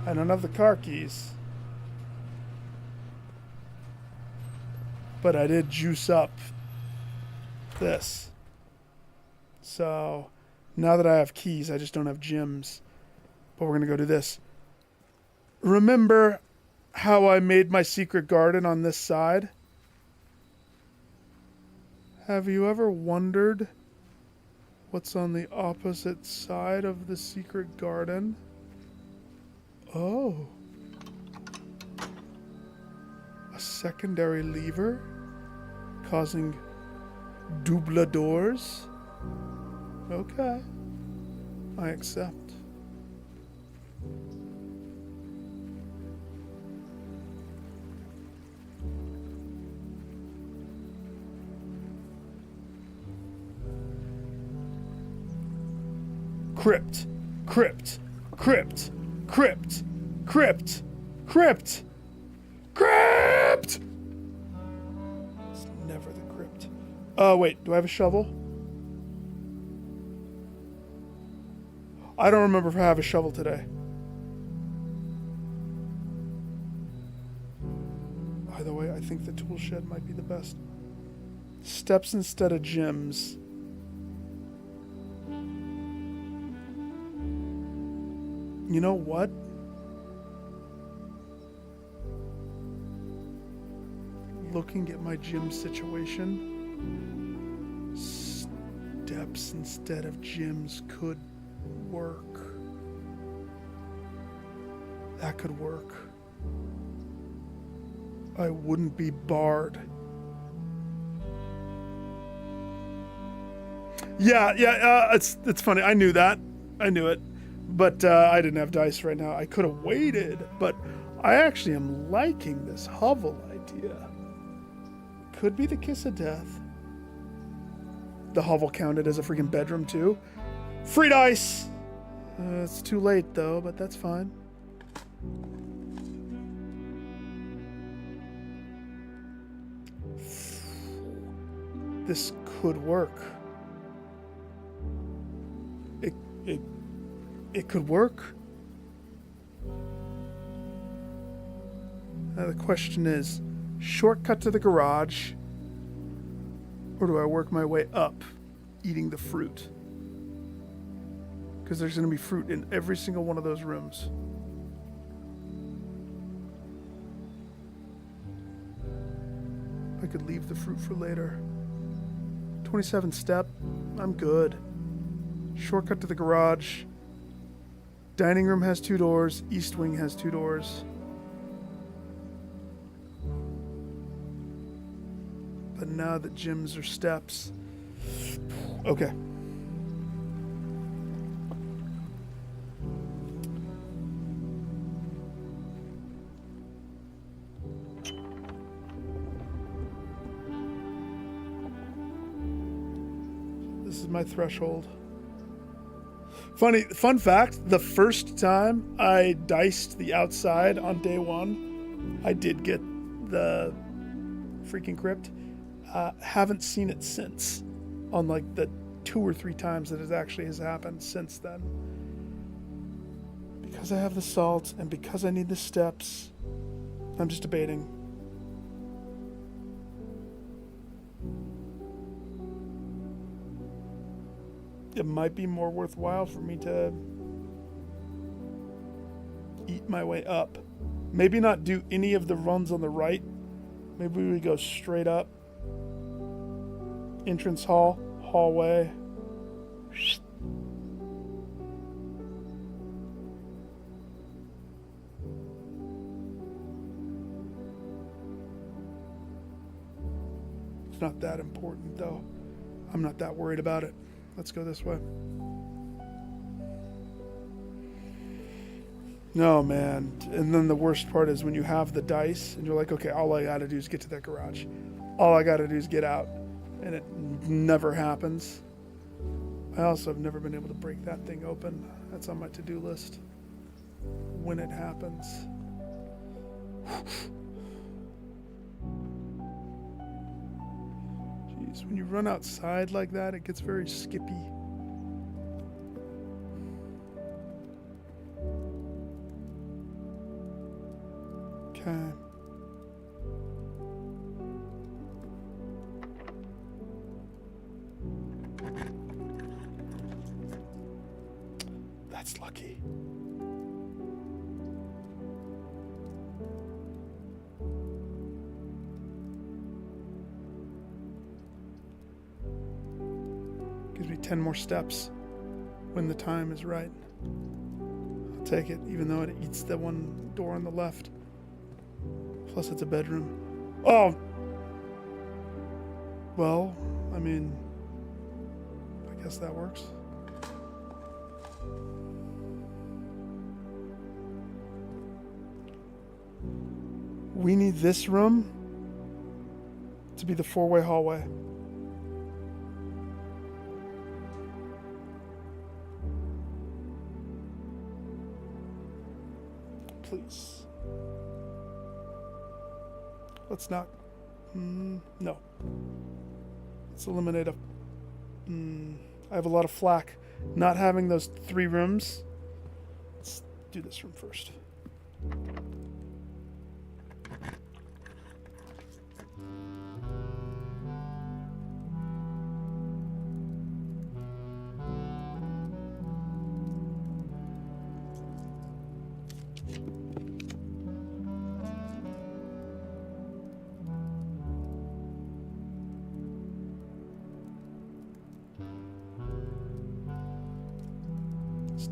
S1: I don't have the car keys. but I did juice up this. So now that I have keys, I just don't have gems. But we're going to go do this. Remember how I made my secret garden on this side? Have you ever wondered what's on the opposite side of the secret garden? Oh. A secondary lever causing double doors? Okay. I accept. Crypt, crypt, crypt, crypt, crypt, crypt, crypt! It's never the crypt. Wait, do I have a shovel? I don't remember if I have a shovel today. By the way, I think the tool shed might be the best. Steps instead of gems. You know what? Looking at my gym situation, steps instead of gyms could work. That could work. I wouldn't be barred. Yeah, it's funny. I knew that. I knew it. But I didn't have dice right now. I could have waited, but I actually am liking this hovel idea. Could be the kiss of death. The hovel counted as a freaking bedroom too. Free dice! It's too late though, but that's fine. This could work. It could work. Now the question is, shortcut to the garage, or do I work my way up, eating the fruit? Because there's going to be fruit in every single one of those rooms. I could leave the fruit for later. 27 step, I'm good. Shortcut to the garage. Dining room has 2 doors. East wing has 2 doors. But now the gyms are steps. Okay. This is my threshold. Fun fact, the first time I diced the outside on day 1, I did get the freaking crypt. Haven't seen it since, on like the 2 or 3 times that it actually has happened since then. Because I have the salt and because I need the steps, I'm just debating. It might be more worthwhile for me to eat my way up. Maybe not do any of the runs on the right. Maybe we go straight up. Entrance hall, hallway. It's not that important though. I'm not that worried about it. Let's go this way. No, man. And then the worst part is when you have the dice and you're like, okay, all I gotta do is get to that garage. All I gotta do is get out. And it never happens. I also have never been able to break that thing open. That's on my to-do list. When it happens. Jeez, when you run outside like that, it gets very skippy. Okay. That's lucky. Gives me 10 more steps when the time is right. I'll take it, even though it eats the one door on the left. Plus, it's a bedroom. Oh! Well, I mean, I guess that works. We need this room to be the four-way hallway. Please. Let's not... no. Let's eliminate a... I have a lot of flack not having those 3 rooms. Let's do this room first.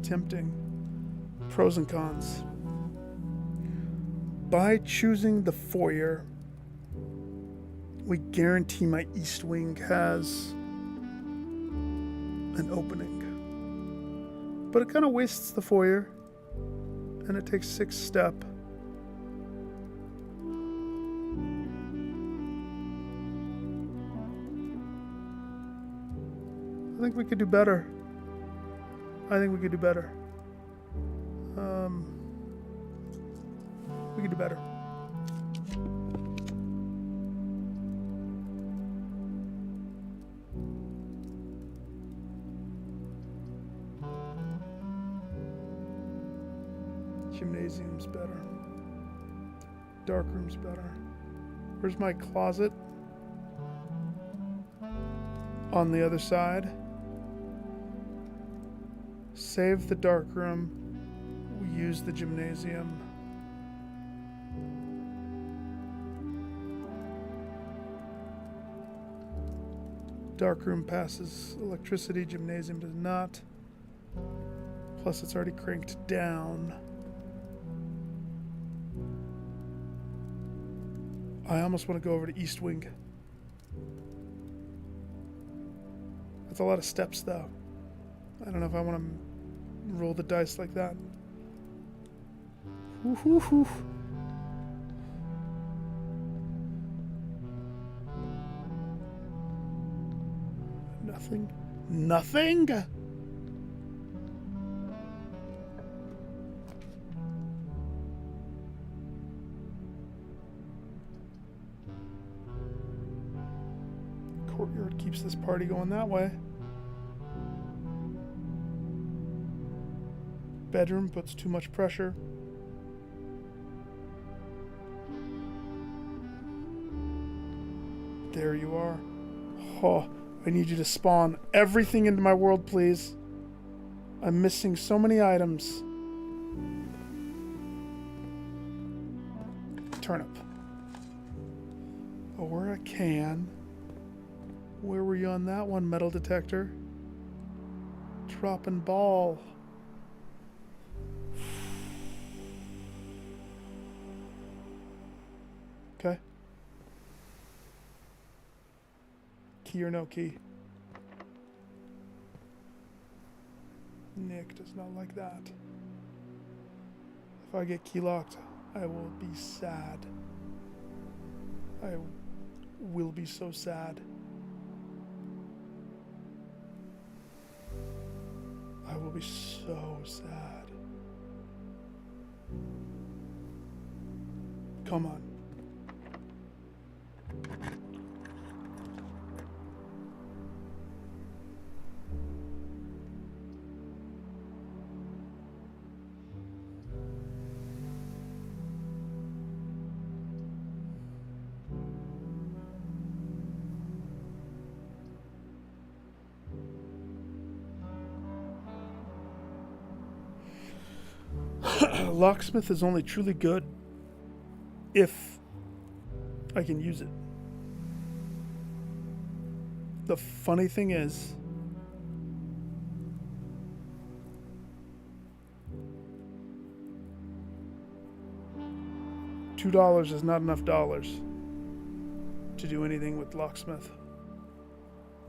S1: Tempting. Pros and cons. By choosing the foyer, we guarantee my east wing has an opening. But it kind of wastes the foyer, and it takes 6 step. I think we could do better. We could do better. Gymnasium's better. Dark room's better. Where's my closet? On the other side. Save the dark room. We use the gymnasium. Dark room passes electricity, gymnasium does not. Plus it's already cranked down. I almost want to go over to East Wing. That's a lot of steps though. I don't know if I want to roll the dice like that. Woo-hoo-hoo. Nothing? Courtyard keeps this party going that way. Bedroom puts too much pressure. There you are. Oh, I need you to spawn everything into my world, please. I'm missing so many items. Turnip. Or a can. Where were you on that one, metal detector? Dropping ball. Okay. Key or no key? Nick does not like that. If I get key locked, I will be sad. I will be so sad. I will be so sad. Come on. Locksmith is only truly good if I can use it. The funny thing is, $2 is not enough dollars to do anything with Locksmith.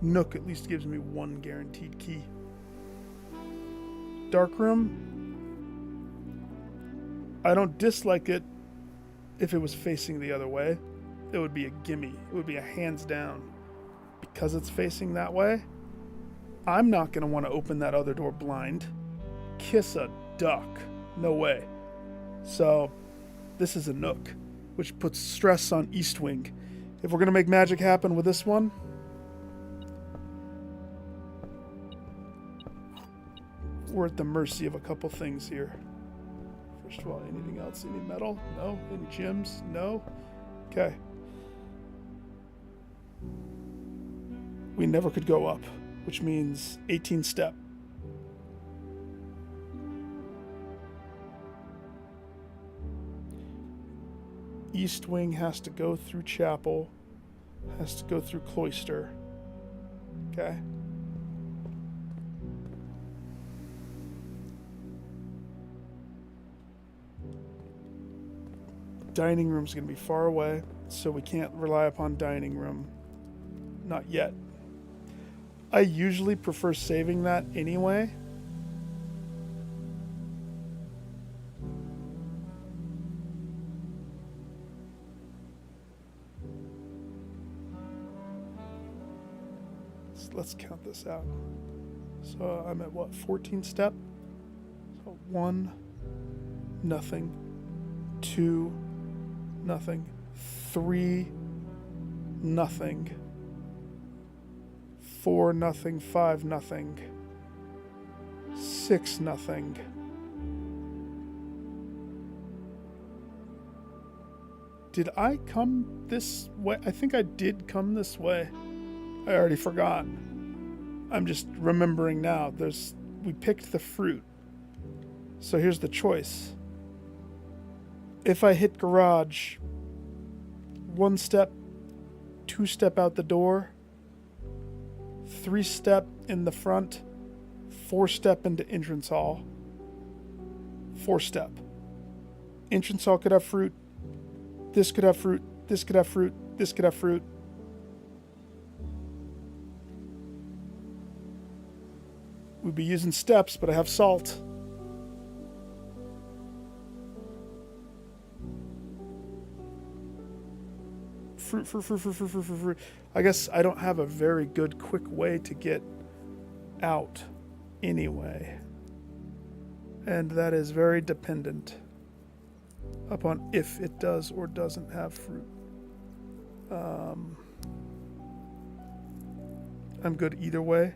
S1: Nook at least gives me one guaranteed key. Darkroom, I don't dislike it if it was facing the other way. It would be a gimme. It would be a hands down. Because it's facing that way, I'm not going to want to open that other door blind. Kiss a duck. No way. So, this is a Nook, which puts stress on East Wing. If we're going to make magic happen with this one, we're at the mercy of a couple things here. First of all, anything else? Any metal? No. Any gems? No. Okay. We never could go up, which means 18 step. East Wing has to go through Chapel, has to go through Cloister. Okay. Dining room's going to be far away, so we can't rely upon dining room. Not yet. I usually prefer saving that anyway. So let's count this out. So I'm at what, 14 step? So 1, nothing. 2, nothing. 3, nothing. 4, nothing. 5, nothing. 6, nothing. Did I come this way? I think I did come this way. I already forgot. I'm just remembering now. We picked the fruit. So here's the choice. If I hit garage, 1 step, 2 step out the door, 3 step in the front, 4 step into entrance hall. 4 step. Entrance hall could have fruit. This could have fruit. This could have fruit. This could have fruit. We'd be using steps, but I have salt. Fruit. I guess I don't have a very good quick way to get out anyway. And that is very dependent upon if it does or doesn't have fruit. I'm good either way.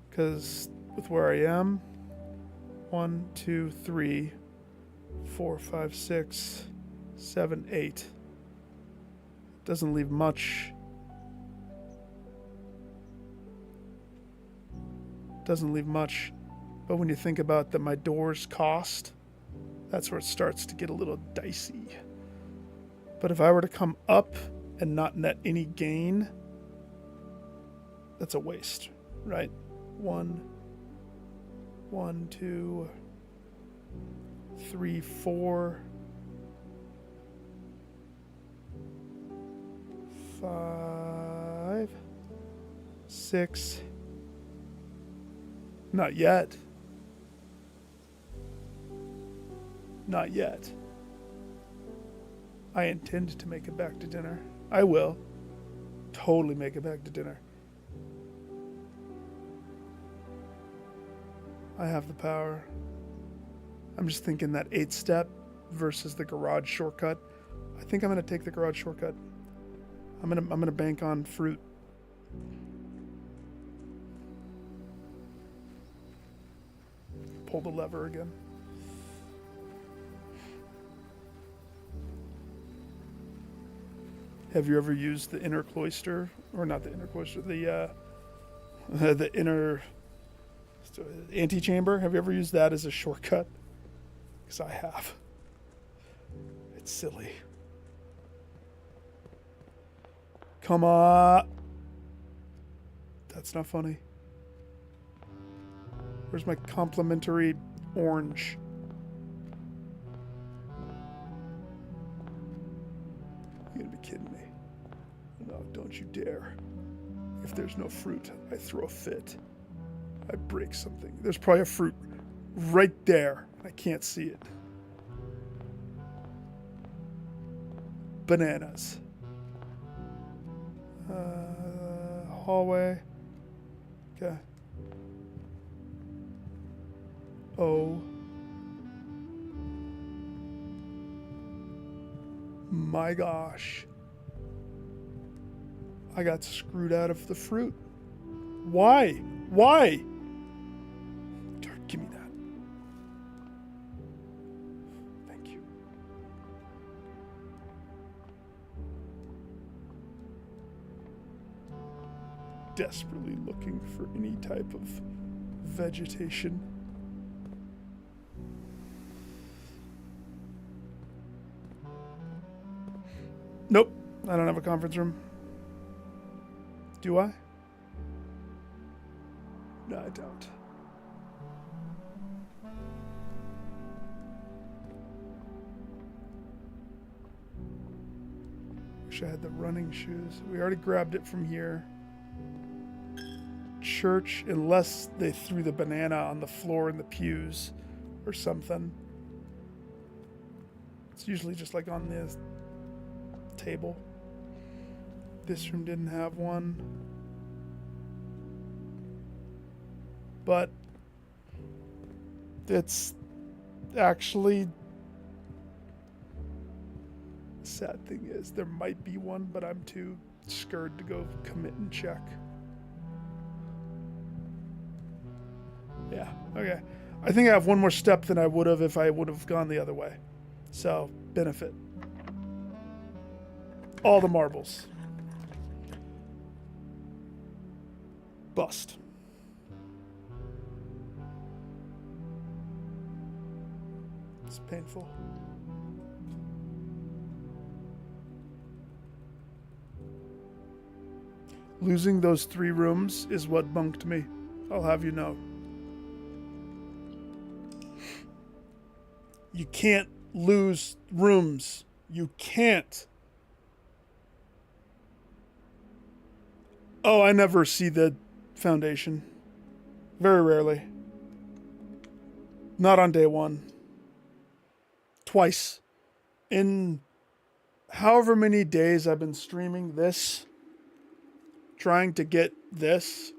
S1: Because with where I am, 1, 2, 3, 4, 5, 6, 7, 8. Doesn't leave much. Doesn't leave much. But when you think about that my doors cost, that's where it starts to get a little dicey. But if I were to come up and not net any gain, that's a waste, right? 1, 2, 3, 4, 5, 6. Not yet. Not yet. I intend to make it back to dinner. I will. Totally make it back to dinner. I have the power. I'm just thinking that 8 step versus the garage shortcut. I think I'm going to take the garage shortcut. I'm gonna bank on fruit. Pull the lever again. Have you ever used the inner cloister, or not the inner cloister, the inner antechamber? Have you ever used that as a shortcut? Because I have. It's silly. Come on. That's not funny. Where's my complimentary orange? You gotta be kidding me. No, don't you dare. If there's no fruit, I throw a fit. I break something. There's probably a fruit right there. I can't see it. Bananas. Hallway. Okay. Oh. My gosh. I got screwed out of the fruit. Why? Why? Give me that. Thank you. Desperately looking for any type of vegetation. Nope, I don't have a conference room. Do I? No, I don't. Wish I had the running shoes. We already grabbed it from here. Church, unless they threw the banana on the floor in the pews or something. It's usually just like on the table. This room didn't have one. But it's actually, sad thing is there might be one, but I'm too scared to go commit and check. Yeah, okay. I think I have one more step than I would have if I would have gone the other way. So, benefit. All the marbles. Bust. It's painful. Losing those 3 rooms is what bunked me. I'll have you know. You can't lose rooms. You can't. Oh, I never see the foundation. Very rarely. Not on day 1. Twice. In however many days I've been streaming this, trying to get this.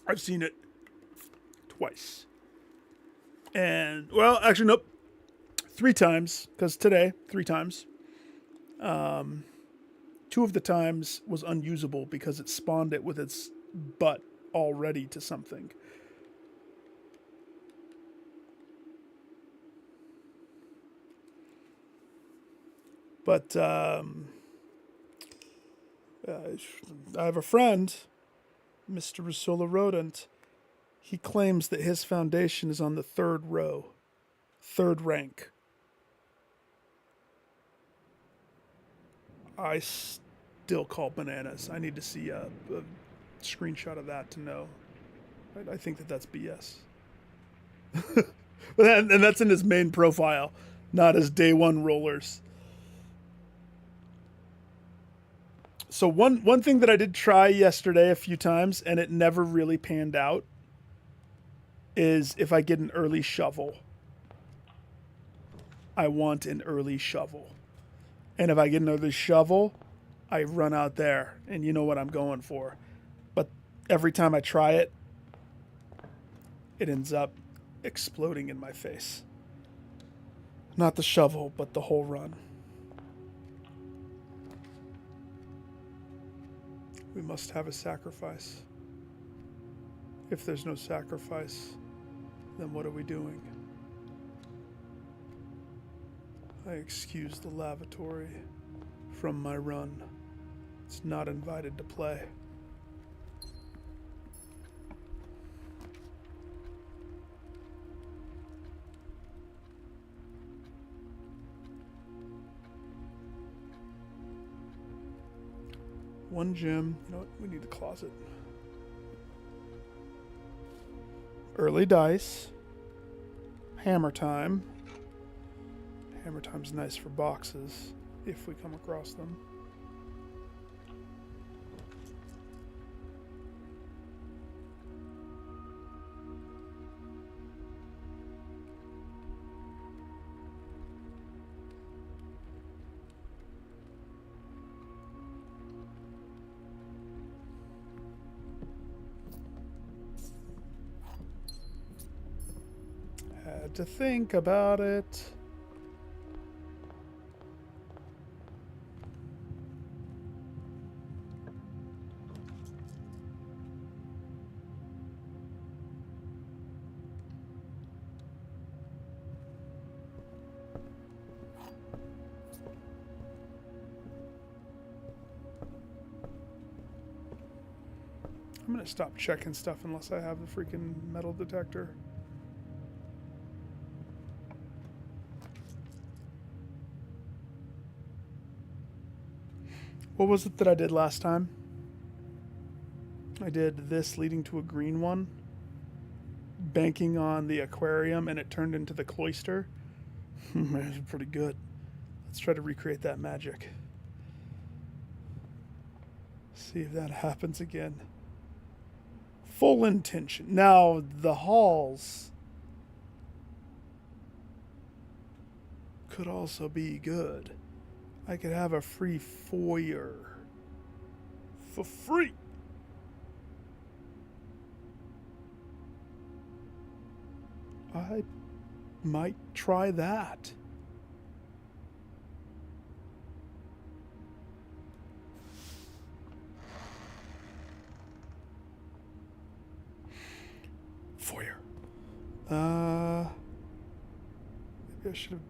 S1: I've seen it twice. And, well, actually, nope. 3 times, because today, 3 times. 2 of the times was unusable because it spawned it with its butt already to something. But I have a friend, Mr. Rusula Rodent. He claims that his foundation is on the 3rd row, 3rd rank. I still call bananas. I need to see a screenshot of that to know. I think that that's BS. And that's in his main profile, not his day 1 rollers. So one thing that I did try yesterday a few times, and it never really panned out, is if I get an early shovel. I want an early shovel. And if I get an early shovel, I run out there, and you know what I'm going for. But every time I try it, it ends up exploding in my face. Not the shovel, but the whole run. We must have a sacrifice. If there's no sacrifice, then what are we doing? I excuse the lavatory from my run. It's not invited to play. 1 gem. You know what? We need a closet. Early dice. Hammer time. Hammer time's nice for boxes, if we come across them. Had to think about it. I'm gonna stop checking stuff unless I have the freaking metal detector. What was it that I did last time? I did this leading to a green one, banking on the aquarium, and it turned into the cloister. It was pretty good. Let's try to recreate that magic. See if that happens again. Full intention. Now, the halls could also be good. I could have a free foyer. For free. I might try that. Foyer. Maybe I should have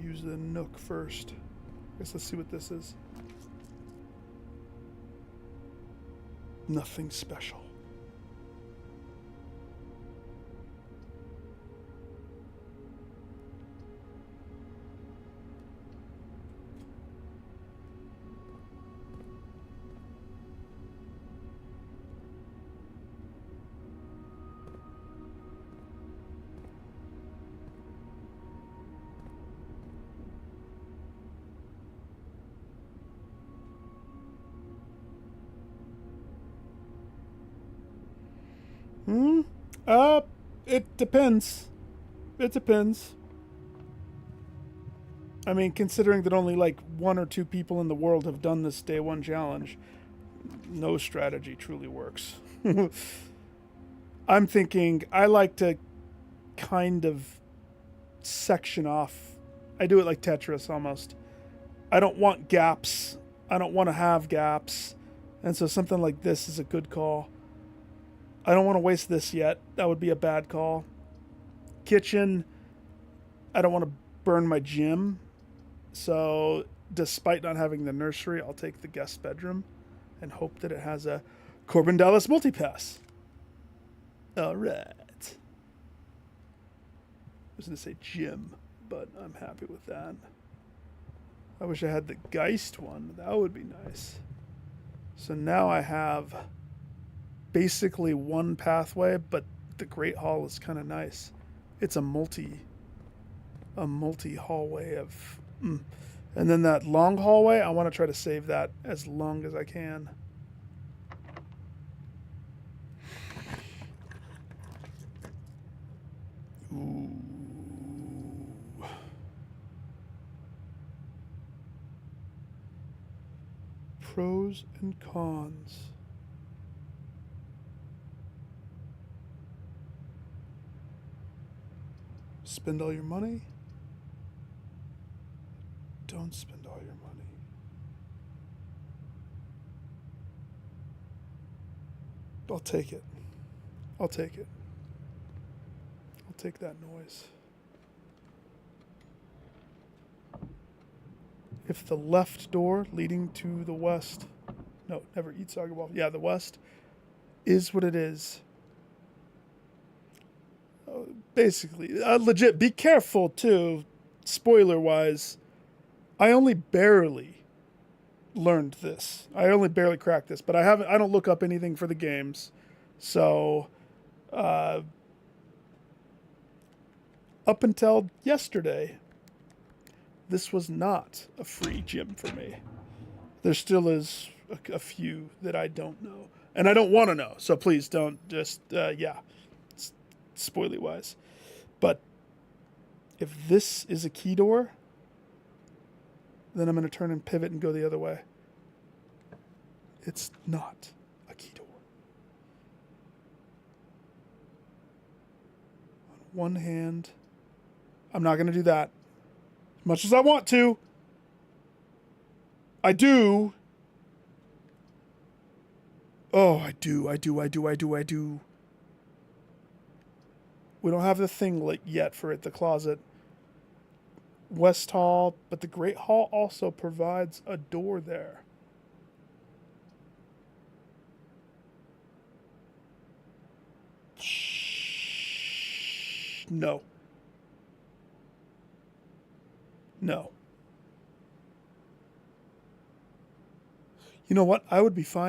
S1: used the Nook first. Guess let's see what this is. Nothing special. It depends. It depends. I mean, considering that only like 1 or 2 people in the world have done this day 1 challenge, no strategy truly works. I'm thinking I like to kind of section off. I do it like Tetris almost. I don't want gaps. I don't want to have gaps. And so something like this is a good call. I don't want to waste this yet. That would be a bad call. Kitchen, I don't want to burn my gym. So, despite not having the nursery, I'll take the guest bedroom and hope that it has a Corbin Dallas multipass. All right. I was going to say gym, but I'm happy with that. I wish I had the Geist one. That would be nice. So now I have basically 1 pathway, but the Great Hall is kind of nice. It's a multi hallway of and then that long hallway, I want to try to save that as long as I can. Ooh. Pros and cons. Spend all your money. Don't spend all your money. I'll take it. I'll take it. I'll take that noise. If the left door leading to the west, no, never eat soggy waffle. Yeah, the west is what it is. Basically, legit, be careful too, spoiler wise. I only barely learned this. I only barely cracked this, but I don't look up anything for the games. So, up until yesterday, this was not a free gym for me. There still is a few that I don't know. And I don't want to know. So please don't just, spoily wise. But if this is a key door, then I'm going to turn and pivot and go the other way. It's not a key door. On one hand, I'm not going to do that. As much as I want to, I do. Oh, I do. We don't have the thing yet for it, the closet. West Hall, but the Great Hall also provides a door there. No. No. You know what? I would be fine